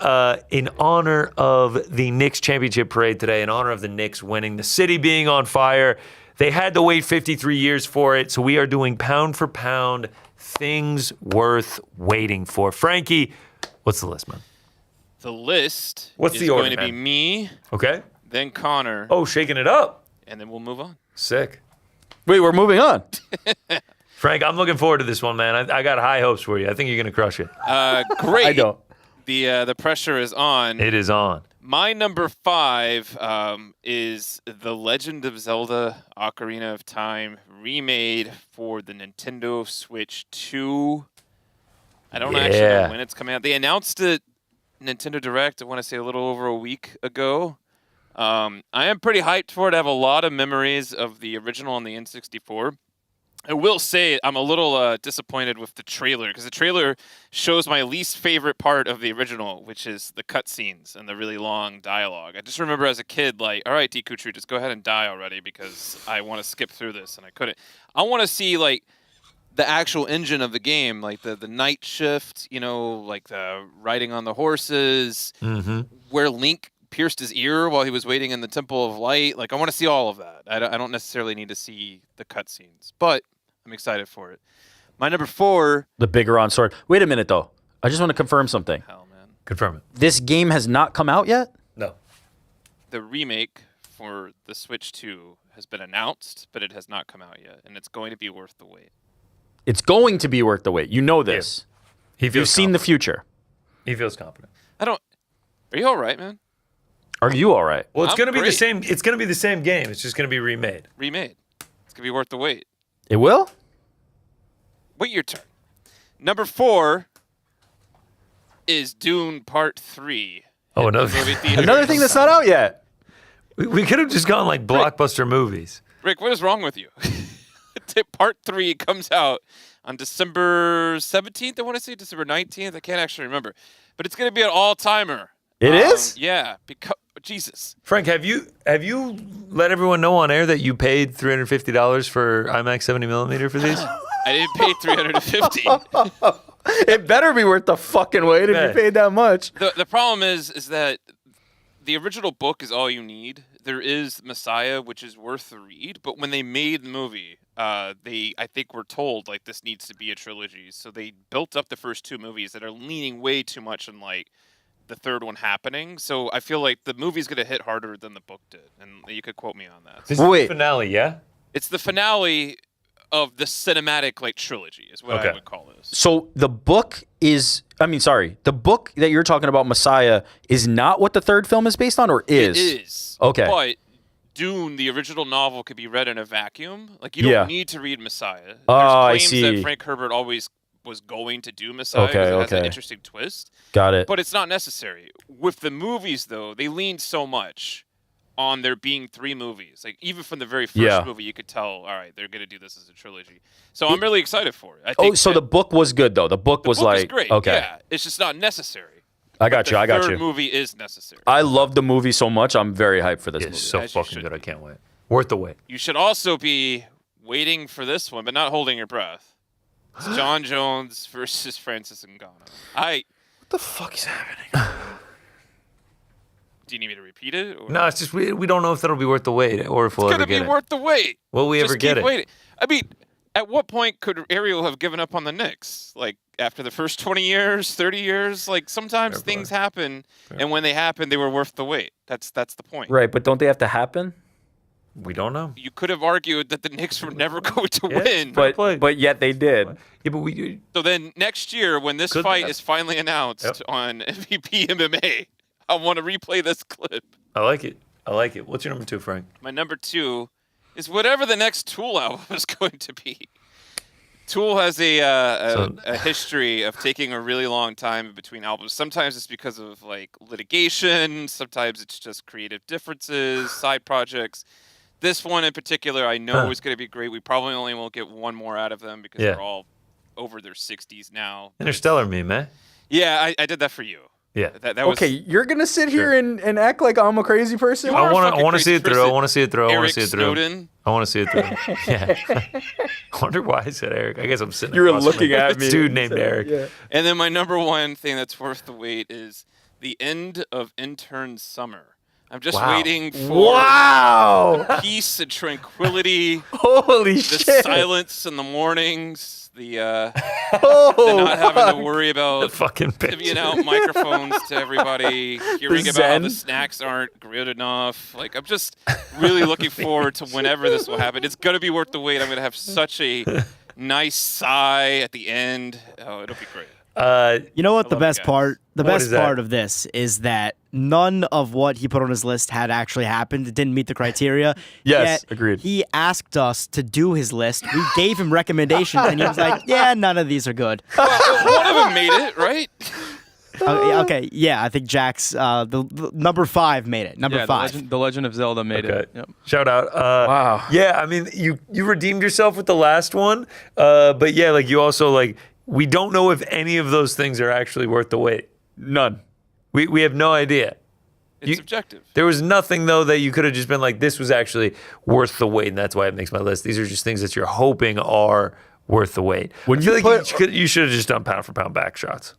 in honor of the Knicks championship parade today, in honor of the Knicks winning, the city being on fire, they had to wait 53 years for it. So we are doing pound for pound things worth waiting for. Frankie, what's the list, man? The list What's is the order, going to be man? me, Okay. then Connor, Oh, shaking it up. and then we'll move on. Sick. Wait, we're moving on. Frank, I'm looking forward to this one, man. I got high hopes for you. I think you're going to crush it. Great. I don't. The pressure is on. It is on. My number 5 is The Legend of Zelda: Ocarina of Time remade for the Nintendo Switch 2. I don't actually know when it's coming out. They announced it Nintendo Direct, I want to say a little over a week ago. I am pretty hyped for it. I have a lot of memories of the original on the N64. I will say I'm a little disappointed with the trailer because the trailer shows my least favorite part of the original, which is the cutscenes and the really long dialogue. I just remember as a kid, like, all right, Dikuchu, just go ahead and die already because I want to skip through this, and I couldn't. I want to see, like, the actual engine of the game, like the night shift, you know, like the riding on the horses, where Link pierced his ear while he was waiting in the Temple of Light. Like, I want to see all of that. I don't necessarily need to see the cutscenes, but I'm excited for it. My number 4. The Bigoron sword. Wait a minute, though. I just want to confirm something. Hell, man. Confirm it. This game has not come out yet? No. The remake for the Switch 2 has been announced, but it has not come out yet, and it's going to be worth the wait. It's going to be worth the wait. You know this. You've seen the future. He feels confident. Are you all right, man? Are you all right? Well, it's I'm going to be the great. same. It's going to be the same game. It's just going to be remade. Remade. It's going to be worth the wait. It will? Wait your turn. Number 4 is Dune Part 3. Oh, another Another thing that's not out yet. We could have just gone like blockbuster movies. Rick, what is wrong with you? Part 3 comes out on December 17th, I want to say, December 19th. I can't actually remember. But it's going to be an all-timer. It is? Yeah. Because Jesus. Frank, have you let everyone know on air that you paid $350 for IMAX 70mm for these? I didn't pay $350. It better be worth the fucking wait if you paid that much. The problem is that the original book is all you need. There is Messiah, which is worth the read, but when they made the movie, I think were told like this needs to be a trilogy. So they built up the first 2 movies that are leaning way too much on like the third one happening. So I feel like the movie's going to hit harder than the book did, and you could quote me on that. This is the finale, yeah? It's the finale of the cinematic like trilogy is what I would call this. So the book the book that you're talking about, Messiah, is not what the third film is based on, or is? It is. Okay. But Dune, the original novel, could be read in a vacuum. Like, you don't need to read Messiah. There's I claims see. that Frank Herbert always was going to do Messiah because it has an interesting twist. Got it. But it's not necessary. With the movies, though, they leaned so much on there being 3 movies. Like, even from the very first movie, you could tell, all right, they're going to do this as a trilogy. So I'm really excited for it. I think so the book was good, though. The book was like, great. okay. Yeah, it's just not necessary. I got you. The third movie is necessary. I love the movie so much. I'm very hyped for this movie. It's so fucking good. I can't wait. Worth the wait. You should also be waiting for this one, but not holding your breath. It's John Jones versus Francis Ngannou. What the fuck is happening? Do you need me to repeat it? Or? No, it's just we don't know if that'll be worth the wait or if we'll ever get it. It's going to be worth the wait. Will we ever get it? Waiting. I mean, at what point could Ariel have given up on the Knicks? Like, after the first 20 years, 30 years? Like, sometimes things happen, and when they happen, they were worth the wait. That's the point. Right, but don't they have to happen? We don't know. You could have argued that the Knicks were never going to win. But yet they did. Yeah, but we. So then next year, when this fight is finally announced on MVP MMA, I want to replay this clip. I like it. What's your number 2, Frank? My number 2 is whatever the next Tool album is going to be. Tool has a history of taking a really long time between albums. Sometimes it's because of like litigation. Sometimes it's just creative differences, side projects. This one in particular, I know is going to be great. We probably only won't get one more out of them because they're all over their 60s now. Interstellar meme, man. Yeah, I did that for you. Yeah. That okay, you're gonna sit here and act like I'm a crazy person. I want to see it through. I want to see it through. Eric Snowden. I want to see it through. Yeah. I wonder why I said Eric. I guess I'm sitting. You were across looking from at me. Dude named Eric. Yeah. And then my number 1 thing that's worth the wait is the end of Intern Summer. I'm just waiting for peace and tranquility. Holy shit! The silence in the mornings. The not having to worry about the fucking divvying out microphones to everybody, hearing about how the snacks aren't good enough. Like, I'm just really looking forward to whenever this will happen. It's gonna be worth the wait. I'm gonna have such a nice sigh at the end. Oh, it'll be great. You know what the best part? The best that? part of this is that none of what he put on his list had actually happened. It didn't meet the criteria. Yes, Yet agreed. He asked us to do his list. We gave him recommendations, and he was like, "Yeah, none of these are good." Well, one of them made it, right? Okay, yeah, I think Jack's the number 5 made it. Number 5. The Legend of Zelda made it. Yep. Shout out. Wow. Yeah, I mean, you redeemed yourself with the last one, but yeah, like you also like we don't know if any of those things are actually worth the wait. None. We have no idea. It's subjective. There was nothing though that you could have just been like, this was actually worth the wait, and that's why it makes my list. These are just things that you're hoping are worth the wait. When I feel like you should have just done pound for pound back shots.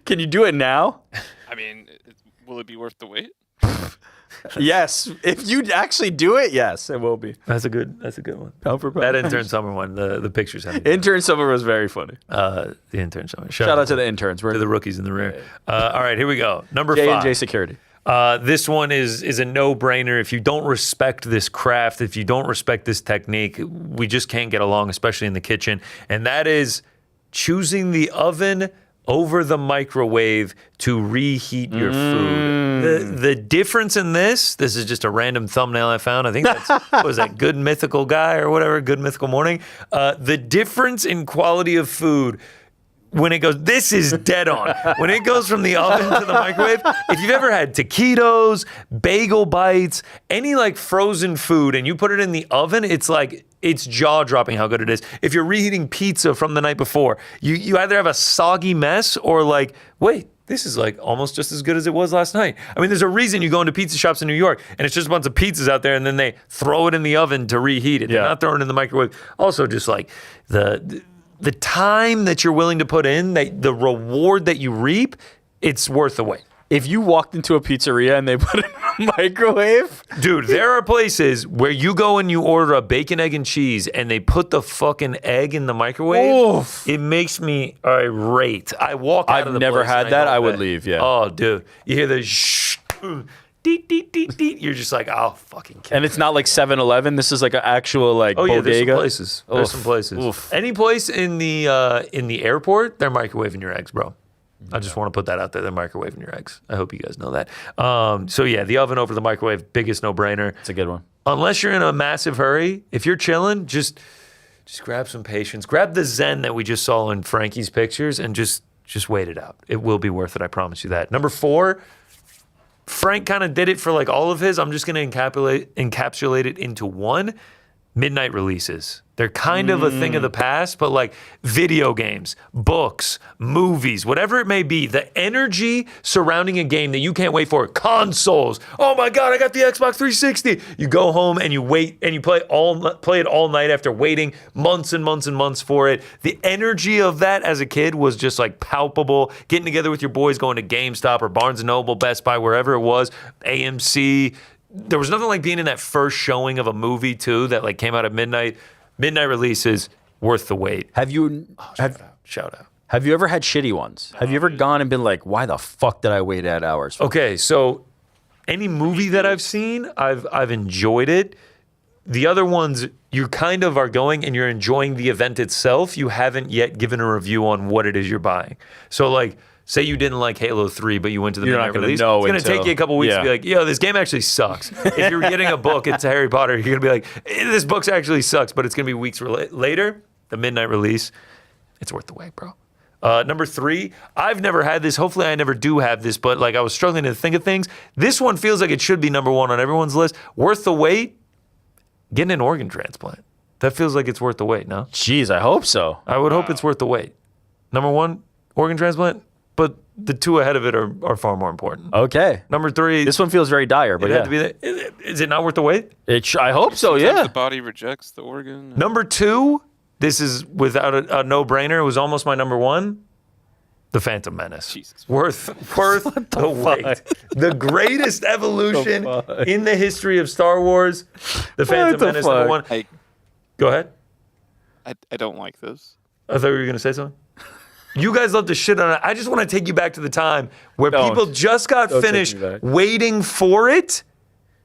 Can you do it now? I mean, will it be worth the wait? Yes. If you actually do it, yes, it will be. That's a good one. Pound for pound. That Intern Summer one, the pictures have Intern Summer was very funny. The Intern Summer. Shout out to the interns. To the rookies in the rear. All right, here we go. Number J 5. and J Security. This one is a no-brainer. If you don't respect this craft, if you don't respect this technique, we just can't get along, especially in the kitchen. And that is choosing the oven over the microwave to reheat your food. The difference in this is just a random thumbnail I found. I think that's, what was that, Good Mythical Guy or whatever, Good Mythical Morning. The difference in quality of food when it goes, this is dead on. When it goes from the oven to the microwave, if you've ever had taquitos, bagel bites, any like frozen food, and you put it in the oven, it's like, it's jaw-dropping how good it is. If you're reheating pizza from the night before, you either have a soggy mess or like, wait, this is like almost just as good as it was last night. I mean, there's a reason you go into pizza shops in New York and it's just a bunch of pizzas out there and then they throw it in the oven to reheat it. They're not throwing it in the microwave. Also, just like the time that you're willing to put in, the reward that you reap, it's worth the wait. If you walked into a pizzeria and they put it in a microwave, dude, there are places where you go and you order a bacon, egg, and cheese, and they put the fucking egg in the microwave. Oof. It makes me irate. I walk out of the place. I've never had that. I would leave. Yeah. Oh, dude, you hear the shh, deet, deet, deet, deet. You're just like, oh, fucking. And it's not like 7-Eleven. This is like an actual like bodega. There's some places. There's some places. Oof. Any place in the airport, they're microwaving your eggs, bro. I just want to put that out there. They're microwaving your eggs. I hope you guys know that. So yeah, the oven over the microwave, biggest no-brainer. It's a good one. Unless you're in a massive hurry, if you're chilling, just grab some patience. Grab the zen that we just saw in Frankie's pictures and just wait it out. It will be worth it. I promise you that. Number 4, Frank kind of did it for like all of his. I'm just going to encapsulate it into one. Midnight releases. They're kind of a thing of the past, but like video games, books, movies, whatever it may be, the energy surrounding a game that you can't wait for. Consoles. Oh my God, I got the Xbox 360. You go home and you wait and you play it all night after waiting months and months and months for it. The energy of that as a kid was just like palpable. Getting together with your boys, going to GameStop or Barnes & Noble, Best Buy, wherever it was, AMC. There was nothing like being in that first showing of a movie too that like came out at midnight. Midnight releases, worth the wait. Shout out. Have you ever had shitty ones? Have you ever gone and been like, why the fuck did I wait 8 hours? Okay, so any movie that I've seen, I've enjoyed it. The other ones, you kind of are going and you're enjoying the event itself. You haven't yet given a review on what it is you're buying. So like, say you didn't like Halo 3, but you went to the midnight release. It's going to take you a couple weeks to be like, yo, this game actually sucks. If you're getting a book, it's Harry Potter, you're going to be like, this book actually sucks, but it's going to be weeks later. The midnight release, it's worth the wait, bro. Number 3, I've never had this. Hopefully I never do have this, but like I was struggling to think of things. This one feels like it should be number 1 on everyone's list. Worth the wait, getting an organ transplant. That feels like it's worth the wait, no? Jeez, I hope so. I would hope it's worth the wait. Number 1, organ transplant. But the 2 ahead of it are far more important. Okay. Number 3. This one feels very dire, but is it not worth the wait? I hope so, yeah. The body rejects the organ. Number 2, this is without a no-brainer. It was almost my number 1. The Phantom Menace. Jesus. Worth the wait. The greatest evolution in the history of Star Wars. The Phantom Menace, number 1. Go ahead. I don't like this. I thought you were going to say something. You guys love to shit on it. I just want to take you back to the time where people just got finished waiting for it.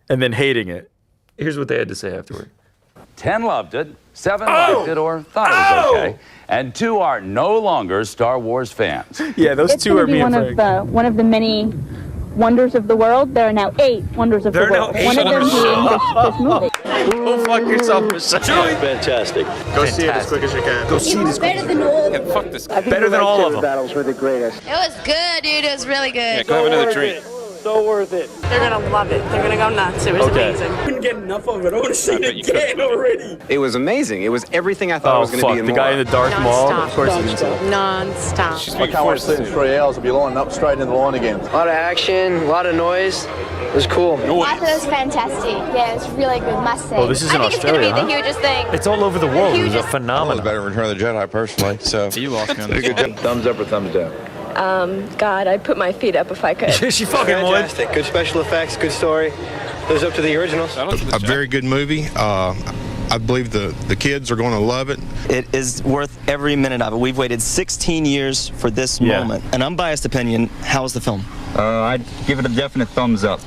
And then hating it. Here's what they had to say afterward. 10 loved it, 7 liked it or thought it was okay, and 2 are no longer Star Wars fans. Yeah, those 2 are me and Frank. One of the many wonders of the world. There are now 8 wonders of the world. One of them being this movie. Go fuck yourself for saying. Fantastic. Go see it as quick as you can. Go see it as quick as you can. Yeah, fuck this. Better than all of them. Battles were the greatest. It was good, dude. It was really good. Yeah, go have another drink. So worth it. They're gonna love it. They're gonna go nuts. It was amazing. Couldn't get enough of it. I want to see it again already. It was amazing. It was everything I thought it was going to be. And the guy in the dark mall. Of course, he didn't. Non-stop. I can't watch sitting 3 hours. I'll be lining up straight in the line again. A lot of action, a lot of noise. It was cool. I thought it was fantastic. Yeah, it was really good. Must say. Oh, this is in Australia, I think it's gonna be the hugest thing. It's all over the world. It was a phenomenon. It's better than Return of the Jedi, personally. So you lost me on this one. Thumbs up or thumbs down? God, I'd put my feet up if I could. She fucking would. Fantastic. Good special effects, good story. Lives up to the originals. A very good movie. I believe the kids are going to love it. It is worth every minute of it. We've waited 16 years for this moment. An unbiased opinion, how was the film? I'd give it a definite thumbs up.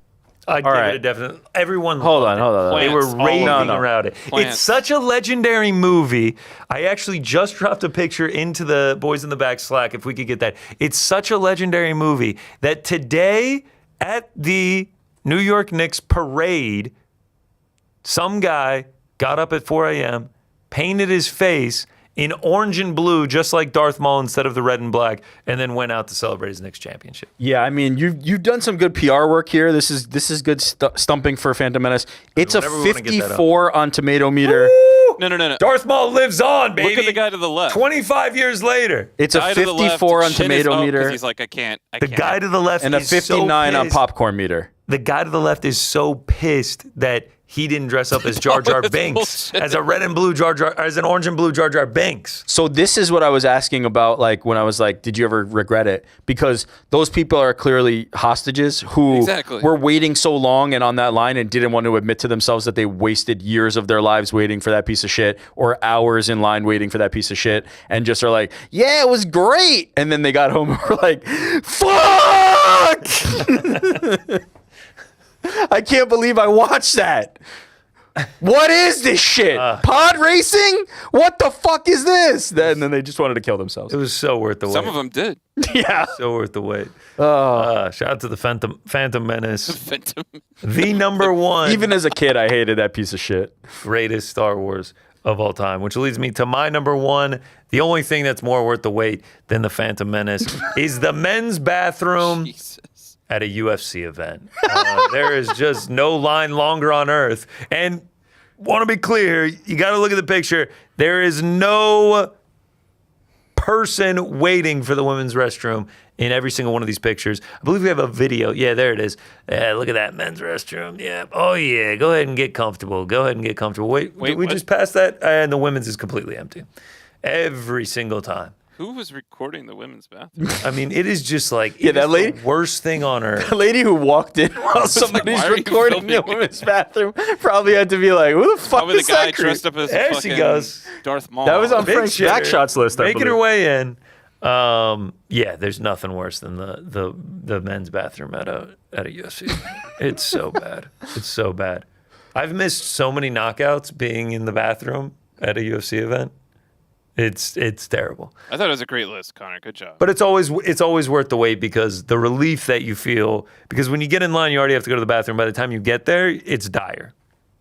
I'd give it a definite. Everyone. Hold on. They were raving around it. It's such a legendary movie. I actually just dropped a picture into the Boys in the Back Slack, if we could get that. It's such a legendary movie that today at the New York Knicks parade, some guy got up at 4 a.m., painted his face in orange and blue, just like Darth Maul instead of the red and black, and then went out to celebrate his Knicks championship. Yeah, I mean, you've done some good PR work here. This is good stumping for Phantom Menace. It's a 54 on Tomato Meter. No. Darth Maul lives on, baby. Look at the guy to the left. 25 years later. It's a Guy to the left, 54 on chin is tomato up 'cause meter. He's like, I can't. The guy to the left and a is so 59 on pissed. popcorn meter. The guy to the left is so pissed that he didn't dress up as Jar Jar Binks, as a red and blue Jar Jar, as an orange and blue Jar Jar Binks. So this is what I was asking about, like when I was like, did you ever regret it? Because those people are clearly hostages who were waiting so long and on that line and didn't want to admit to themselves that they wasted years of their lives waiting for that piece of shit, or hours in line waiting for that piece of shit, and just are like, yeah, it was great. And then they got home and were like, fuck! I can't believe I watched that. What is this shit? Pod racing? What the fuck is this? And then they just wanted to kill themselves. It was so worth the wait. Some of them did. Yeah. So worth the wait. Shout out to the Phantom Menace. The number one. Even as a kid, I hated that piece of shit. Greatest Star Wars of all time, which leads me to my number one. The only thing that's more worth the wait than the Phantom Menace is the men's bathroom at a UFC event. There is just no line longer on earth. And want to be clear, you got to look at the picture. There is no person waiting for the women's restroom in every single one of these pictures. I believe we have a video. Yeah, there it is. Look at that men's restroom. Yeah. Oh, yeah. Go ahead and get comfortable. Wait, did we just pass that? And the women's is completely empty. Every single time. Who was recording the women's bathroom? I mean, it is just like that lady, the worst thing on earth. The lady who walked in while somebody's recording the women's bathroom probably had to be like, "Who the fuck Probably is the guy that?" dressed up as there fucking she goes. Darth Maul. That was on Frank's backshots list. Making her way in. Yeah, there's nothing worse than the men's bathroom at a UFC. It's so bad. It's so bad. I've missed so many knockouts being in the bathroom at a UFC event. It's terrible. I thought it was a great list, Connor. Good job. But it's always worth the wait, because the relief that you feel, because when you get in line, you already have to go to the bathroom. By the time you get there, it's dire.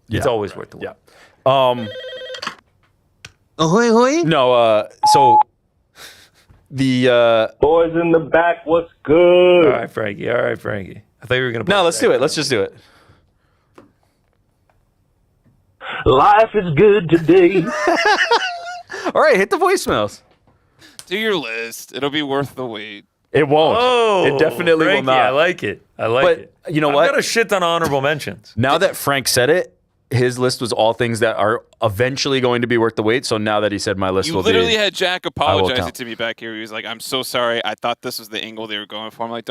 It's always worth the wait. Yeah. Ahoy, hoy. No. So the boys in the back. What's good? All right, Frankie. I thought you were gonna. No, let's do it. Let's just do it. Life is good today. All right, hit the voicemails. Do your list. It'll be worth the wait. It won't. Oh, it definitely Frankie, will not. I like it. But you know I've what? got a shit ton of honorable mentions. Now that Frank said it, his list was all things that are eventually going to be worth the wait. So now that he said my list You will literally be, had Jack apologizing to me back here. He was like, I'm so sorry. I thought this was the angle they were going for. I'm like,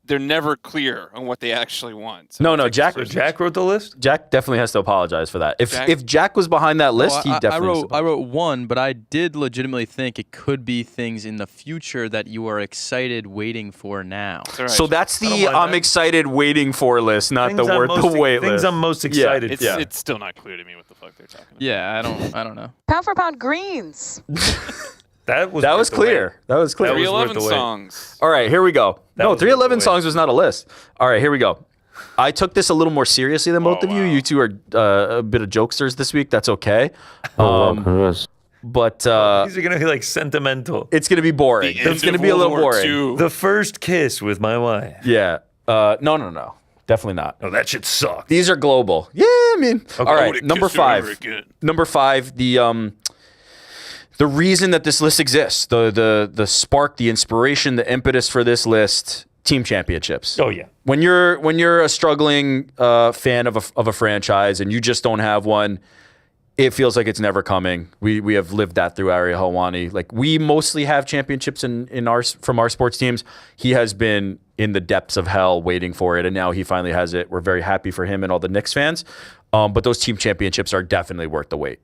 they're never clear on what they actually want. So no, Jack wrote the list? Jack definitely has to apologize for that. If Jack was behind that list, he definitely I wrote one, but I did legitimately think it could be things in the future that you are excited waiting for now. So that's the I'm excited waiting for list, not the word the wait list. Things I'm most excited for. It's still not clear to me what the fuck they're talking about. Yeah, I don't know. Pound for pound greens. That was clear. That was clear. 311 songs. All right, here we go. No, 311 songs was not a list. All right, here we go. I took this a little more seriously than both of you. You two are a bit of jokesters this week. That's okay. But these are gonna be like sentimental. It's gonna be boring. It's gonna be a little boring. The first kiss with my wife. Yeah. No. Definitely not. Oh, that shit sucked. These are global. Yeah, I mean. Okay. All right, number 5. Number 5. The reason that this list exists, the spark, the inspiration, the impetus for this list, team championships. Oh yeah. When you're a struggling fan of a franchise and you just don't have one, it feels like it's never coming. We have lived that through Ariel Helwani. Like, we mostly have championships from our sports teams. He has been in the depths of hell waiting for it, and now he finally has it. We're very happy for him and all the Knicks fans. But those team championships are definitely worth the wait.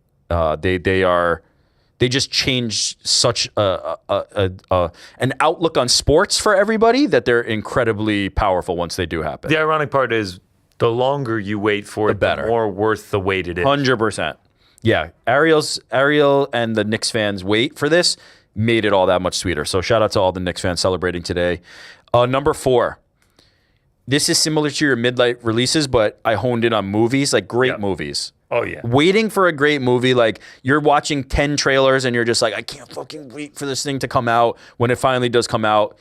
They just change such an outlook on sports for everybody that they're incredibly powerful once they do happen. The ironic part is, the longer you wait for it, the more worth the wait it is. 100%. Yeah, Ariel and the Knicks fans wait for this made it all that much sweeter. So shout out to all the Knicks fans celebrating today. Number 4. This is similar to your midnight releases, but I honed in on movies, like great movies. Oh, yeah. Waiting for a great movie, like you're watching 10 trailers and you're just like, I can't fucking wait for this thing to come out. When it finally does come out,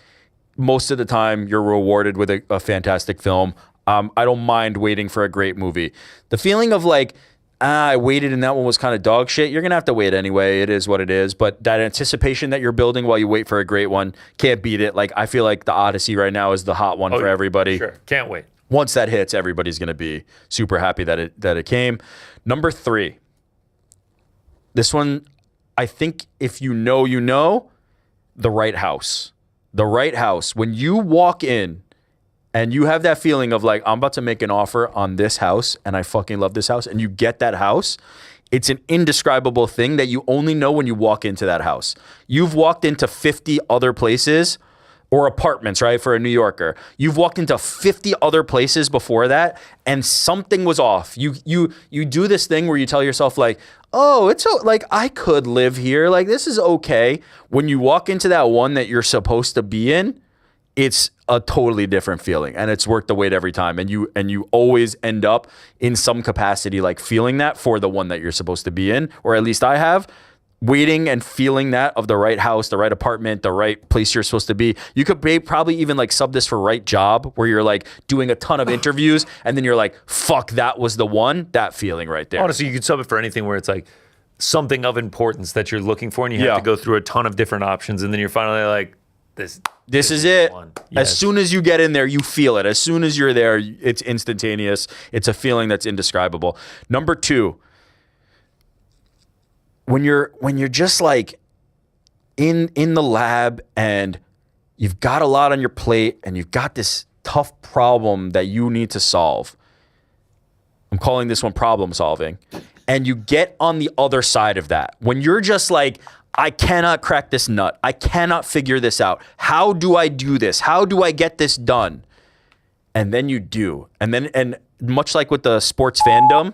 most of the time you're rewarded with a fantastic film. I don't mind waiting for a great movie. The feeling of like, I waited and that one was kind of dog shit. You're going to have to wait anyway. It is what it is. But that anticipation that you're building while you wait for a great one, can't beat it. Like, I feel like the Odyssey right now is the hot one for everybody. Sure. Can't wait. Once that hits, everybody's going to be super happy that it came. Number 3. This one, I think if you know, the right house. The right house. When you walk in and you have that feeling of like, I'm about to make an offer on this house and I fucking love this house, and you get that house, it's an indescribable thing that you only know when you walk into that house. You've walked into 50 other places or apartments, right? For a New Yorker, you've walked into 50 other places before that and something was off. You do this thing where you tell yourself like, oh, it's like I could live here. Like this is okay. When you walk into that one that you're supposed to be in, it's a totally different feeling, and it's worth the wait every time. And you always end up in some capacity like feeling that for the one that you're supposed to be in, or at least I have. Waiting and feeling that of the right house, the right apartment, the right place you're supposed to be. You could probably even like sub this for right job, where you're like doing a ton of interviews and then you're like, fuck, that was the one. That feeling right there. Honestly, you could sub it for anything where it's like something of importance that you're looking for, and you have to go through a ton of different options, and then you're finally like, this is it. Yes. As soon as you get in there, you feel it. As soon as you're there, it's instantaneous. It's a feeling that's indescribable. Number 2, when you're just like in the lab and you've got a lot on your plate and you've got this tough problem that you need to solve. I'm calling this one problem solving. And you get on the other side of that. When you're just like, I cannot crack this nut. I cannot figure this out. How do I do this? How do I get this done? And then you do. And much like with the sports fandom,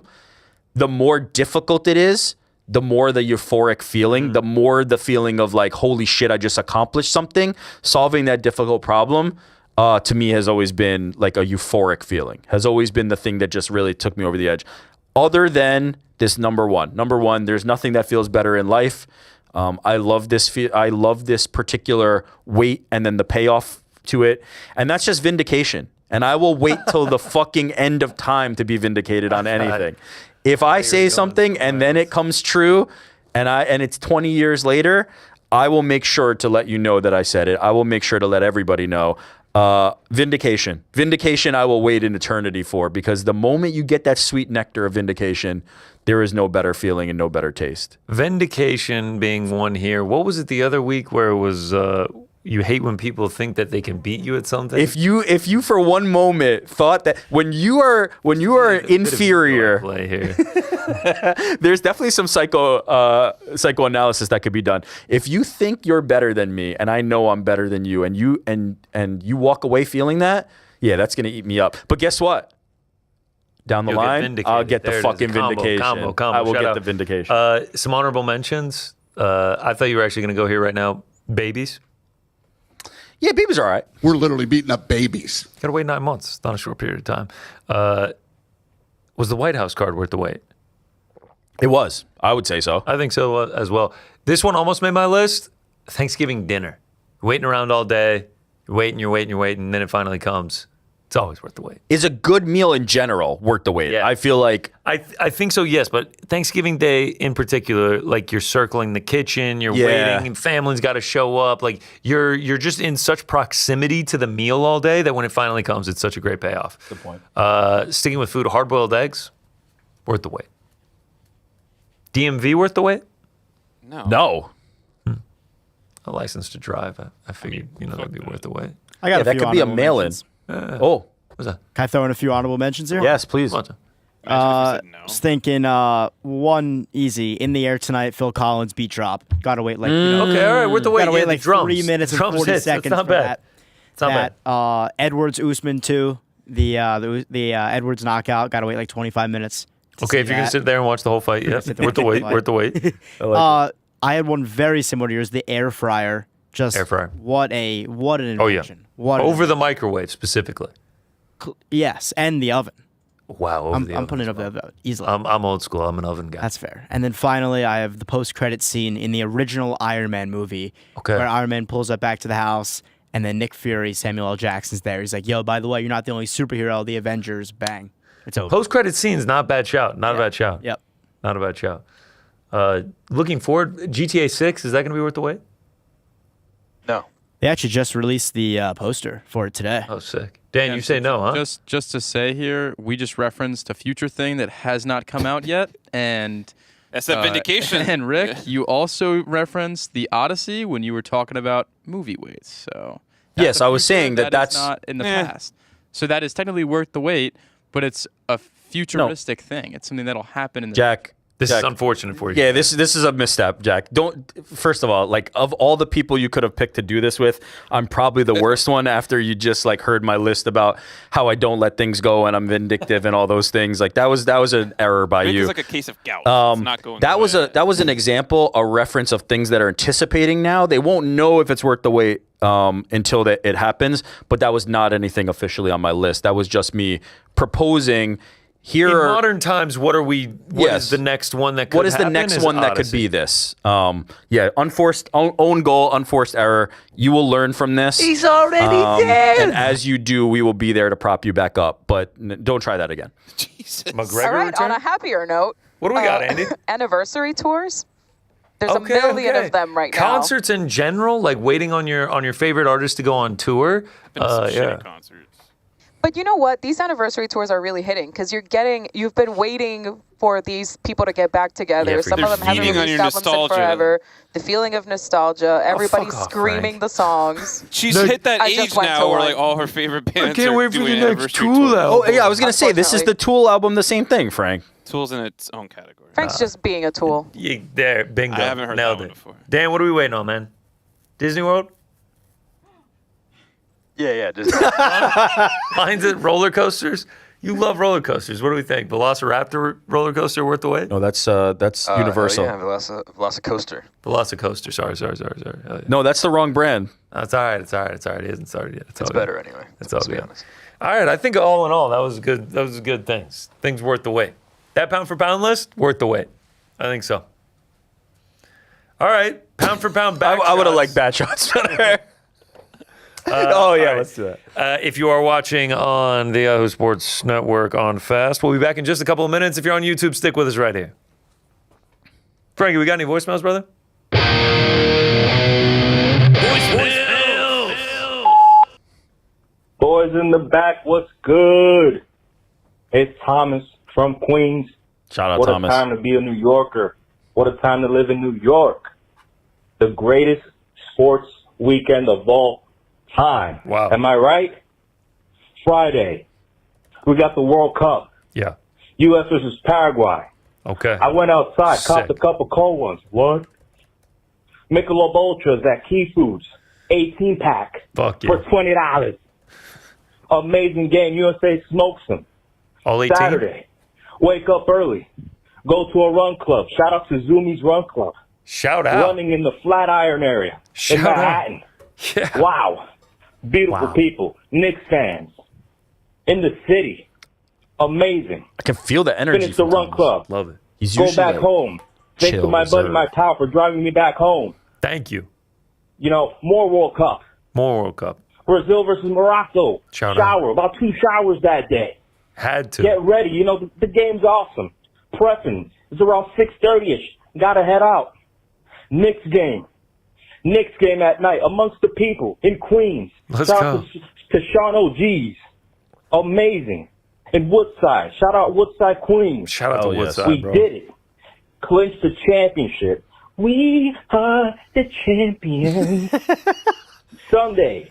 the more difficult it is, the more the euphoric feeling, the more the feeling of like, holy shit, I just accomplished something. Solving that difficult problem, to me, has always been like a euphoric feeling. Has always been the thing that just really took me over the edge. Other than this number one. Number 1, there's nothing that feels better in life. I love this particular wait and then the payoff to it. And that's just vindication. And I will wait till the fucking end of time to be vindicated on anything. If I say something and then it comes true and it's 20 years later, I will make sure to let you know that I said it. I will make sure to let everybody know. Vindication. Vindication I will wait an eternity for, because the moment you get that sweet nectar of vindication, there is no better feeling and no better taste. Vindication being one here. What was it the other week where it was you hate when people think that they can beat you at something? If you for one moment thought that when you are inferior, play here. There's definitely some psychoanalysis that could be done. If you think you're better than me and I know I'm better than you, and you walk away feeling that, yeah, that's gonna eat me up. But guess what? Down the line, I'll get the fucking vindication. Combo. I will Shout get out. the vindication. Some honorable mentions. I thought you were actually going to go here right now. Babies. Yeah, babies are all right. We're literally beating up babies. Got to wait 9 months. It's not a short period of time. Was the White House card worth the wait? It was. I would say so. I think so as well. This one almost made my list. Thanksgiving dinner. You're waiting around all day. You're waiting, and then it finally comes. It's always worth the wait. Is a good meal in general worth the wait? Yeah. I feel like... I think so, yes. But Thanksgiving Day in particular, like you're circling the kitchen, you're waiting, and family's got to show up. Like you're just in such proximity to the meal all day that when it finally comes, it's such a great payoff. Good point. Sticking with food, hard-boiled eggs, worth the wait. DMV worth the wait? No. A license to drive. I figured, that'd be worth the wait. I got a that few could be a honorable mail-in. mentions. What's that? Can I throw in a few honorable mentions here? Yes, please. Just thinking, one easy. In the air tonight, Phil Collins beat drop. Gotta wait like okay, all right, worth the wait. Gotta wait like drums. 3 minutes and 40 seconds That's not for bad. that. It's not bad. Edwards Usman too. The Edwards knockout. Gotta wait like 25 minutes. Okay, if you're gonna sit there and watch the whole fight, yeah, worth the wait. Worth the wait. I had one very similar to yours. The air fryer. Just air fryer. What an invention. Oh yeah. Over the microwave specifically. Yes, and the oven. Wow, I'm putting it over the oven easily. I'm old school. I'm an oven guy. That's fair. And then finally, I have the post-credit scene in the original Iron Man movie, where Iron Man pulls up back to the house, and then Nick Fury, Samuel L. Jackson's there. He's like, "Yo, by the way, you're not the only superhero. The Avengers, bang, it's over." Post-credit scene's not a bad shout. Not a bad shout. Yep. Not a bad shout. Looking forward, GTA 6, is that going to be worth the wait? No. They actually just released the poster for it today. Oh, sick. Dan, you say no, huh? Just to say here, we just referenced a future thing that has not come out yet, and that's a vindication. And Rick, you also referenced the Odyssey when you were talking about movie waits. So yes, I was saying that's not in the past. So that is technically worth the wait, but it's a futuristic thing. It's something that'll happen in the Jack. This is unfortunate for you. Yeah, this is a misstep, Jack. First of all, like, of all the people you could have picked to do this with, I'm probably the worst one after you just like heard my list about how I don't let things go and I'm vindictive and all those things. Like that was an error by you. It's like a case of gout. It's not going that was an example, a reference of things that are anticipating now. They won't know if it's worth the wait until it happens, but that was not anything officially on my list. That was just me proposing. Here in modern times, what is the next one that could What is the happen? next one that could be this? Unforced own goal, unforced error. You will learn from this. He's already dead. And as you do, we will be there to prop you back up. But don't try that again. Jesus. McGregor All right, return? on a happier note. What do we got, Andy? Anniversary tours. There's a million of them right now. Concerts in general, like waiting on your favorite artist to go on tour. Concerts. But you know what? These anniversary tours are really hitting because you've been waiting for these people to get back together. Yeah, Some of them haven't released albums in forever. The feeling of nostalgia. Everybody screaming the songs. She's hit that age now where like all her favorite bands can't are wait for doing the next anniversary Tool tours. album. Oh yeah, I was gonna say this is the Tool album, the same thing, Frank. Tool's in its own category. Frank's just being a tool. There, bingo. I haven't heard Nailed that one it. before. Dan, what are we waiting on, man? Disney World? Yeah, just Mine's at roller coasters. You love roller coasters. What do we think? Velociraptor roller coaster worth the wait? No, that's Universal. Yeah, Velocicoaster. Velocicoaster. Sorry. No, that's the wrong brand. That's all right. It's all right. It hasn't started yet. It's better anyway. It's all Let's be good. honest. All right. I think all in all, that was good. That was good things. Things worth the wait. That pound for pound list worth the wait. I think so. All right. Pound for pound back. I would have liked bat shots better. Let's do that. If you are watching on the Yahoo Sports Network on Fast, we'll be back in just a couple of minutes. If you're on YouTube, stick with us right here. Frankie, we got any voicemails, brother? Boys in the back, what's good? It's Thomas from Queens. Shout out, what Thomas. What a time to be a New Yorker. What a time to live in New York. The greatest sports weekend of all time. Wow. Am I right? Friday, we got the World Cup. Yeah. U.S. versus Paraguay. Okay. I went outside, Sick. copped a couple cold ones. What? Michelob Ultras at Key Foods, 18-pack Fuck yeah. for $20. Amazing game. USA smokes them. All 18? Saturday, wake up early, go to a run club. Shout out to Zumi's Run Club. Shout out. Running in the Flatiron area in Manhattan. Yeah. Wow. Beautiful people. Knicks fans. In the city. Amazing. I can feel the energy. Finish the run club. Love it. He's Go usually back like home. Thanks to chill, my buddy reserved. Mike Powell for driving me back home. Thank you. You know, more World Cup. More World Cup. Brazil versus Morocco. Shower. About 2 showers that day. Had to. Get ready. You know, the game's awesome. Prepping. It's around 6:30ish. Gotta head out. Knicks game at night amongst the people in Queens. Let's Shout go. out to Sean OG's. Amazing. In Woodside. Shout out Woodside, Queens. Shout out to Woodside, We bro. did it. Clinched the championship. We are the champions. Sunday.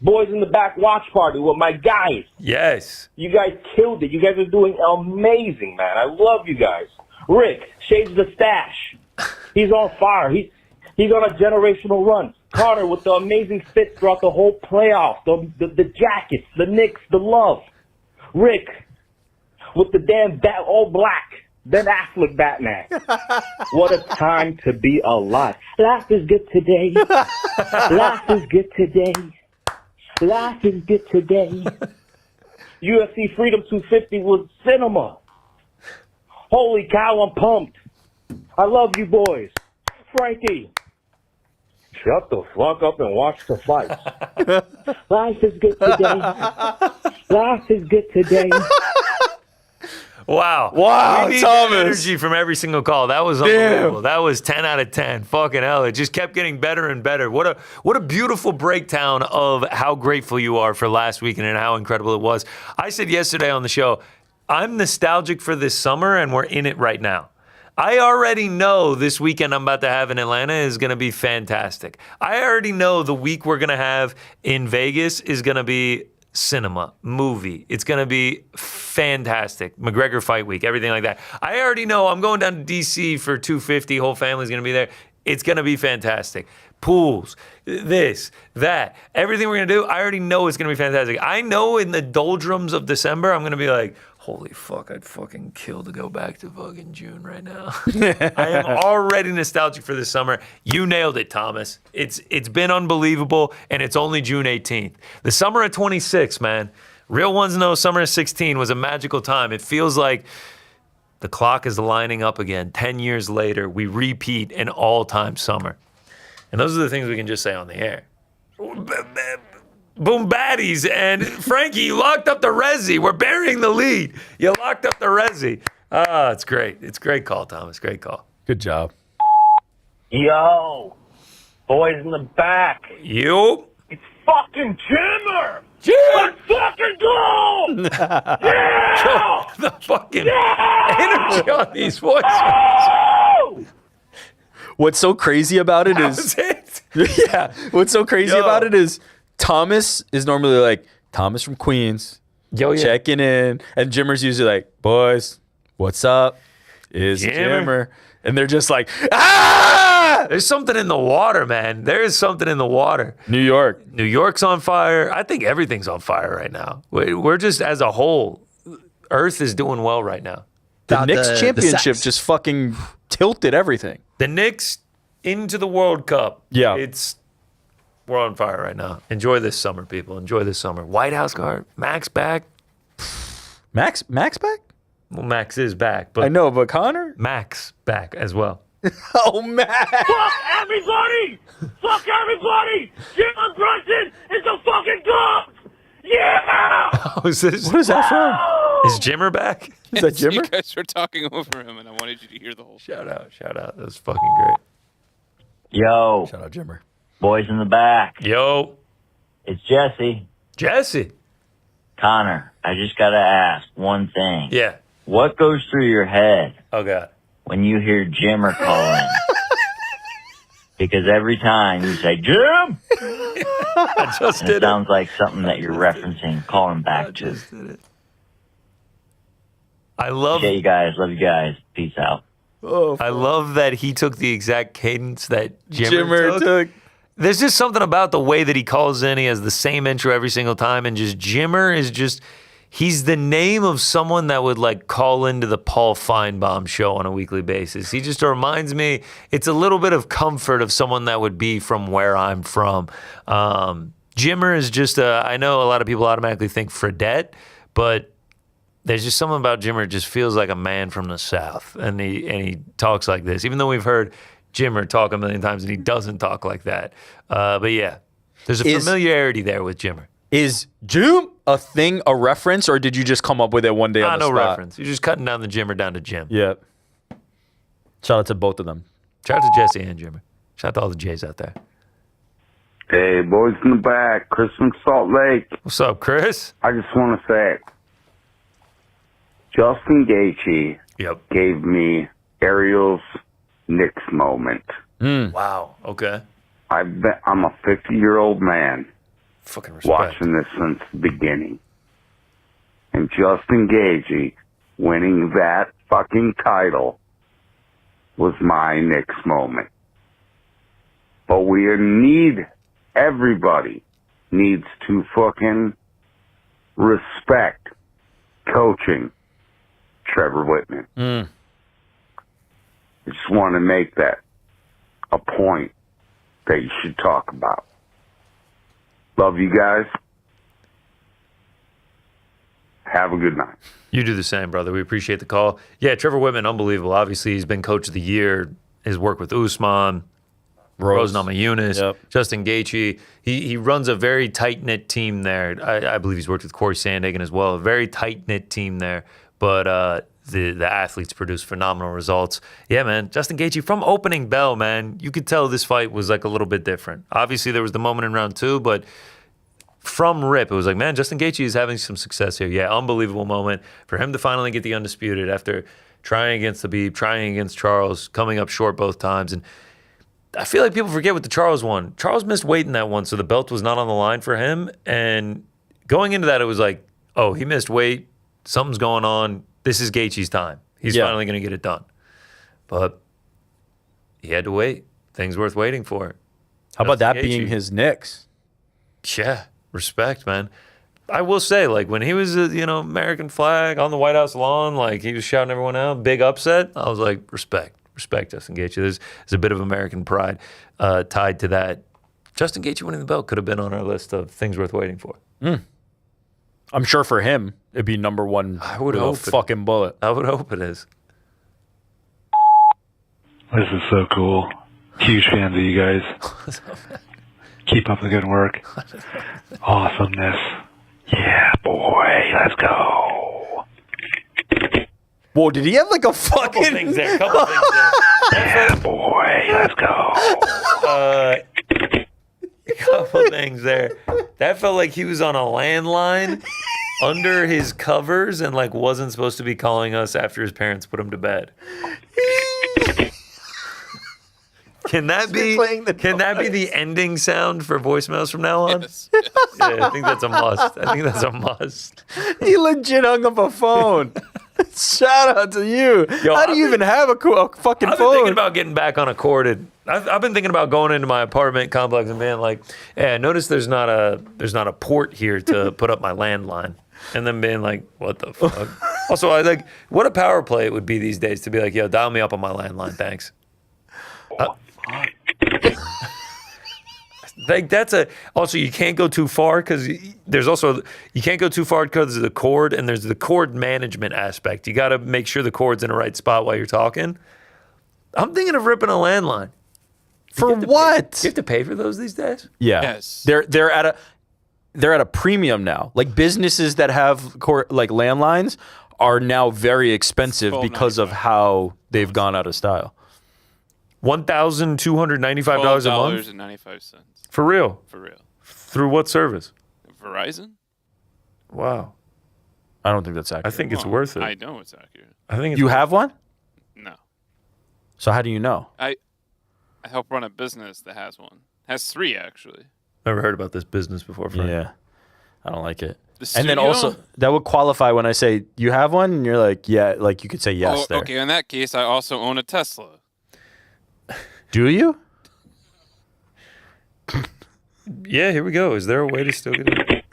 Boys in the back watch party with my guys. Yes. You guys killed it. You guys are doing amazing, man. I love you guys. Rick, shades the stash. He's on fire. He's on a generational run. Carter with the amazing fits throughout the whole playoff. The jackets, the Knicks, the love. Rick with the damn all black. Ben Affleck Batman. What a time to be alive. Life is good today. Life is good today. Life is good today. UFC Freedom 250 was cinema. Holy cow, I'm pumped. I love you boys. Frankie, shut the fuck up and watch the fight. Life is good today. Life is good today. Wow. Wow, we need Thomas. that energy from every single call. That was unbelievable. That was 10 out of 10. Fucking hell. It just kept getting better and better. What a beautiful breakdown of how grateful you are for last weekend and how incredible it was. I said yesterday on the show, I'm nostalgic for this summer, and we're in it right now. I already know this weekend I'm about to have in Atlanta is going to be fantastic. I already know the week we're going to have in Vegas is going to be cinema, movie. It's going to be fantastic. McGregor fight week, everything like that. I already know I'm going down to D.C. for 250. Whole family's going to be there. It's going to be fantastic. Pools, this, that, everything we're going to do, I already know it's going to be fantastic. I know in the doldrums of December, I'm going to be like, holy fuck, I'd fucking kill to go back to fucking June right now. I am already nostalgic for this summer. You nailed it, Thomas. It's been unbelievable, and it's only June 18th. The summer of 26, man. Real ones know summer of 16 was a magical time. It feels like the clock is lining up again. 10 years later, we repeat an all-time summer. And those are the things we can just say on the air. Boom baddies. And Frankie, you locked up the Resi. We're burying the lead. You locked up the Resi. Ah, it's great. It's a great call, Thomas. Great call. Good job. Yo, boys in the back. You. It's fucking Jimmer. Jim. Let's fucking go. Yeah. The fucking energy on these voices. Oh! What's so crazy about it is, yeah. What's so crazy about it is Thomas is normally like Thomas from Queens, checking in, and Jimmer's usually like, boys, what's up? Is Jimmer, and they're just like, ah! There's something in the water, man. There is something in the water. New York's on fire. I think everything's on fire right now. We're just as a whole, Earth is doing well right now. The Knicks championship just fucking tilted everything. The Knicks into the World Cup. Yeah. We're on fire right now. Enjoy this summer, people. Enjoy this summer. White House guard. Max back. Max back? Well, Max is back. But I know, but Connor? Max back as well. Oh, Max. Fuck everybody. Fuck everybody. Jim Brunson is the fucking dog. Yeah. Oh, is this? What is that from? Is Jimmer back? Is that Jimmer? You guys were talking over him, and I wanted you to hear the whole Shout out. That was fucking great. Yo. Shout out, Jimmer. Boys in the back. Yo. It's Jesse. Jesse. Connor, I just got to ask one thing. Yeah. What goes through your head Oh, God. when you hear Jimmer call in? Because every time you say, Jim! I just and did it sounds like something that you're referencing, calling back to. Just did it. I love you guys. Love you guys. Peace out. Oh, I love that he took the exact cadence that Jimmer took. There's just something about the way that he calls in. He has the same intro every single time, and just Jimmer is just, he's the name of someone that would like call into the Paul Feinbaum show on a weekly basis. He just reminds me, it's a little bit of comfort of someone that would be from where I'm from. Jimmer is just I know a lot of people automatically think Fredette, but there's just something about Jimmer just feels like a man from the South, and he talks like this, even though we've heard Jimmer talk a million times and he doesn't talk like that. But yeah, there's a familiarity there with Jimmer. Is Jim a thing, a reference, or did you just come up with it one day on the no spot? reference. You're just cutting down the Jimmer down to Jim. Yeah. Shout out to both of them. Shout out to Jesse and Jimmer. Shout out to all the J's out there. Hey, boys in the back. Chris from Salt Lake. What's up, Chris? I just want to say, Justin Gaethje gave me Ariel's Knicks moment. Wow. Okay. I'm a 50-year-old man Fucking respect. watching this since the beginning. And Justin Gaethje winning that fucking title was my Knicks moment. But everybody needs to fucking respect coaching Trevor Whitman. I just want to make that a point that you should talk about. Love you guys. Have a good night. You do the same, brother. We appreciate the call. Yeah, Trevor Whitman, unbelievable. Obviously, he's been coach of the year. His work with Usman, Rose Namajunas, Justin Gaethje. He runs a very tight-knit team there. I believe he's worked with Corey Sandhagen as well. A very tight-knit team there. But the athletes produce phenomenal results. Yeah, man. Justin Gaethje, from opening bell, man, you could tell this fight was like a little bit different. Obviously, there was the moment in round 2, but from rip, it was like, man, Justin Gaethje is having some success here. Yeah, unbelievable moment for him to finally get the undisputed after trying against Khabib, trying against Charles, coming up short both times. And I feel like people forget with the Charles one. Charles missed weight in that one, so the belt was not on the line for him. And going into that, it was like, oh, he missed weight. Something's going on. This is Gaethje's time. He's finally going to get it done. But he had to wait. Things worth waiting for. How about that being his Knicks? Yeah, respect, man. I will say, like, when he was, American flag on the White House lawn, like, he was shouting everyone out, big upset, I was like, respect, Justin Gaethje. There's a bit of American pride tied to that. Justin Gaethje winning the belt could have been on our list of things worth waiting for. I'm sure for him, it'd be number one. I would with hope a fucking bullet. I would hope it is. This is so cool. Huge fans of you guys. Keep up the good work. Awesomeness. Yeah, boy. Let's go. Whoa, did he have like a fucking... Couple things there. Yeah, boy. Let's go. Couple things there. That felt like he was on a landline under his covers and like wasn't supposed to be calling us after his parents put him to bed. Can that be the ending sound for voicemails from now on? Yes. Yeah, I think that's a must. He legit hung up a phone. Shout out to you. Yo, How do you even have a fucking I've been phone? thinking about getting back on a corded. I've been thinking about going into my apartment complex and being like, "Hey, I noticed there's not a port here to put up my landline," and then being like, "What the fuck?" Also, I like what a power play it would be these days to be like, "Yo, dial me up on my landline, thanks." Like that's also you can't go too far because there's also you can't go too far because of the cord and there's the cord management aspect. You got to make sure the cord's in the right spot while you're talking. I'm thinking of ripping a landline. For what? You have to pay for those these days? Yeah. Yes. They're at a premium now. Like businesses that have like landlines are now very expensive because of how they've gone out of style. $1,295 a month? $12.95. For real? For real. Through what service? Verizon? Wow. I don't think that's accurate. I think it's worth it. I know it's accurate. I think you have one? No. So how do you know? I help run a business that has one. Has 3 actually. Never heard about this business before, Frank. Yeah. I don't like it. The And then studio? also that would qualify when I say you have one and you're like, yeah, like you could say yes there. Okay, in that case I also own a Tesla. Do you? Yeah, here we go. Is there a way to still get it?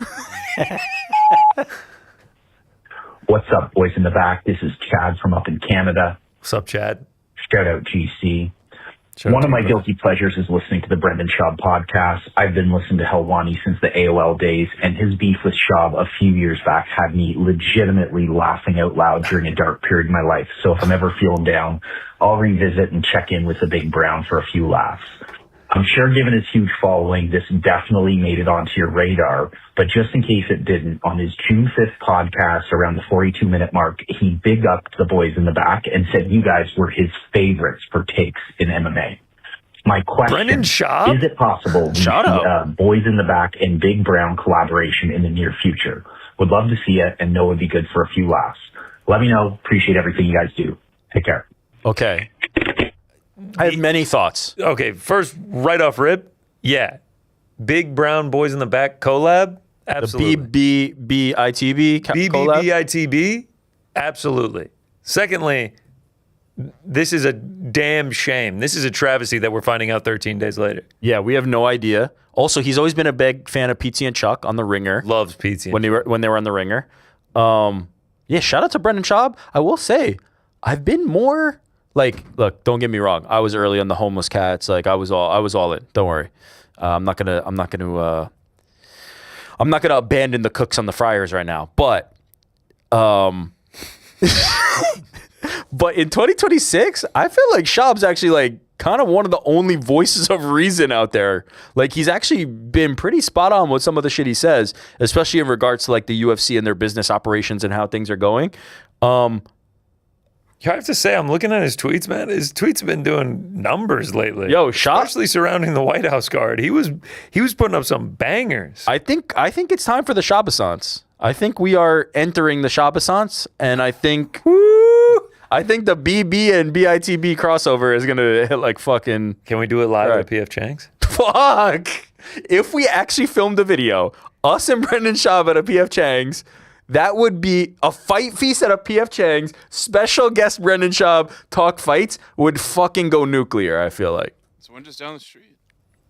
What's up, boys in the back? This is Chad from up in Canada. What's up, Chad? Shout out GC. One of my guilty pleasures is listening to the Brendan Schaub podcast. I've been listening to Helwani since the AOL days, and his beef with Schaub a few years back had me legitimately laughing out loud during a dark period in my life. So if I'm ever feeling down, I'll revisit and check in with the Big Brown for a few laughs. I'm sure given his huge following, this definitely made it onto your radar, but just in case it didn't, on his June 5th podcast around the 42-minute mark, he bigged up the boys in the back and said you guys were his favorites for takes in MMA. My question, Brendan Schaub? Is it possible we see Boys in the Back and Big Brown collaboration in the near future? Would love to see it and know it would be good for a few laughs. Let me know. Appreciate everything you guys do. Take care. Okay. I have many thoughts. Okay, first, right off rip, yeah. Big Brown Boys in the Back collab? Absolutely. The BBBITB collab? BBBITB? Absolutely. Secondly, this is a damn shame. This is a travesty that we're finding out 13 days later. Yeah, we have no idea. Also, he's always been a big fan of PT and Chuck on The Ringer. Loves PT. When they were on The Ringer. Yeah, shout out to Brendan Schaub. I will say, I've been more... Like, look, don't get me wrong. I was early on the homeless cats. Like, I was all in. Don't worry. I'm not gonna abandon the cooks on the fryers right now. But, but in 2026, I feel like Schaub's actually like kind of one of the only voices of reason out there. Like, he's actually been pretty spot on with some of the shit he says, especially in regards to like the UFC and their business operations and how things are going. You have to say, I'm looking at his tweets, man. His tweets have been doing numbers lately. Yo, especially surrounding the White House guard. He was putting up some bangers. I think it's time for the Shabasance. I think we are entering the Shabasance, and I think the BB and BITB crossover is gonna hit like fucking. Can we do it live at PF Chang's? Fuck! If we actually filmed a video, us and Brendan Schaub at a PF Chang's. That would be a fight feast at a PF Chang's. Special guest Brendan Schaub talk fights would fucking go nuclear, I feel like. So we're just down the street.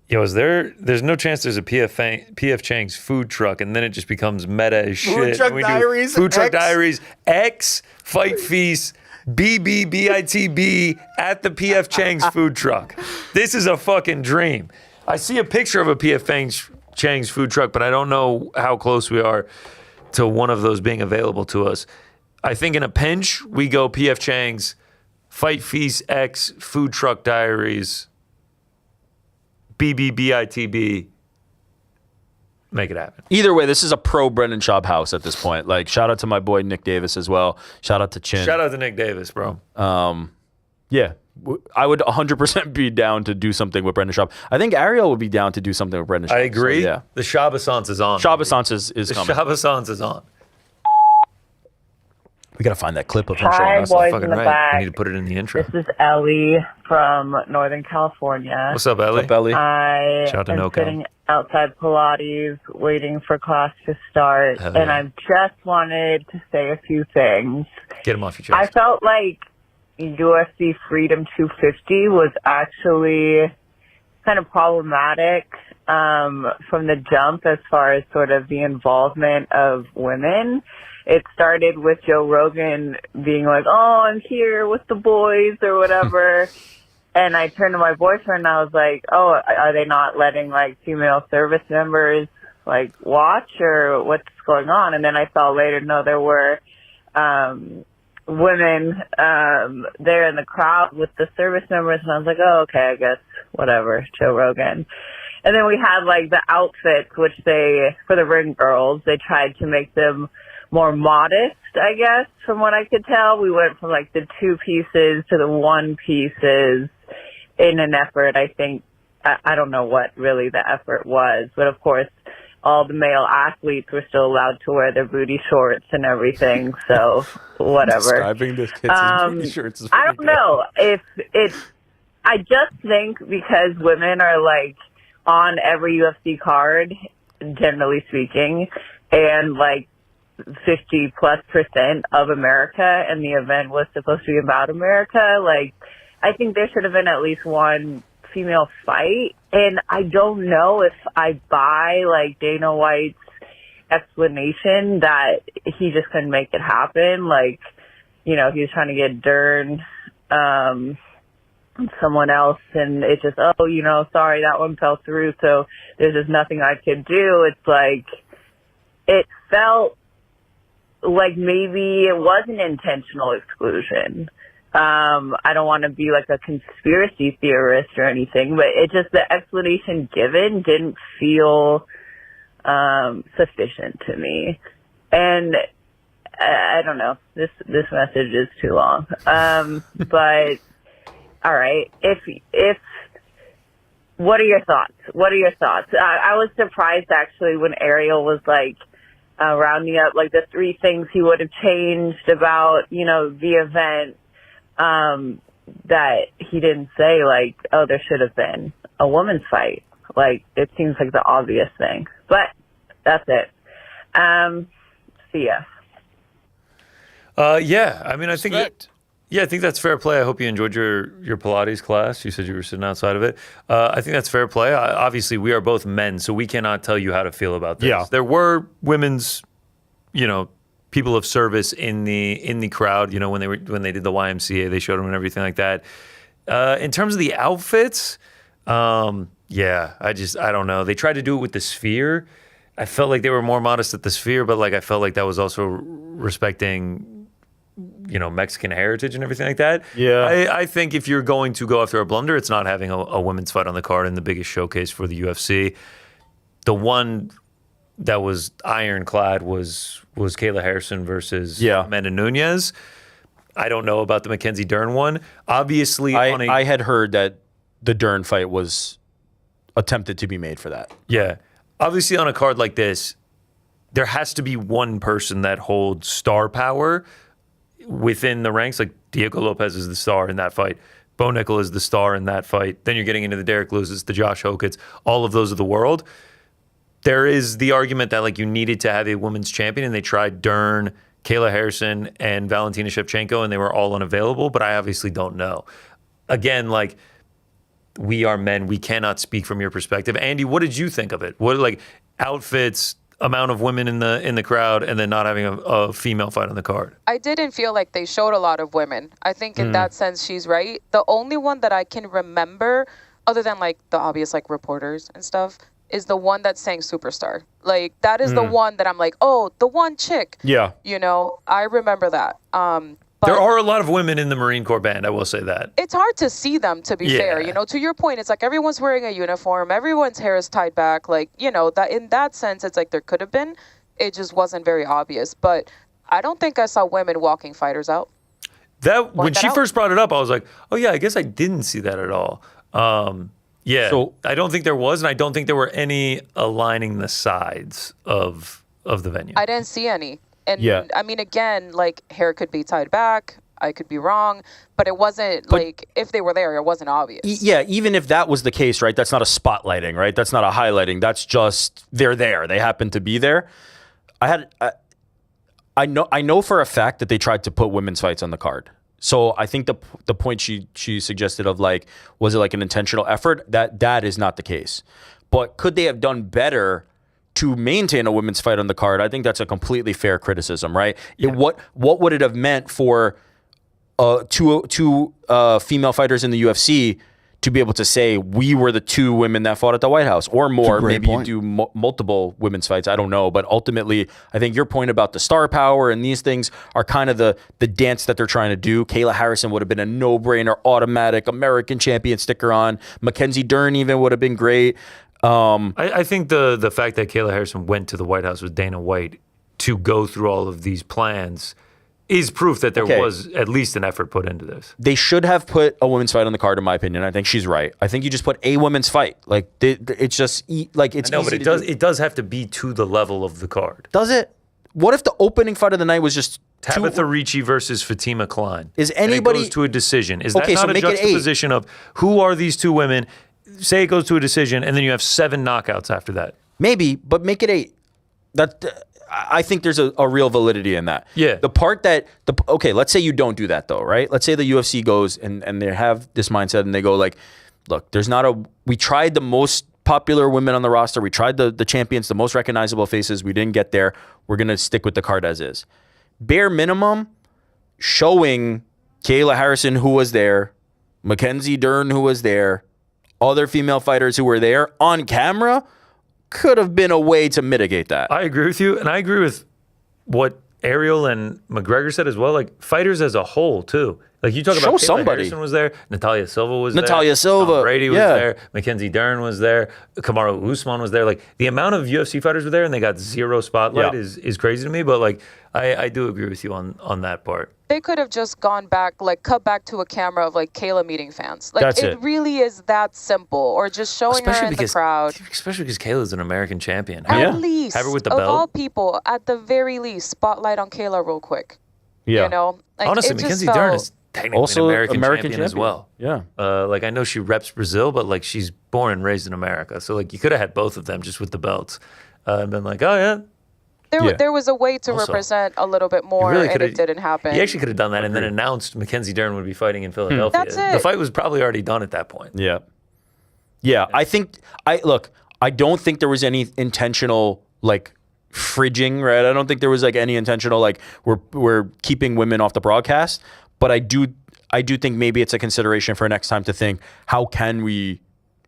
Yo, there's no chance there's a PF Chang's food truck and then it just becomes meta as shit. Food Truck Diaries Food Truck X. Diaries X Fight Feast BITB at the PF Chang's food truck. This is a fucking dream. I see a picture of a PF Chang's food truck, but I don't know how close we are to one of those being available to us. I think in a pinch, we go PF Chang's, Fight Feast X, Food Truck Diaries, BITB. Make it happen. Either way, this is a pro Brendan Schaub house at this point. Like, shout out to my boy Nick Davis as well. Shout out to Chin. Shout out to Nick Davis, bro. Yeah, I would 100% be down to do something with Brendan Schaub. I think Ariel would be down to do something with Brendan Schaub. I agree. So, yeah. The Shabasance is on. Shabasance is coming. The Shabasance is on. We got to find that clip of him Hi, showing us. boys Fucking in the right. back. We need to put it in the intro. This is Ellie from Northern California. What's up, Ellie? What's up, Ellie? I Shout out to am NoCal. sitting outside Pilates waiting for class to start, Hell and yeah. I just wanted to say a few things. Get him off your chest. I felt like UFC Freedom 250 was actually kind of problematic from the jump as far as sort of the involvement of women. It started with Joe Rogan being like, oh, I'm here with the boys or whatever. And I turned to my boyfriend and I was like, oh, are they not letting like female service members like watch or what's going on? And then I saw later, no, there were women there in the crowd with the service members. And I was like, oh, okay, I guess whatever, Joe Rogan. And then we had like the outfits, which for the ring girls, they tried to make them more modest, I guess, from what I could tell. We went from like the 2 pieces to the 1 pieces in an effort. I think, I don't know what really the effort was, but of course, all the male athletes were still allowed to wear their booty shorts and everything, so whatever. Describing this kids' booty shorts is I don't know if it's, I just think because women are like on every UFC card, generally speaking, and like 50+% of America, and the event was supposed to be about America, like, I think there should have been at least one female fight. And I don't know if I buy like Dana White's explanation that he just couldn't make it happen. Like, you know, he was trying to get Dern, someone else, and it just, oh, you know, sorry, that one fell through, so there's just nothing I could do. It's like, it felt like maybe it was an intentional exclusion. I don't want to be like a conspiracy theorist or anything, but it just, the explanation given didn't feel sufficient to me. And I don't know, this message is too long. But all right, if what are your thoughts? What are your thoughts? I was surprised actually when Ariel was like rounding up like the 3 things he would have changed about, you know, the event, that he didn't say like, oh, there should have been a women's fight. Like, it seems like the obvious thing, but that's it. See ya. Yeah, I mean, I think I think that's fair play. I hope you enjoyed your Pilates class. You said you were sitting outside of it. I think that's fair play. Obviously, we are both men, so we cannot tell you how to feel about this. Yeah. There were women's, you know, people of service in the crowd. You know, when they did the YMCA, they showed them and everything like that. In terms of the outfits, yeah, I don't know. They tried to do it with the sphere. I felt like they were more modest at the sphere, but like I felt like that was also respecting, you know, Mexican heritage and everything like that. Yeah. I think if you're going to go after a blunder, it's not having a women's fight on the card in the biggest showcase for the UFC. The one that was ironclad was Kayla Harrison versus Amanda Nunes. I don't know about the Mackenzie Dern one. Obviously, I had heard that the Dern fight was attempted to be made for that. Yeah. Obviously, on a card like this, there has to be one person that holds star power within the ranks. Like Diego Lopez is the star in that fight. Bo Nickel is the star in that fight. Then you're getting into the Derek Lewis's, the Josh Hokits. All of those of the world. There is the argument that like you needed to have a women's champion, and they tried Dern, Kayla Harrison, and Valentina Shevchenko, and they were all unavailable. But I obviously don't know. Again, like, we are men. We cannot speak from your perspective. Andy, what did you think of it? What, like, outfits, amount of women in the crowd, and then not having a female fight on the card? I didn't feel like they showed a lot of women. I think in that sense, she's right. The only one that I can remember, other than like the obvious like reporters and stuff, is the one that sang Superstar. Like, that is the one that I'm like, oh, the one chick. Yeah. You know, I remember that. But There are a lot of women in the Marine Corps band, I will say that. it's hard to see them, to be fair. You know, to your point, it's like everyone's wearing a uniform, everyone's hair is tied back. Like, you know, that in that sense, it's like there could have been. It just wasn't very obvious. But I don't think I saw women walking fighters out. When she first brought it up, I was like, oh yeah, I guess I didn't see that at all. Yeah, So- I don't think there was, and I don't think there were any aligning the sides of the venue. I didn't see any. And Yeah. I mean, again, like hair could be tied back. I could be wrong, but it wasn't like if they were there, it wasn't obvious. Yeah, even if that was the case, right? That's not a spotlighting, right? That's not a highlighting. That's just they're there. They happen to be there. I know for a fact that they tried to put women's fights on the card. So I think the point she suggested of like, was it like an intentional effort? That is not the case. But could they have done better to maintain a women's fight on the card? I think that's a completely fair criticism, right? Yeah. What would it have meant for two female fighters in the UFC to be able to say we were the two women that fought at the White House or more? Maybe you do multiple women's fights. I don't know. But ultimately, I think your point about the star power and these things are kind of the dance that they're trying to do. Kayla Harrison would have been a no-brainer, automatic American champion sticker on. Mackenzie Dern even would have been great. I think the fact that Kayla Harrison went to the White House with Dana White to go through all of these plans is proof that there was at least an effort put into this. They should have put a women's fight on the card, in my opinion. I think she's right. I think you just put a women's fight. Like it's just like it's. No, easy but to do. it does have to be to the level of the card. Does it? What if the opening fight of the night was just Tabitha Ricci versus Fatima Klein? Is and anybody it goes to a decision? Is Okay, that so not a make it 8. juxtaposition of who are these two women? Say it goes to a decision, and then you have 7 knockouts after that. Maybe, but make it 8. I think there's a real validity in that. Yeah. The part that let's say you don't do that though, right? Let's say the UFC goes and they have this mindset and they go like, look, we tried the most popular women on the roster. We tried the champions, the most recognizable faces. We didn't get there. We're going to stick with the card as is. Bare minimum, showing Kayla Harrison, who was there, Mackenzie Dern, who was there, other female fighters who were there on camera, could have been a way to mitigate that. I agree with you, and I agree with what Ariel and McGregor said as well. Like, fighters as a whole, too. Like, you talk about Kayla Harrison was there, Natalia Silva was there, Tom Brady was there, Mackenzie Dern was there, Kamaru Usman was there. Like, the amount of UFC fighters were there and they got 0 spotlight is crazy to me. But, like, I do agree with you on that part. They could have just gone back, like cut back to a camera of like Kayla meeting fans. Like That's it really is that simple. Or just showing her in the crowd. Especially because Kayla's an American champion. At least, have her with the of belt. all people, at the very least, spotlight on Kayla real quick. Yeah. You know? Like, honestly, it just Mackenzie felt- Dern is technically Also an American champion as champion. well. Yeah. Like, I know she reps Brazil, but like she's born and raised in America. So like you could have had both of them just with the belts and been like, oh yeah. There was a way to Also, represent a little bit more, really and it didn't happen. He actually could have done that and then announced Mackenzie Dern would be fighting in Philadelphia. That's it. The fight was probably already done at that point. Yeah. Yeah. I don't think there was any intentional like fridging, right? I don't think there was like any intentional like we're keeping women off the broadcast. But I do think maybe it's a consideration for next time to think, how can we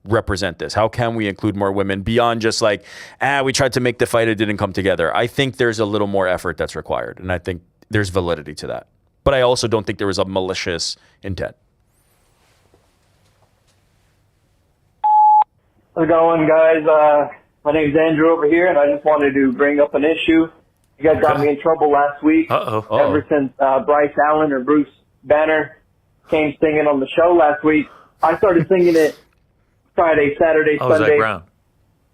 represent this? How can we include more women beyond just like, we tried to make the fight, it didn't come together. I think there's a little more effort that's required, and I think there's validity to that. But I also don't think there was a malicious intent. How's it going, guys? My name's Andrew over here, and I just wanted to bring up an issue. You guys got me in trouble last week. Ever since Bryce Allen or Bruce Banner came singing on the show last week, I started singing it Friday, Saturday, Sunday. Zach Brown.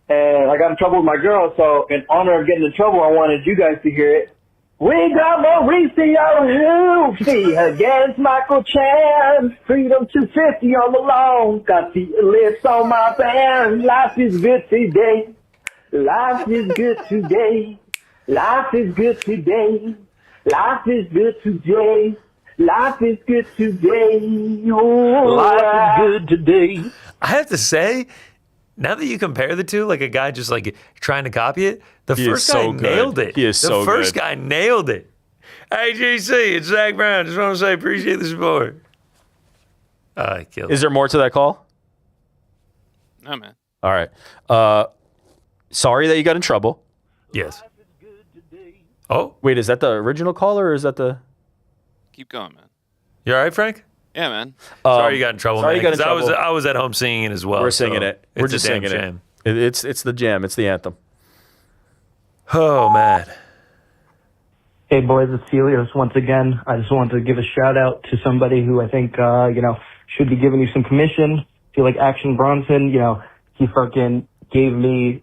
And I got in trouble with my girl, so in honor of getting in trouble, I wanted you guys to hear it. We got Mauricio Hoopsy against Michael Chan. Freedom 250 on the lawn. Got the lips on my band. Life is good today. Life is good today. Life is good today. Life is good today. Life is good today. Oh, life is good today. I have to say, now that you compare the two, like a guy just like trying to copy it, the first guy nailed it. He is so good. The first guy nailed it. Hey, GC, it's Zach Brown. Just want to say appreciate the support. I killed it. Is there more to that call? No, man. All right. Sorry that you got in trouble. Yes. Oh. Wait, is that the original caller or is that the... Keep going, man. You all right, Frank? Yeah, man. Sorry you got in trouble, sorry man. you got in trouble. I was at home singing it as well. We're singing so it. We're just singing jam. it. It's the jam. It's the anthem. Oh, man. Hey, boys, it's Helios once again. I just wanted to give a shout-out to somebody who I think, should be giving you some commission. I feel like Action Bronson, he fucking gave me,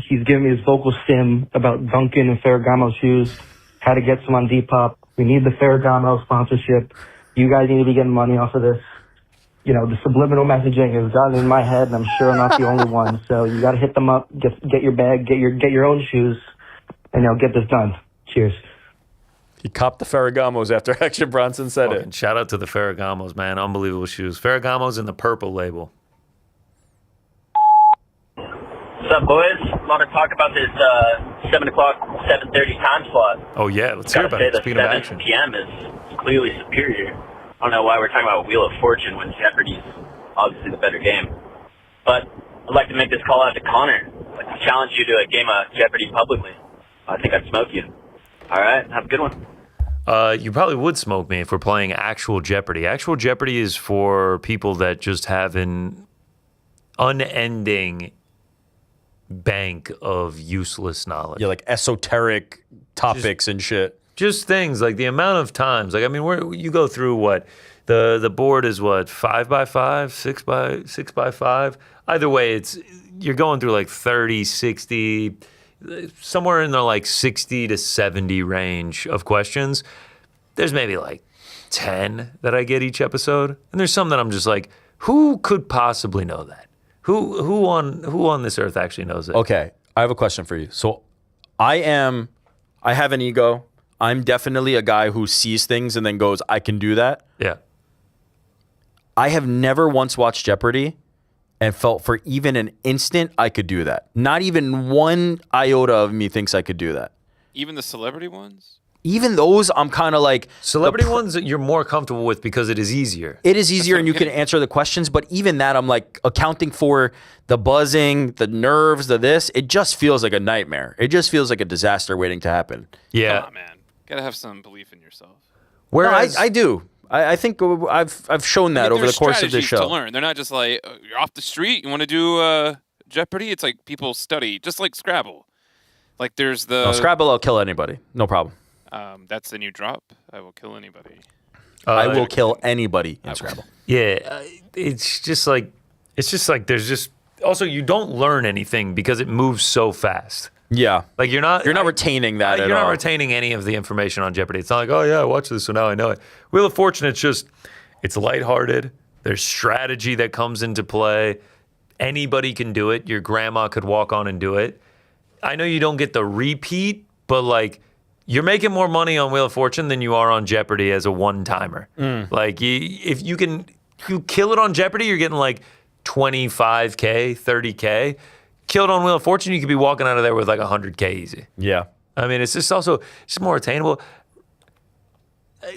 he's giving me his vocal stim about Duncan and Ferragamo shoes, how to get some on Depop. We need the Ferragamo sponsorship. You guys need to be getting money off of this. The subliminal messaging has gotten in my head, and I'm sure I'm not the only one. So you got to hit them up, get your bag, get your own shoes, and get this done. Cheers. He copped the Ferragamos after Action Bronson said it. Shout out to the Ferragamos, man. Unbelievable shoes. Ferragamos in the purple label. What's up, boys? I want to talk about this 7 o'clock, 7:30 time slot. Oh, yeah. Let's hear about it. Speaking of action. 7 p.m. is clearly superior. I don't know why we're talking about Wheel of Fortune when Jeopardy's obviously the better game. But I'd like to make this call out to Conor. I'd like to challenge you to a game of Jeopardy publicly. I think I'd smoke you. All right, have a good one. You probably would smoke me if we're playing actual Jeopardy. Actual Jeopardy is for people that just have an unending bank of useless knowledge. Yeah, like esoteric topics and shit. Just things like the amount of times. Like, I mean, you go through what? The board is what? 5x5, 6x5? Either way, you're going through like 30, 60, somewhere in the like 60 to 70 range of questions. There's maybe like 10 that I get each episode. And there's some that I'm just like, who could possibly know that? Who on this earth actually knows it? Okay, I have a question for you. So I have an ego. I'm definitely a guy who sees things and then goes, I can do that. Yeah. I have never once watched Jeopardy and felt for even an instant I could do that. Not even one iota of me thinks I could do that. Even the celebrity ones? Even those, I'm kind of like... Celebrity ones you're more comfortable with because it is easier. It is easier and you can answer the questions, but even that, I'm like accounting for the buzzing, the nerves, it just feels like a nightmare. It just feels like a disaster waiting to happen. Yeah. Come on, man. Gotta have some belief in yourself. Whereas I do. I think I've shown that over the course of this show. To learn. They're not just like, you're off the street, you want to do Jeopardy? It's like people study, just like Scrabble. Like there's the... No, Scrabble, I'll kill anybody. No problem. That's the new drop. I will kill anybody. I will kill anybody in Scrabble. Yeah, it's just like there's just also you don't learn anything because it moves so fast. Yeah, like you're not retaining that. You're not retaining any of the information on Jeopardy. It's not like, oh yeah, I watched this, so now I know it. Wheel of Fortune, it's lighthearted. There's strategy that comes into play. Anybody can do it. Your grandma could walk on and do it. I know you don't get the repeat, but like. You're making more money on Wheel of Fortune than you are on Jeopardy as a one-timer. Like, if you kill it on Jeopardy, you're getting like $25K, $30K. Kill it on Wheel of Fortune, you could be walking out of there with like $100K easy. Yeah. I mean, it's just also more attainable.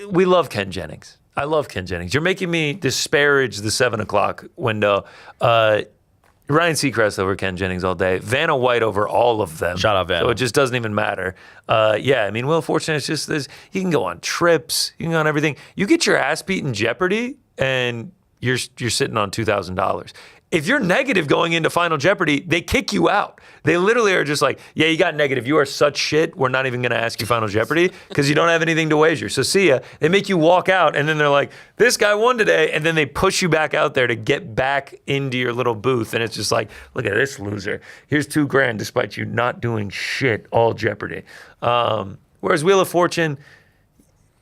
We love Ken Jennings. I love Ken Jennings. You're making me disparage the 7 o'clock window. Ryan Seacrest over Ken Jennings all day. Vanna White over all of them. Shout out Vanna. So it just doesn't even matter. Yeah, I mean, Wheel of Fortune is just this. You can go on trips. You can go on everything. You get your ass beat in Jeopardy, and you're sitting on $2,000. if you're negative going into Final Jeopardy, they kick you out. They literally are just like, yeah, you got negative. You are such shit. We're not even going to ask you Final Jeopardy because you don't have anything to wager. So see ya. They make you walk out, and then they're like, this guy won today. And then they push you back out there to get back into your little booth. And it's just like, look at this loser. Here's $2,000 despite you not doing shit all Jeopardy. Whereas Wheel of Fortune,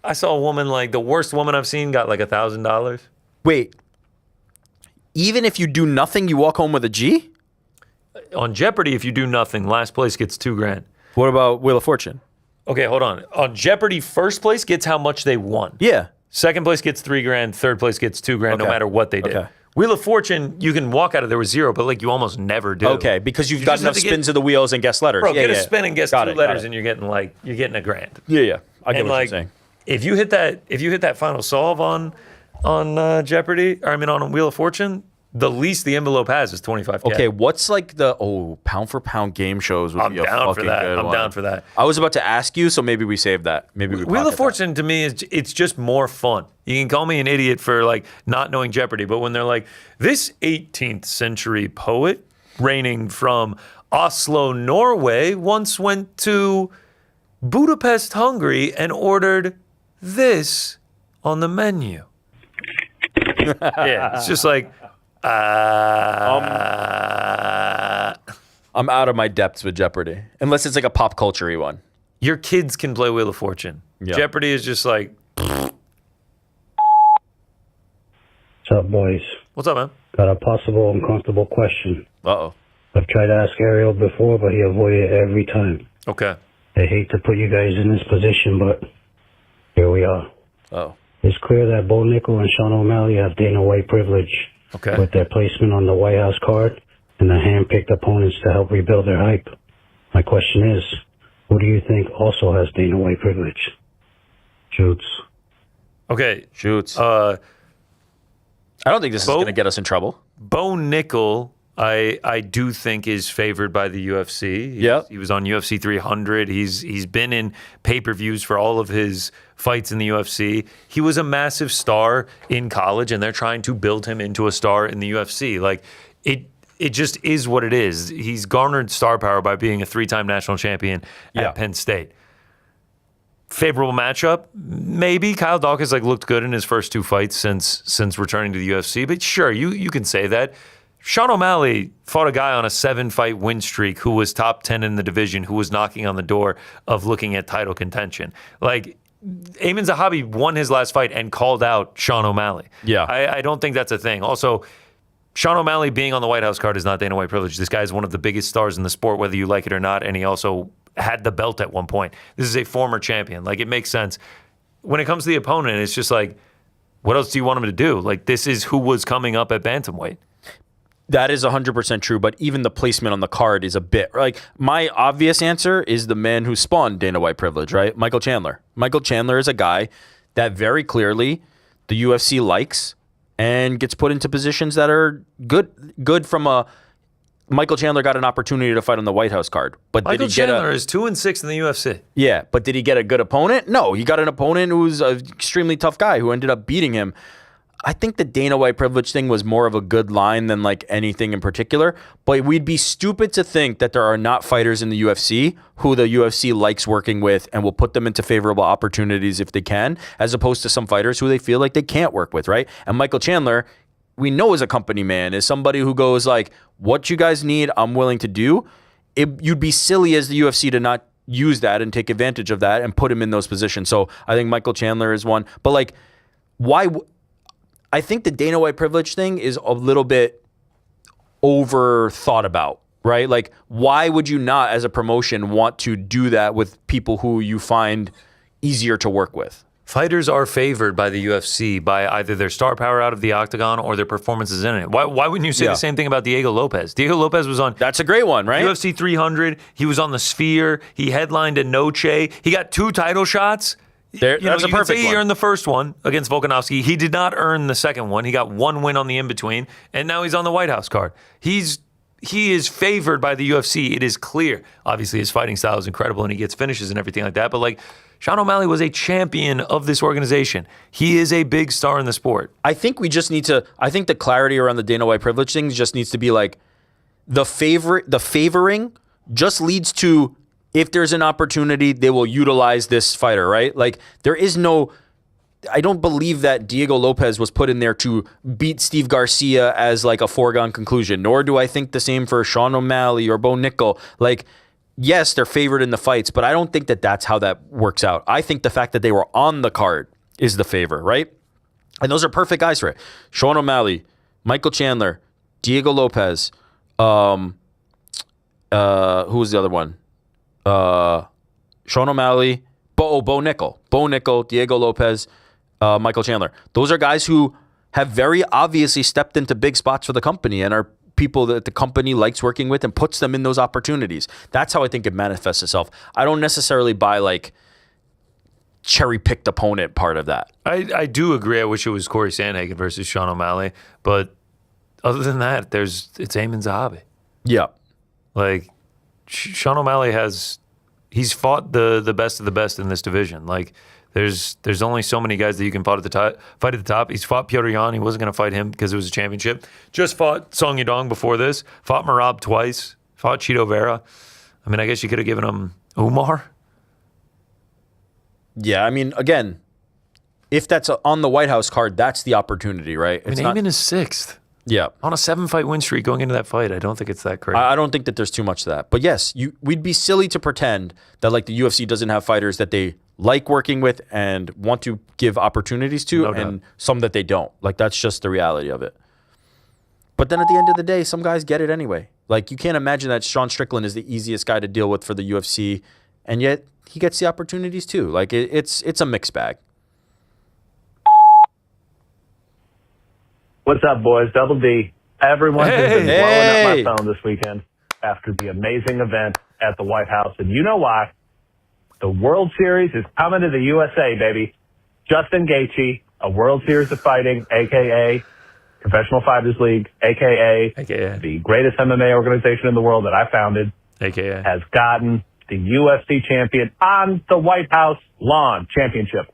I saw a woman, like the worst woman I've seen, got like $1,000. Wait. Even if you do nothing, you walk home with a G? On Jeopardy, if you do nothing, last place gets $2,000. What about Wheel of Fortune? Okay, hold on. On Jeopardy, first place gets how much they won. Yeah. Second place gets $3,000. Third place gets $2,000, no matter what they did. Okay. Wheel of Fortune, you can walk out of there with zero, but like you almost never do. Okay, because you've got just enough have to spins of the wheels and guess letters. Bro, yeah, get a yeah. spin and guess Got two it, letters, got it. and you're getting $1,000. Yeah. I get And what like, you're saying. if you hit that final solve on Jeopardy, or I mean on Wheel of Fortune, the least the envelope has is $25,000. Okay, what's like the pound for pound game shows would I'm be a down for fucking that. good I'm one. down for that. I was about to ask you, so maybe we save that. Maybe we Wheel pocket of Fortune to me it's just more fun. You can call me an idiot for like not knowing Jeopardy, but when they're like, this 18th century poet reigning from Oslo, Norway, once went to Budapest, Hungary, and ordered this on the menu. Yeah, it's just like, I'm out of my depths with Jeopardy, unless it's like a pop culture-y one. Your kids can play Wheel of Fortune. Yeah. Jeopardy is just like, What's up, boys? What's up, man? Got a possible uncomfortable question. Uh-oh. I've tried to ask Ariel before, but he avoided it every time. Okay. I hate to put you guys in this position, but here we are. Oh. It's clear that Bo Nickel and Sean O'Malley have Dana White privilege with their placement on the White House card and the hand-picked opponents to help rebuild their hype. My question is, who do you think also has Dana White privilege? Shoots. Okay. Shoots. I don't think this is going to get us in trouble. Bo Nickel, I do think is favored by the UFC. He was on UFC 300. He's been in pay-per-views for all of his fights in the UFC. He was a massive star in college, and they're trying to build him into a star in the UFC. Like it just is what it is. He's garnered star power by being a 3-time national champion at Penn State. Favorable matchup, maybe. Kyle Dawkins looked good in his first 2 fights since returning to the UFC. But sure, you can say that. Sean O'Malley fought a guy on a 7-fight win streak who was top 10 in the division, who was knocking on the door of looking at title contention. Like, Amin Zahabi won his last fight and called out Sean O'Malley. Yeah. I don't think that's a thing. Also, Sean O'Malley being on the White House card is not Dana White privilege. This guy is one of the biggest stars in the sport, whether you like it or not, and he also had the belt at one point. This is a former champion. Like, it makes sense. When it comes to the opponent, it's just like, what else do you want him to do? Like, this is who was coming up at bantamweight. That is 100% true, but even the placement on the card is a bit like my obvious answer is the man who spawned Dana White privilege, right? Michael Chandler. Michael Chandler is a guy that very clearly the UFC likes and gets put into positions that are good from a Michael Chandler got an opportunity to fight on the White House card. But Michael did he Chandler is 2-6 in the UFC. Yeah, but did he get a good opponent? No, he got an opponent who's an extremely tough guy who ended up beating him. I think the Dana White privilege thing was more of a good line than like anything in particular, but we'd be stupid to think that there are not fighters in the UFC who the UFC likes working with and will put them into favorable opportunities if they can, as opposed to some fighters who they feel like they can't work with, right? And Michael Chandler, we know is a company man, is somebody who goes like, what you guys need, I'm willing to do. You'd be silly as the UFC to not use that and take advantage of that and put him in those positions. So I think Michael Chandler is one, but like, why... I think the Dana White privilege thing is a little bit over thought about, right? Like, why would you not, as a promotion, want to do that with people who you find easier to work with? Fighters are favored by the UFC by either their star power out of the octagon or their performances in it. Why wouldn't you say the same thing about Diego Lopez? Diego Lopez was on... That's a great one, right? UFC 300. He was on the Sphere. He headlined a Noche. He got 2 title shots. That's a perfect He one. earned the first one against Volkanovski. He did not earn the second one. He got 1 win on the in-between, and now he's on the White House card. He is favored by the UFC. It is clear. Obviously, his fighting style is incredible, and he gets finishes and everything like that. But, like, Sean O'Malley was a champion of this organization. He is a big star in the sport. I think we just need to. I think the clarity around the Dana White privilege thing just needs to be like the favoring just leads to if there's an opportunity, they will utilize this fighter, right? Like there is no. I don't believe that Diego Lopez was put in there to beat Steve Garcia as like a foregone conclusion, nor do I think the same for Sean O'Malley or Bo Nickel. Like, yes, they're favored in the fights, but I don't think that that's how that works out. I think the fact that they were on the card is the favor, right? And those are perfect guys for it. Sean O'Malley, Michael Chandler, Diego Lopez, who was the other one? Sean O'Malley, Bo Nickel, Diego Lopez, Michael Chandler. Those are guys who have very obviously stepped into big spots for the company and are people that the company likes working with and puts them in those opportunities. That's how I think it manifests itself. I don't necessarily buy like cherry-picked opponent part of that. I do agree. I wish it was Corey Sandhagen versus Sean O'Malley. But other than that, it's Amin Zahabi. Yeah. Like, Sean O'Malley he's fought the best of the best in this division. Like, there's only so many guys that you can fight at the top. He's fought Petr Yan. He wasn't going to fight him because it was a championship. Just fought Song Yadong before this. Fought Merab twice. Fought Chito Vera. I mean, I guess you could have given him Umar. Yeah, I mean, again, if that's on the White House card, that's the opportunity, right? Amin is 6th. Yeah. On a 7-fight win streak going into that fight, I don't think it's that crazy. I don't think that there's too much to that. But yes, we'd be silly to pretend that like the UFC doesn't have fighters that they like working with and want to give opportunities to, and some that they don't. Like that's just the reality of it. But then at the end of the day, some guys get it anyway. Like you can't imagine that Sean Strickland is the easiest guy to deal with for the UFC, and yet he gets the opportunities too. Like it's a mixed bag. What's up, boys? Double D. Everyone's been blowing up my phone this weekend after the amazing event at the White House. And you know why? The World Series is coming to the USA, baby. Justin Gaethje, a World Series of Fighting, a.k.a. Professional Fighters League, a.k.a. the greatest MMA organization in the world that I founded, a.k.a. has gotten the UFC champion on the White House lawn championship.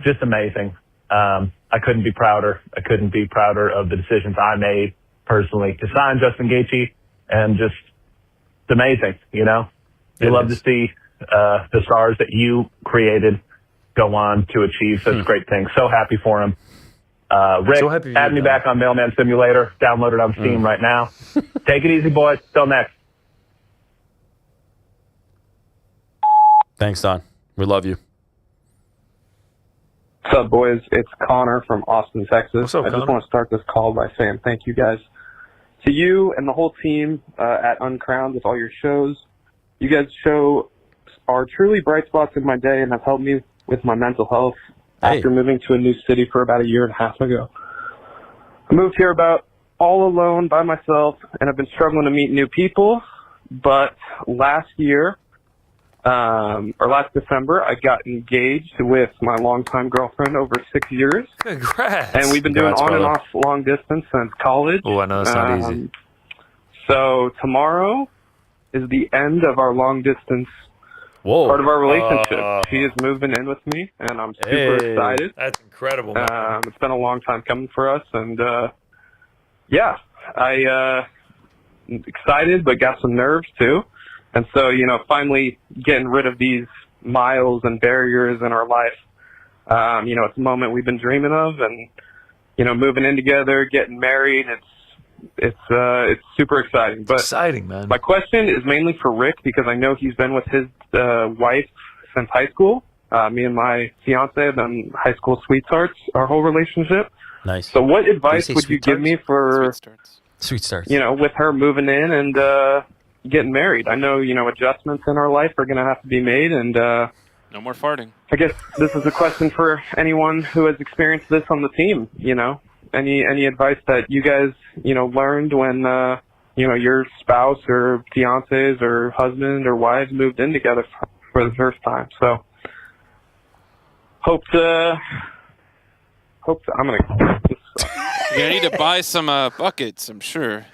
Just amazing. I couldn't be prouder. I couldn't be prouder of the decisions I made personally to sign Justin Gaethje, and just it's amazing, you know? You love to see the stars that you created go on to achieve such great things. So happy for him. Rick, add me back on Mailman Simulator. Download it on Steam right now. Take it easy, boys. Till next. Thanks, Don. We love you. What's up, boys? It's Connor from Austin, Texas. What's up, I just Connor? want to start this call by saying thank you guys to you and the whole team at Uncrowned with all your shows. You guys are truly bright spots in my day and have helped me with my mental health after moving to a new city for about a year and a half ago. I moved here about all alone by myself, and I've been struggling to meet new people. But last year, or last December, I got engaged with my longtime girlfriend over 6 years. Congrats. And we've been doing on and off long distance since college. Oh, I know that's not easy. So tomorrow is the end of our long distance part of our relationship. She is moving in with me, and I'm super excited. That's incredible, man. It's been a long time coming for us, and I'm excited, but got some nerves too. And so, you know, finally getting rid of these miles and barriers in our life. You know, it's a moment we've been dreaming of, and, you know, moving in together, getting married, it's super exciting. But exciting, man. My question is mainly for Rick, because I know he's been with his wife since high school. Me and my fiance have done high school sweethearts, our whole relationship. Nice. So what advice would you give me for, Sweet starts. you know, with her moving in and getting married? I know, you know, adjustments in our life are going to have to be made, and no more farting. I guess this is a question for anyone who has experienced this on the team. You know, any advice that you guys, you know, learned when you know, your spouse or fiancés or husband or wives moved in together for the first time. So hope to I'm gonna You're gonna need to buy some buckets, I'm sure.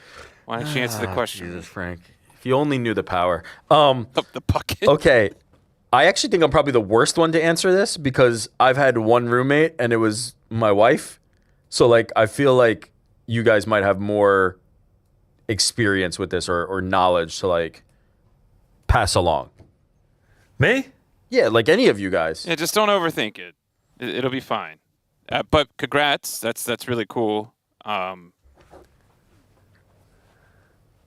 Why don't you answer the question? Jesus, Frank. If you only knew the power. Of the bucket. Okay. I actually think I'm probably the worst one to answer this because I've had one roommate and it was my wife. So like, I feel like you guys might have more experience with this or knowledge to like pass along. Me? Yeah, like any of you guys. Yeah, just don't overthink it. It'll be fine. But congrats. That's really cool.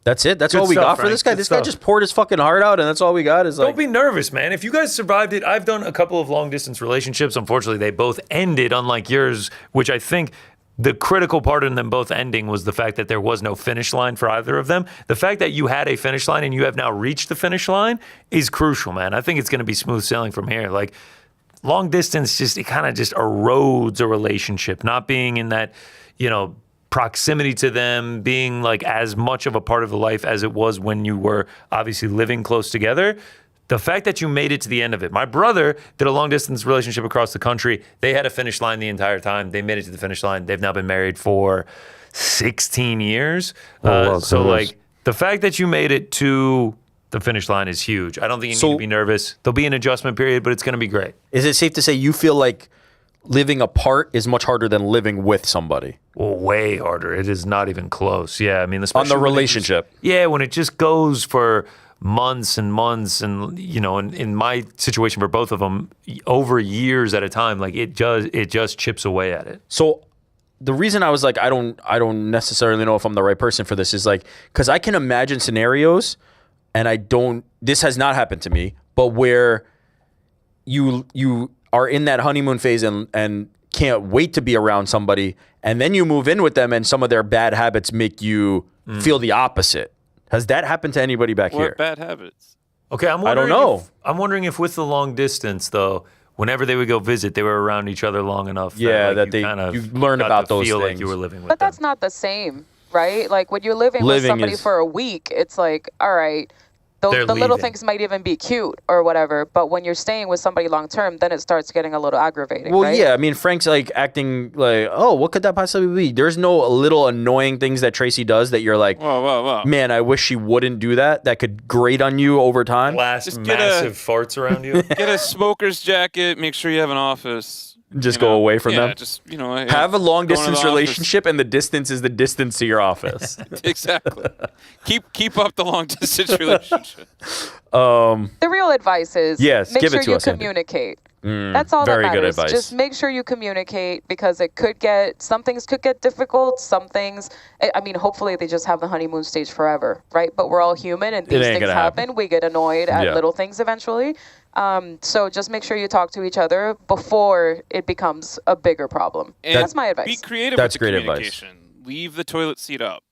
That's it. That's Good all we stuff, got for Frank. this guy. Good This guy stuff. just poured his fucking heart out, and that's all we got. Is like, Don't be nervous, man. If you guys survived it, I've done a couple of long distance relationships. Unfortunately, they both ended, unlike yours, which I think the critical part in them both ending was the fact that there was no finish line for either of them. The fact that you had a finish line and you have now reached the finish line is crucial, man. I think it's going to be smooth sailing from here. Like, long distance, it kind of just erodes a relationship. Not being in that, proximity to them, being like as much of a part of the life as it was when you were obviously living close together. The fact that you made it to the end of it. My brother did a long distance relationship across the country. They had a finish line the entire time. They made it to the finish line. They've now been married for 16 years. So like the fact that you made it to the finish line is huge. I don't think you need to be nervous. There'll be an adjustment period, but it's going to be great. is it safe to say you feel like living apart is much harder than living with somebody? Well, way harder. It is not even close. Yeah, I mean, On especially the when it relationship. when it just goes for months and months, and in my situation for both of them, over years at a time, like it just chips away at it. So the reason I was like, I don't necessarily know if I'm the right person for this is like, because I can imagine scenarios, and this has not happened to me, but where you are in that honeymoon phase and can't wait to be around somebody, and then you move in with them and some of their bad habits make you feel the opposite. Has that happened to anybody back here? What bad habits? Okay, I don't know. I'm wondering if with the long distance though, whenever they would go visit, they were around each other long enough. Yeah, that you learn about those feel things. like you were living with But them. that's not the same, right? Like when you're living with somebody for a week, it's like, all right, the little leaving. things might even be cute or whatever. But when you're staying with somebody long term, then it starts getting a little aggravating. Well, right? yeah. I mean, Frank's like acting like, oh, what could that possibly be? There's no little annoying things that Tracy does that you're like, whoa. Man, I wish she wouldn't do that. That could grate on you over time. Blast massive farts around you. Get a smoker's jacket. Make sure you have an office. Just go away from them. Just have a long go into distance the relationship, and the distance is the distance to your office. Exactly. Keep up the long distance relationship. The real advice is Yes, make give sure it to you us, Andy. communicate. That's all that very good matters. advice. Just make sure you communicate because some things could get difficult. Some things, I mean, hopefully they just have the honeymoon stage forever, right? But we're all human and these ain't things gonna happen. We get annoyed at Yeah. little things eventually. So just make sure you talk to each other before it becomes a bigger problem. And that's my advice. Be creative That's with the great advice. communication. Leave the toilet seat up.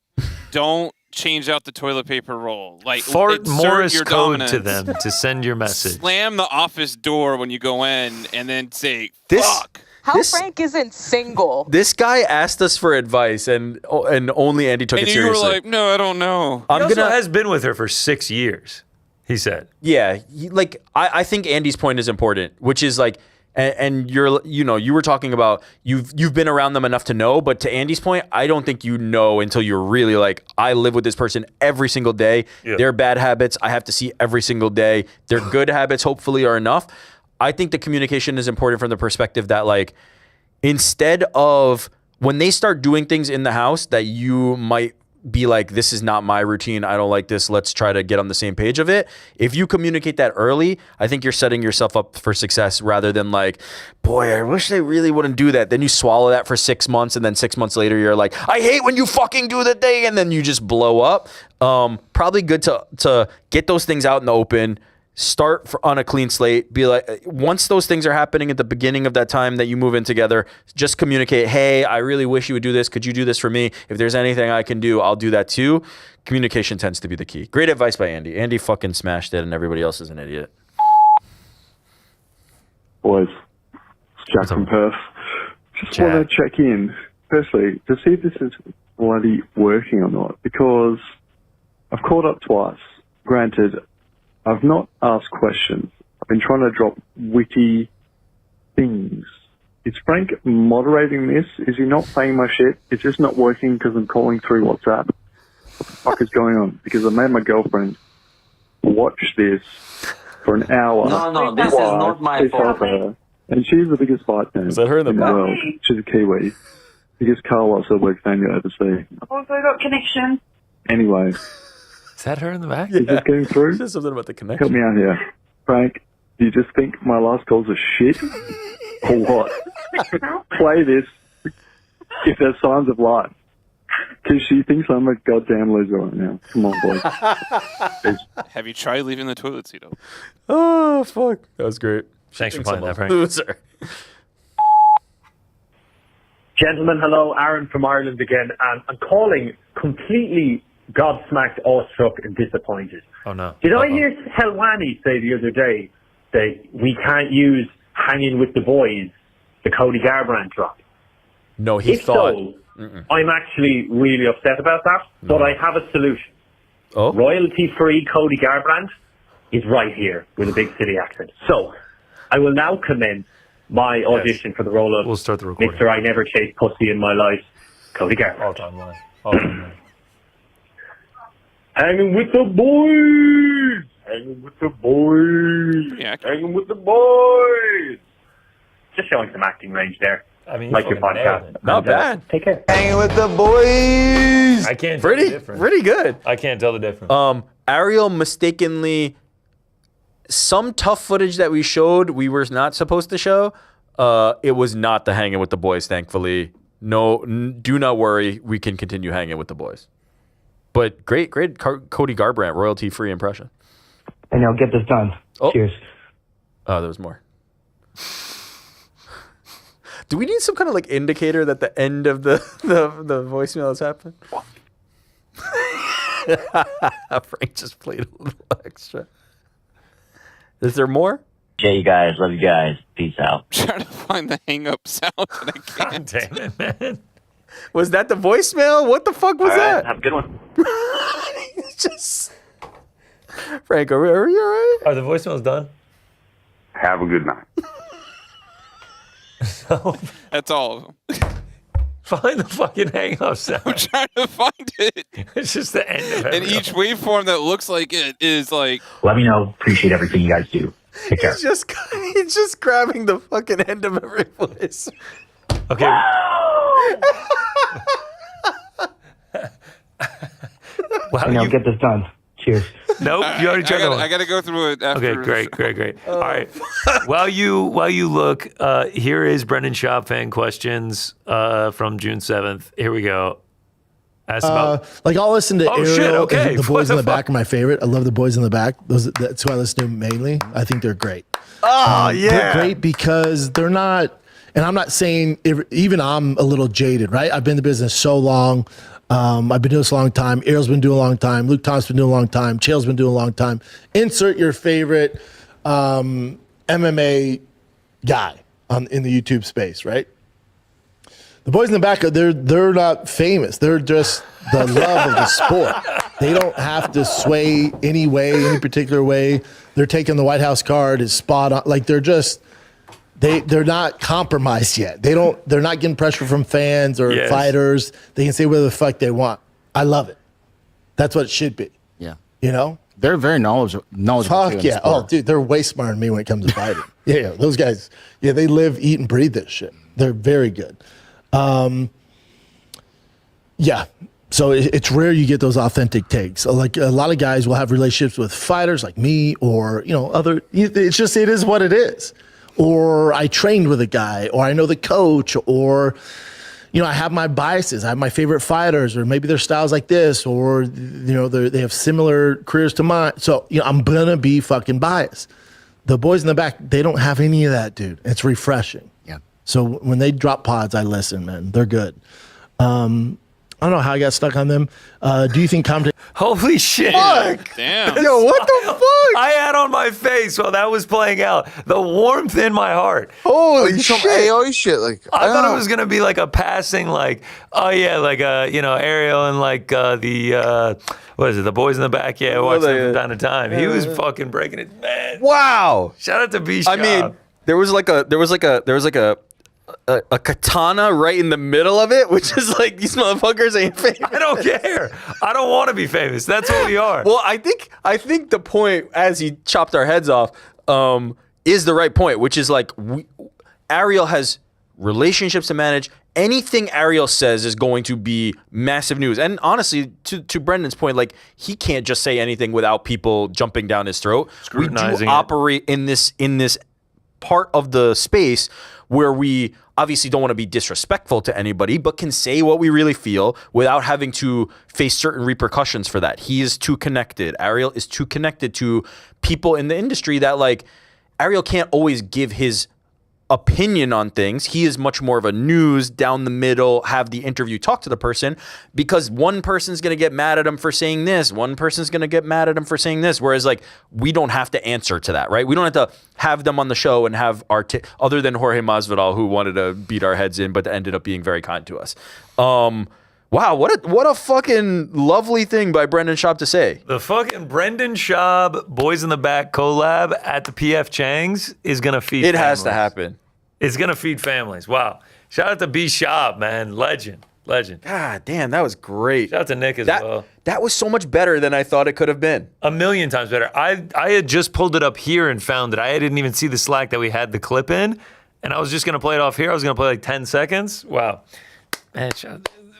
Don't change out the toilet paper roll. Like Fart insert Morse your code dominance. to them to send your message. Slam the office door when you go in, and then say This- "fuck." How Frank isn't single. This guy asked us for advice, and only Andy took And it you were seriously. like, "No, I don't know." He also has been with her for 6 years, he said. Yeah, I think Andy's point is important, which is like, and you were talking about you've been around them enough to know, but to Andy's point, I don't think you know until you're really like, I live with this person every single day. Yeah. Their bad habits I have to see every single day. Their good habits hopefully are enough. I think the communication is important from the perspective that like, instead of when they start doing things in the house that you might be like, this is not my routine, I don't like this, let's try to get on the same page of it. If you communicate that early, I think you're setting yourself up for success rather than like, boy, I wish they really wouldn't do that. Then you swallow that for 6 months, and then 6 months later you're like, I hate when you fucking do the thing, and then you just blow up. Probably good to get those things out in the open. Start on a clean slate. Be like, once those things are happening at the beginning of that time that you move in together, just communicate, hey, I really wish you would do this. Could you do this for me? If there's anything I can do, I'll do that too. Communication tends to be the key. Great advice by Andy. Andy fucking smashed it, and everybody else is an idiot. Boys, it's Jack from Perth. Just want to check in, firstly, to see if this is bloody working or not, because I've called up twice. Granted, I've not asked questions. I've been trying to drop witty things. Is Frank moderating this? Is he not playing my shit? Is this not working because I'm calling through WhatsApp? What the fuck is going on? Because I made my girlfriend watch this for an hour. No, this is not my fault. Her, and she's the biggest fight fan Is that her in the back? world. She's a Kiwi. Biggest car loss at work venue overseas. Also got connection. Anyway, Is that her in the back? is this getting through? There's something about the connection. Help me out here. Frank, do you just think my last calls are shit? Or what? Play this if there's signs of life. Because she thinks I'm a goddamn loser right now. Come on, boys. Have you tried leaving the toilet seat open? Oh, fuck. That was great. Thanks for playing that, Frank. Loser. Gentlemen, hello. Aaron from Ireland again. And I'm calling completely gobsmacked, awestruck, and disappointed. Oh, no. Did I hear Helwani say the other day that we can't use hanging with the boys, the Cody Garbrandt drop? No, he If thought. so, I'm actually really upset about that, but I have a solution. Oh? Royalty-free Cody Garbrandt is right here with a big city accent. So, I will now commence my audition for the role of We'll start the recording. Mr. I Never Chased Pussy in My Life, Cody Garbrandt. All-time line. All-time line. Hanging with the boys! Hanging with the boys! Yeah. Hanging with the boys! Just showing some acting range there. I mean, Like your fucking nailed podcast. it. Not And, bad. Take care. Hanging with the boys. I can't tell the Pretty, difference. pretty good. I can't tell the difference. Ariel mistakenly, some tough footage that we showed, we were not supposed to show. It was not the hanging with the boys, thankfully. No, do not worry. We can continue hanging with the boys. But great Cody Garbrandt, royalty-free impression. And now get this done. Oh. Cheers. Oh, there was more. Do we need some kind of like indicator that the end of the voicemail has happened? Frank just played a little extra. Is there more? Jay, you guys. Love you guys. Peace out. I'm trying to find the hang up sound and I can't. Damn it, man. Was that the voicemail? What the fuck was that? Have a good one. It's just Frank, are you all right? Are the voicemails done? Have a good night. That's all of them. Find the fucking hang up sound. I'm trying to find it. It's just the end of it. And each waveform that looks like it is like. Let me know. Appreciate everything you guys do. Take care. He's just grabbing the fucking end of every voice. Okay. Wow, And now get this done. Cheers. Nope, you already tried that one. I got to go through it after. Okay, great. All right. While you look, here is Brendan Schaub fan questions from June 7th. Here we go. Ask about. Like I'll listen to Ariel. Shit, okay. The What boys the in the fuck? back are my favorite. I love the boys in the back. That's who I listen to mainly. I think they're great. Oh They're great because they're not. And I'm not saying even I'm a little jaded, right? I've been in the business so long. I've been doing this a long time. Ariel's been doing a long time. Luke Thompson's been doing a long time. Chael's been doing a long time. Insert your favorite MMA guy in the YouTube space, right? The boys in the back, they're not famous. They're just the love of the sport. They don't have to sway any way, any particular way. They're taking the White House card is spot on. Like they're just. They're not compromised yet. They're not getting pressure from fans or fighters. They can say whatever the fuck they want. I love it. That's what it should be. Yeah. You know? They're very knowledgeable. Fuck yeah. Oh, dude, they're way smarter than me when it comes to fighting. Yeah, those guys, they live, eat, and breathe this shit. They're very good. Yeah. So it's rare you get those authentic takes. Like a lot of guys will have relationships with fighters like me or, other. It's just, it is what it is. Or I trained with a guy, or I know the coach, or, I have my biases. I have my favorite fighters, or maybe their style's like this, or, they have similar careers to mine. So, I'm going to be fucking biased. The boys in the back, they don't have any of that, dude. It's refreshing. Yeah. So when they drop pods, I listen, man. They're good. I don't know how I got stuck on them. Do you think competition? Holy shit. Fuck. Damn. Yo, what the fuck? I had on my face while that was playing out the warmth in my heart. Holy Some shit. AI shit. Like I thought it was gonna be like a passing, like, oh yeah, like Ariel and like the what is it, the boys in the back? Yeah, watch them from time to time. He was fucking breaking it, man. Wow. Shout out to B. I mean, there was like a a katana right in the middle of it, which is like these motherfuckers ain't famous. I don't care. I don't want to be famous. That's what we are. Well, I think the point as he chopped our heads off is the right point, which is like Ariel has relationships to manage. Anything Ariel says is going to be massive news. And honestly, to Brendan's point, like he can't just say anything without people jumping down his throat. We do operate in this part of the space where we obviously don't want to be disrespectful to anybody, but can say what we really feel without having to face certain repercussions for that. He is too connected. Ariel is too connected to people in the industry that like Ariel can't always give his opinion on things. He is much more of a news down the middle, have the interview, talk to the person, because one person's going to get mad at him for saying this. One person's going to get mad at him for saying this. Whereas like we don't have to answer to that, right? We don't have to have them on the show and have other than Jorge Masvidal, who wanted to beat our heads in, but ended up being very kind to us. Wow, what a fucking lovely thing by Brendan Schaub to say. The fucking Brendan Schaub Boys in the Back collab at the PF Chang's is going to feed families. It has to happen. It's going to feed families. Wow. Shout out to B. Schaub, man. Legend. God damn, that was great. Shout out to Nick as well. That was so much better than I thought it could have been. A million times better. I had just pulled it up here and found that I didn't even see the Slack that we had the clip in, and I was just going to play it off here. I was going to play like 10 seconds. Wow. Man,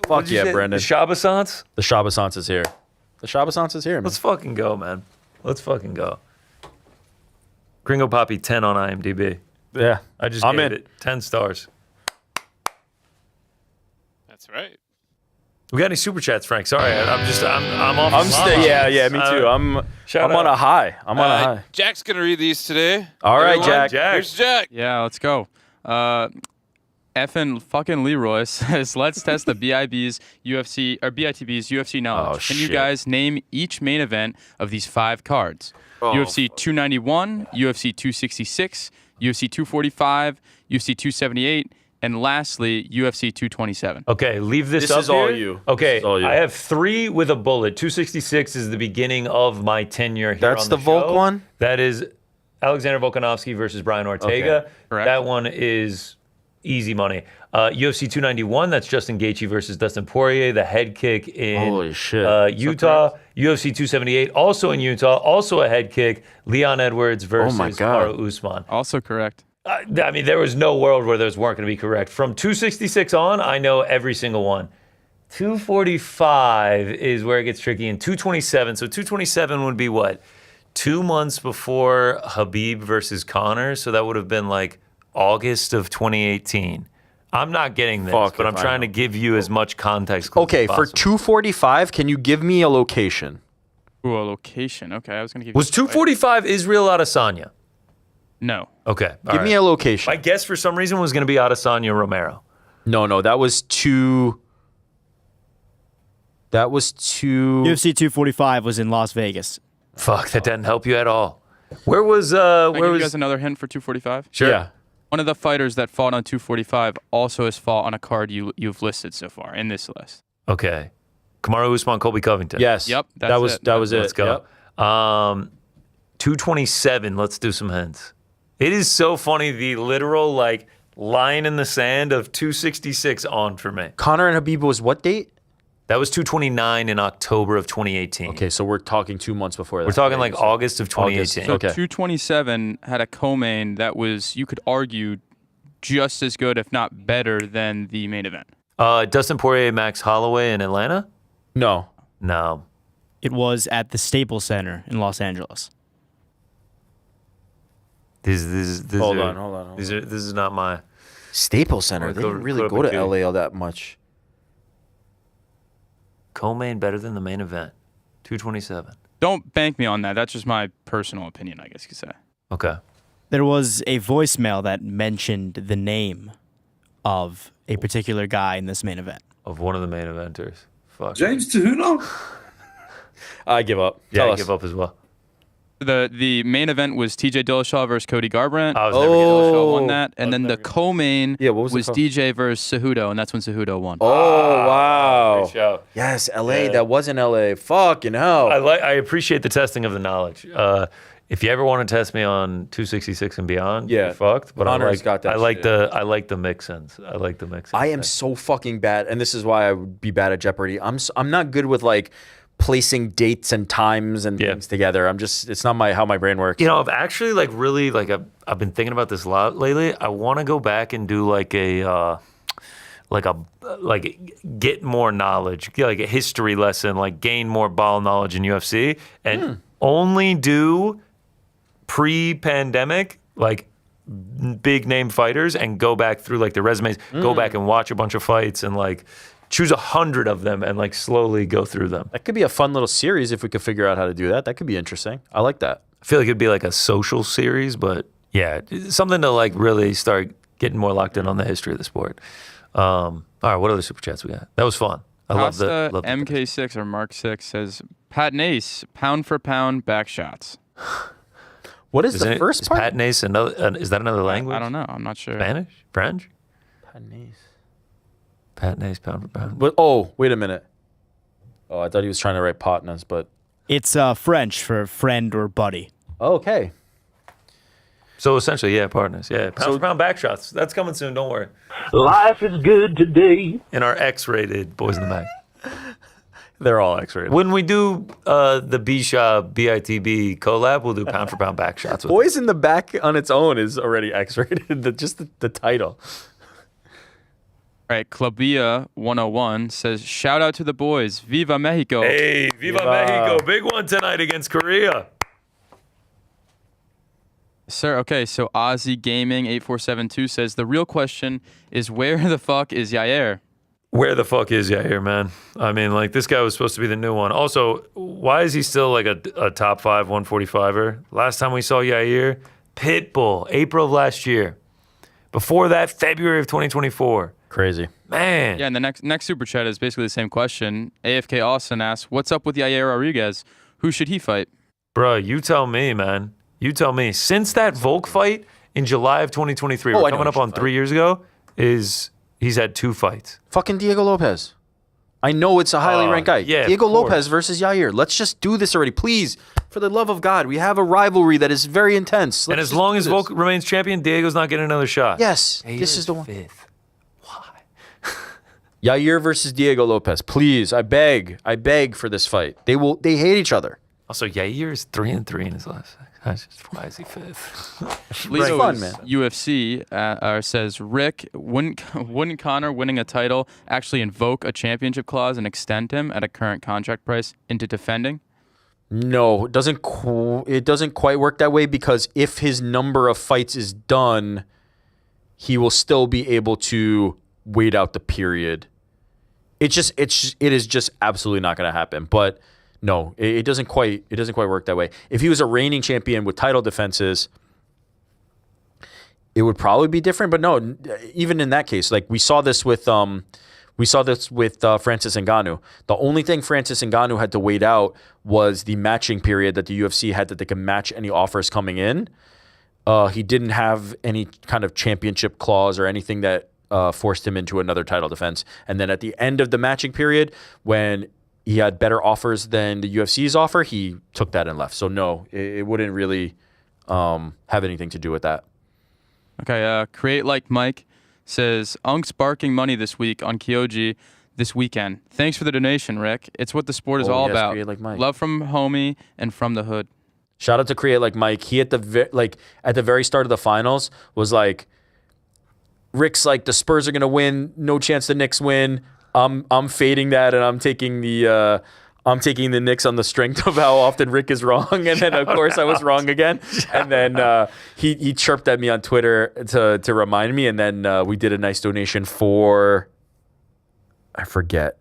fuck yeah, Brendan. The Shabasance? The Shabasance is here. The Shabasance is here, man. Let's fucking go, man. Let's fucking go. Gringo Poppy 10 on IMDb. Yeah. I just gave it 10 stars. That's right. We got any super chats, Frank? Sorry, I'm off. Yeah, me too. I'm on a high. I'm on a high. Jack's gonna read these today. All right, Everyone, Jack. Here's Jack. Yeah, let's go. Effing fucking Leroy says, let's test the BITB's UFC knowledge. Oh, Can you shit. guys name each main event of these 5 cards? UFC 291, UFC 266, UFC 245, UFC 278, and lastly, UFC 227. Okay, leave this up is all here. you. Okay, This is all you. I have 3 with a bullet. 266 is the beginning of my tenure here That's on the the Volk show. one? That is Alexander Volkanovski versus Brian Ortega. Okay. Correct. That one is easy money. UFC 291, that's Justin Gaethje versus Dustin Poirier, the head kick in Holy shit. Utah. UFC 278, also in Utah, also a head kick, Leon Edwards versus Kamaru Usman. Also correct. I mean, there was no world where those weren't going to be correct. From 266 on, I know every single one. 245 is where it gets tricky, and 227. So 227 would be what? 2 months before Khabib versus Conor. So that would have been like August of 2018. I'm not getting this, but I'm trying to give you as much context. Okay, for 245, can you give me a location? Ooh, a location. Okay, I was going to give you... Was 245 Israel Adesanya? No. Okay. Give me a location. My guess for some reason was going to be Adesanya Romero. No, that was two. UFC 245 was in Las Vegas. Fuck, that didn't help you at all. Where was Can I give you guys another hint for 245? Sure. Yeah. One of the fighters that fought on 245 also has fought on a card you've listed so far in this list. Okay. Kamaru Usman, Colby Covington. Yes. Yep. That was it. Let's go. Yep. 227. Let's do some hints. It is so funny, the literal like line in the sand of 266 on for me. Conor and Khabib was what date? That was 229 in October of 2018. Okay, so we're talking 2 months before that. We're talking like August of 2018. So 227 had a co-main that was, you could argue, just as good, if not better, than the main event. Dustin Poirier, Max Holloway in Atlanta? No. It was at the Staples Center in Los Angeles. This Hold on. This is not my... Staples Center. They didn't really go to LA all that much. Co-main better than the main event. 227. Don't bank me on that. That's just my personal opinion, I guess you could say. Okay. There was a voicemail that mentioned the name of a particular guy in this main event. Of one of the main eventers. Fuck. James Tuhuna? I give up. Yeah, Tell I us. give up as well. The main event was TJ Dillashaw versus Cody Garbrandt. Dillashaw won that, and then the co-main was DJ versus Cejudo, and that's when Cejudo won. Oh, wow. Great show. Yes, LA. That was in LA. Fucking hell. I appreciate the testing of the knowledge. If you ever want to test me on 266 and beyond, you're fucked. But Connor's got that I like shit. I like the mix-ins. I like the mix-ins. I am so fucking bad, and this is why I would be bad at Jeopardy. I'm not good with like placing dates and times and things together. It's not how my brain works. You know, I've actually I've been thinking about this a lot lately. I want to go back and do get more knowledge, like a history lesson, like gain more ball knowledge in UFC, and only do pre-pandemic, like big name fighters, and go back through like their resumes, go back and watch a bunch of fights and like choose 100 of them and like slowly go through them. That could be a fun little series if we could figure out how to do that. That could be interesting. I like that. I feel like it'd be like a social series, but yeah, something to like really start getting more locked in on the history of the sport. All right, what other super chats we got? That was fun. I love Costa the MK6 or Mark 6 says, Pat Nace, pound for pound back shots. What is the first is part? Pat Nace another? Is that another language? I don't know. I'm not sure. Spanish? French? Pat Nace. Pat Nace, pound for pound. But wait a minute. Oh, I thought he was trying to write partners, but It's French for friend or buddy. Okay. So essentially, yeah, partners. Yeah, pound for pound back shots. That's coming soon. Don't worry. Life is good today. In our X-rated Boys in the Bag. They're all X-rated. When we do the B-Shop BITB collab, we'll do pound for pound back shots. Boys in the Back on its own is already X-rated. Just the title. All right, Clubia 101 says, shout out to the boys. Viva Mexico. Hey, Viva Mexico. Big one tonight against Korea. Sir, okay, so Ozzy Gaming 8472 says, the real question is where the fuck is Yair? Where the fuck is Yair, man? I mean, like, this guy was supposed to be the new one. Also, why is he still like a top 5 145er? Last time we saw Yair, Pitbull, April of last year. Before that, February of 2024. Crazy. Man. Yeah, and the next super chat is basically the same question. AFK Austin asks, what's up with Yair Rodriguez? Who should he fight? Bro, you tell me, man. You tell me. Since that Volk fight in July of 2023, we're coming up on 3 years ago, he's had 2 fights. Fucking Diego Lopez. I know it's a highly ranked guy. Yeah, Diego of course. Lopez versus Yair. Let's just do this already. Please, for the love of God. We have a rivalry that is very intense. And as long as Volk remains champion, Diego's not getting another shot. Yes, this is the one. Yair versus Diego Lopez. Please, I beg for this fight. They hate each other. Also, Yair is 3-3 in his last. That's just, why is he 5th? Lito's fun, man. UFC says, Rick, wouldn't Conor winning a title actually invoke a championship clause and extend him at a current contract price into defending? No, it doesn't quite work that way, because if his number of fights is done, he will still be able to wait out the period. It is just absolutely not going to happen. But no, it doesn't quite work that way. If he was a reigning champion with title defenses, it would probably be different. But no, even in that case, like we saw this with Francis Ngannou. The only thing Francis Ngannou had to wait out was the matching period that the UFC had, that they could match any offers coming in. He didn't have any kind of championship clause or anything that forced him into another title defense. And then at the end of the matching period, when he had better offers than the UFC's offer, he took that and left. So no, it wouldn't really have anything to do with that. Okay, Create Like Mike says, Unk's barking money this week on Kyoji this weekend. Thanks for the donation, Rick. It's what the sport is all about. Create Like Mike. Love from homie and from the hood. Shout out to Create Like Mike. He at the very start of the finals was like, Rick's like, the Spurs are gonna win, no chance the Knicks win. I'm fading that, and I'm taking the Knicks on the strength of how often Rick is wrong, and then of course I was wrong again. And then he chirped at me on Twitter to remind me, and then we did a nice donation for, I forget,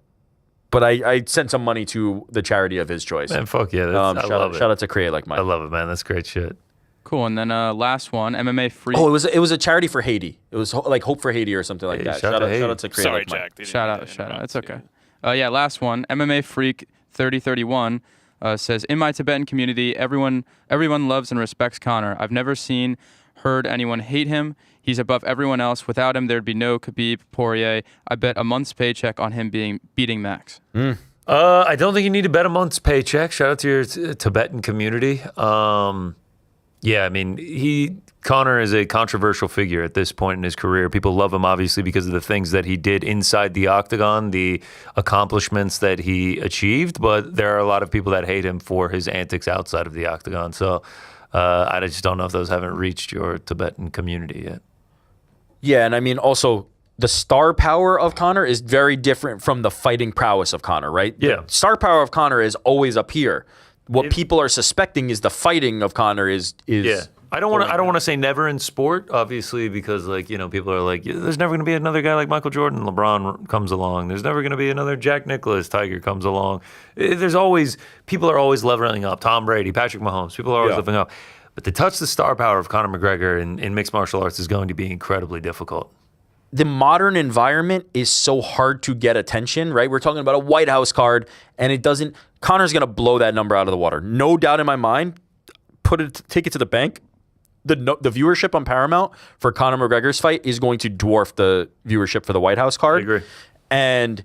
but I sent some money to the charity of his choice. Man, fuck yeah! I love it. Shout out to Create Like Mike. I love it, man. That's great shit. Cool. And then last one, MMA Freak. Oh, it was a charity for Haiti. It was like Hope for Haiti or something like that. Shout out to Create Like Mike. Shout out. It's okay. Yeah, last one, MMA Freak 3031 says, in my Tibetan community, everyone loves and respects Conor. I've never heard anyone hate him. He's above everyone else. Without him, there'd be no Khabib, Poirier. I bet a month's paycheck on him beating Max. I don't think you need to bet a month's paycheck. Shout out to your Tibetan community. Yeah, I mean, Conor is a controversial figure at this point in his career. People love him, obviously, because of the things that he did inside the octagon, the accomplishments that he achieved, but there are a lot of people that hate him for his antics outside of the octagon. So I just don't know if those haven't reached your Tibetan community yet. Yeah, and I mean, also, the star power of Conor is very different from the fighting prowess of Conor, right? Yeah. The star power of Conor is always up here. What people are suspecting is the fighting of Conor is yeah. I don't want to say never in sport, obviously, because people are like, there's never going to be another guy like Michael Jordan. LeBron comes along. There's never going to be another Jack Nicklaus. Tiger comes along. People are always leveling up. Tom Brady, Patrick Mahomes. People are always leveling up. But to touch the star power of Conor McGregor in mixed martial arts is going to be incredibly difficult. The modern environment is so hard to get attention, right? We're talking about a White House card, and Conor's going to blow that number out of the water. No doubt in my mind. Take it to the bank. The viewership on Paramount for Conor McGregor's fight is going to dwarf the viewership for the White House card. I agree. And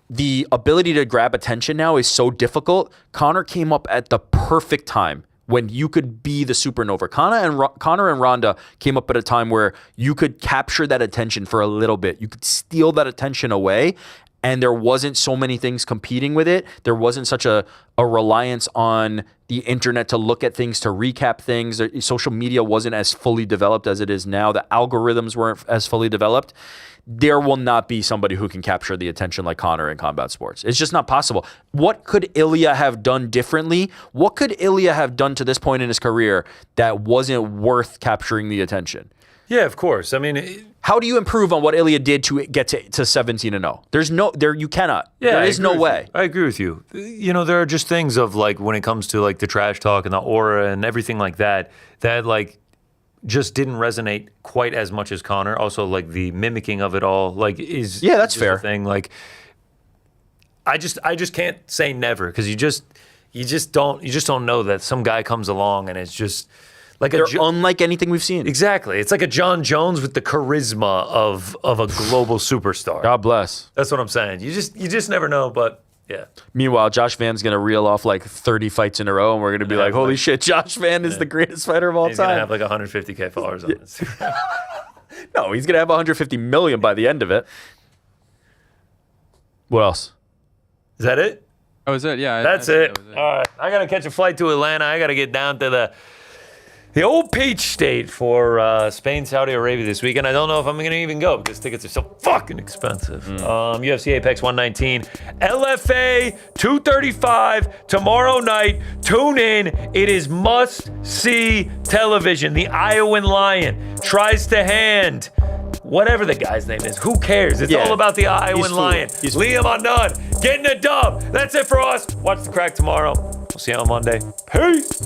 the ability to grab attention now is so difficult. Conor came up at the perfect time when you could be the supernova. Conor and Ronda came up at a time where you could capture that attention for a little bit. You could steal that attention away, and there wasn't so many things competing with it. There wasn't such a reliance on the internet to look at things, to recap things. Social media wasn't as fully developed as it is now. The algorithms weren't as fully developed. There will not be somebody who can capture the attention like Conor in combat sports. It's just not possible. What could Ilia have done differently? What could Ilia have done to this point in his career that wasn't worth capturing the attention? Yeah, of course. I mean, how do you improve on what Ilia did to get to 17-0? You cannot. Yeah, there is no way. I agree with you. There are just things of like when it comes to like the trash talk and the aura and everything like that like just didn't resonate quite as much as Conor. Also, like the mimicking of it all, like is that's just fair. a thing. Like I just can't say never because you just don't know that some guy comes along and it's just. Like they're unlike anything we've seen. Exactly. It's like a John Jones with the charisma of a global superstar. God bless. That's what I'm saying. You just never know, but yeah. Meanwhile, Josh Van's going to reel off like 30 fights in a row, and we're going to be like, holy shit, Josh Van is the greatest fighter of all He's time. He's going to have like 150K followers on Instagram. No, he's going to have 150 million by the end of it. What else? Is that it? Oh, is it? Yeah. That's it. All right. I got to catch a flight to Atlanta. I got to get down to the old Peach State for Spain, Saudi Arabia this weekend. I don't know if I'm going to even go because tickets are so fucking expensive. UFC Apex 119, LFA 235 tomorrow night. Tune in. It is must-see television. The Iowan Lion tries to hand whatever the guy's name is. Who cares? It's all about the Iowan Lion. Liam Undone getting a dub. That's it for us. Watch the crack tomorrow. We'll see you on Monday. Peace.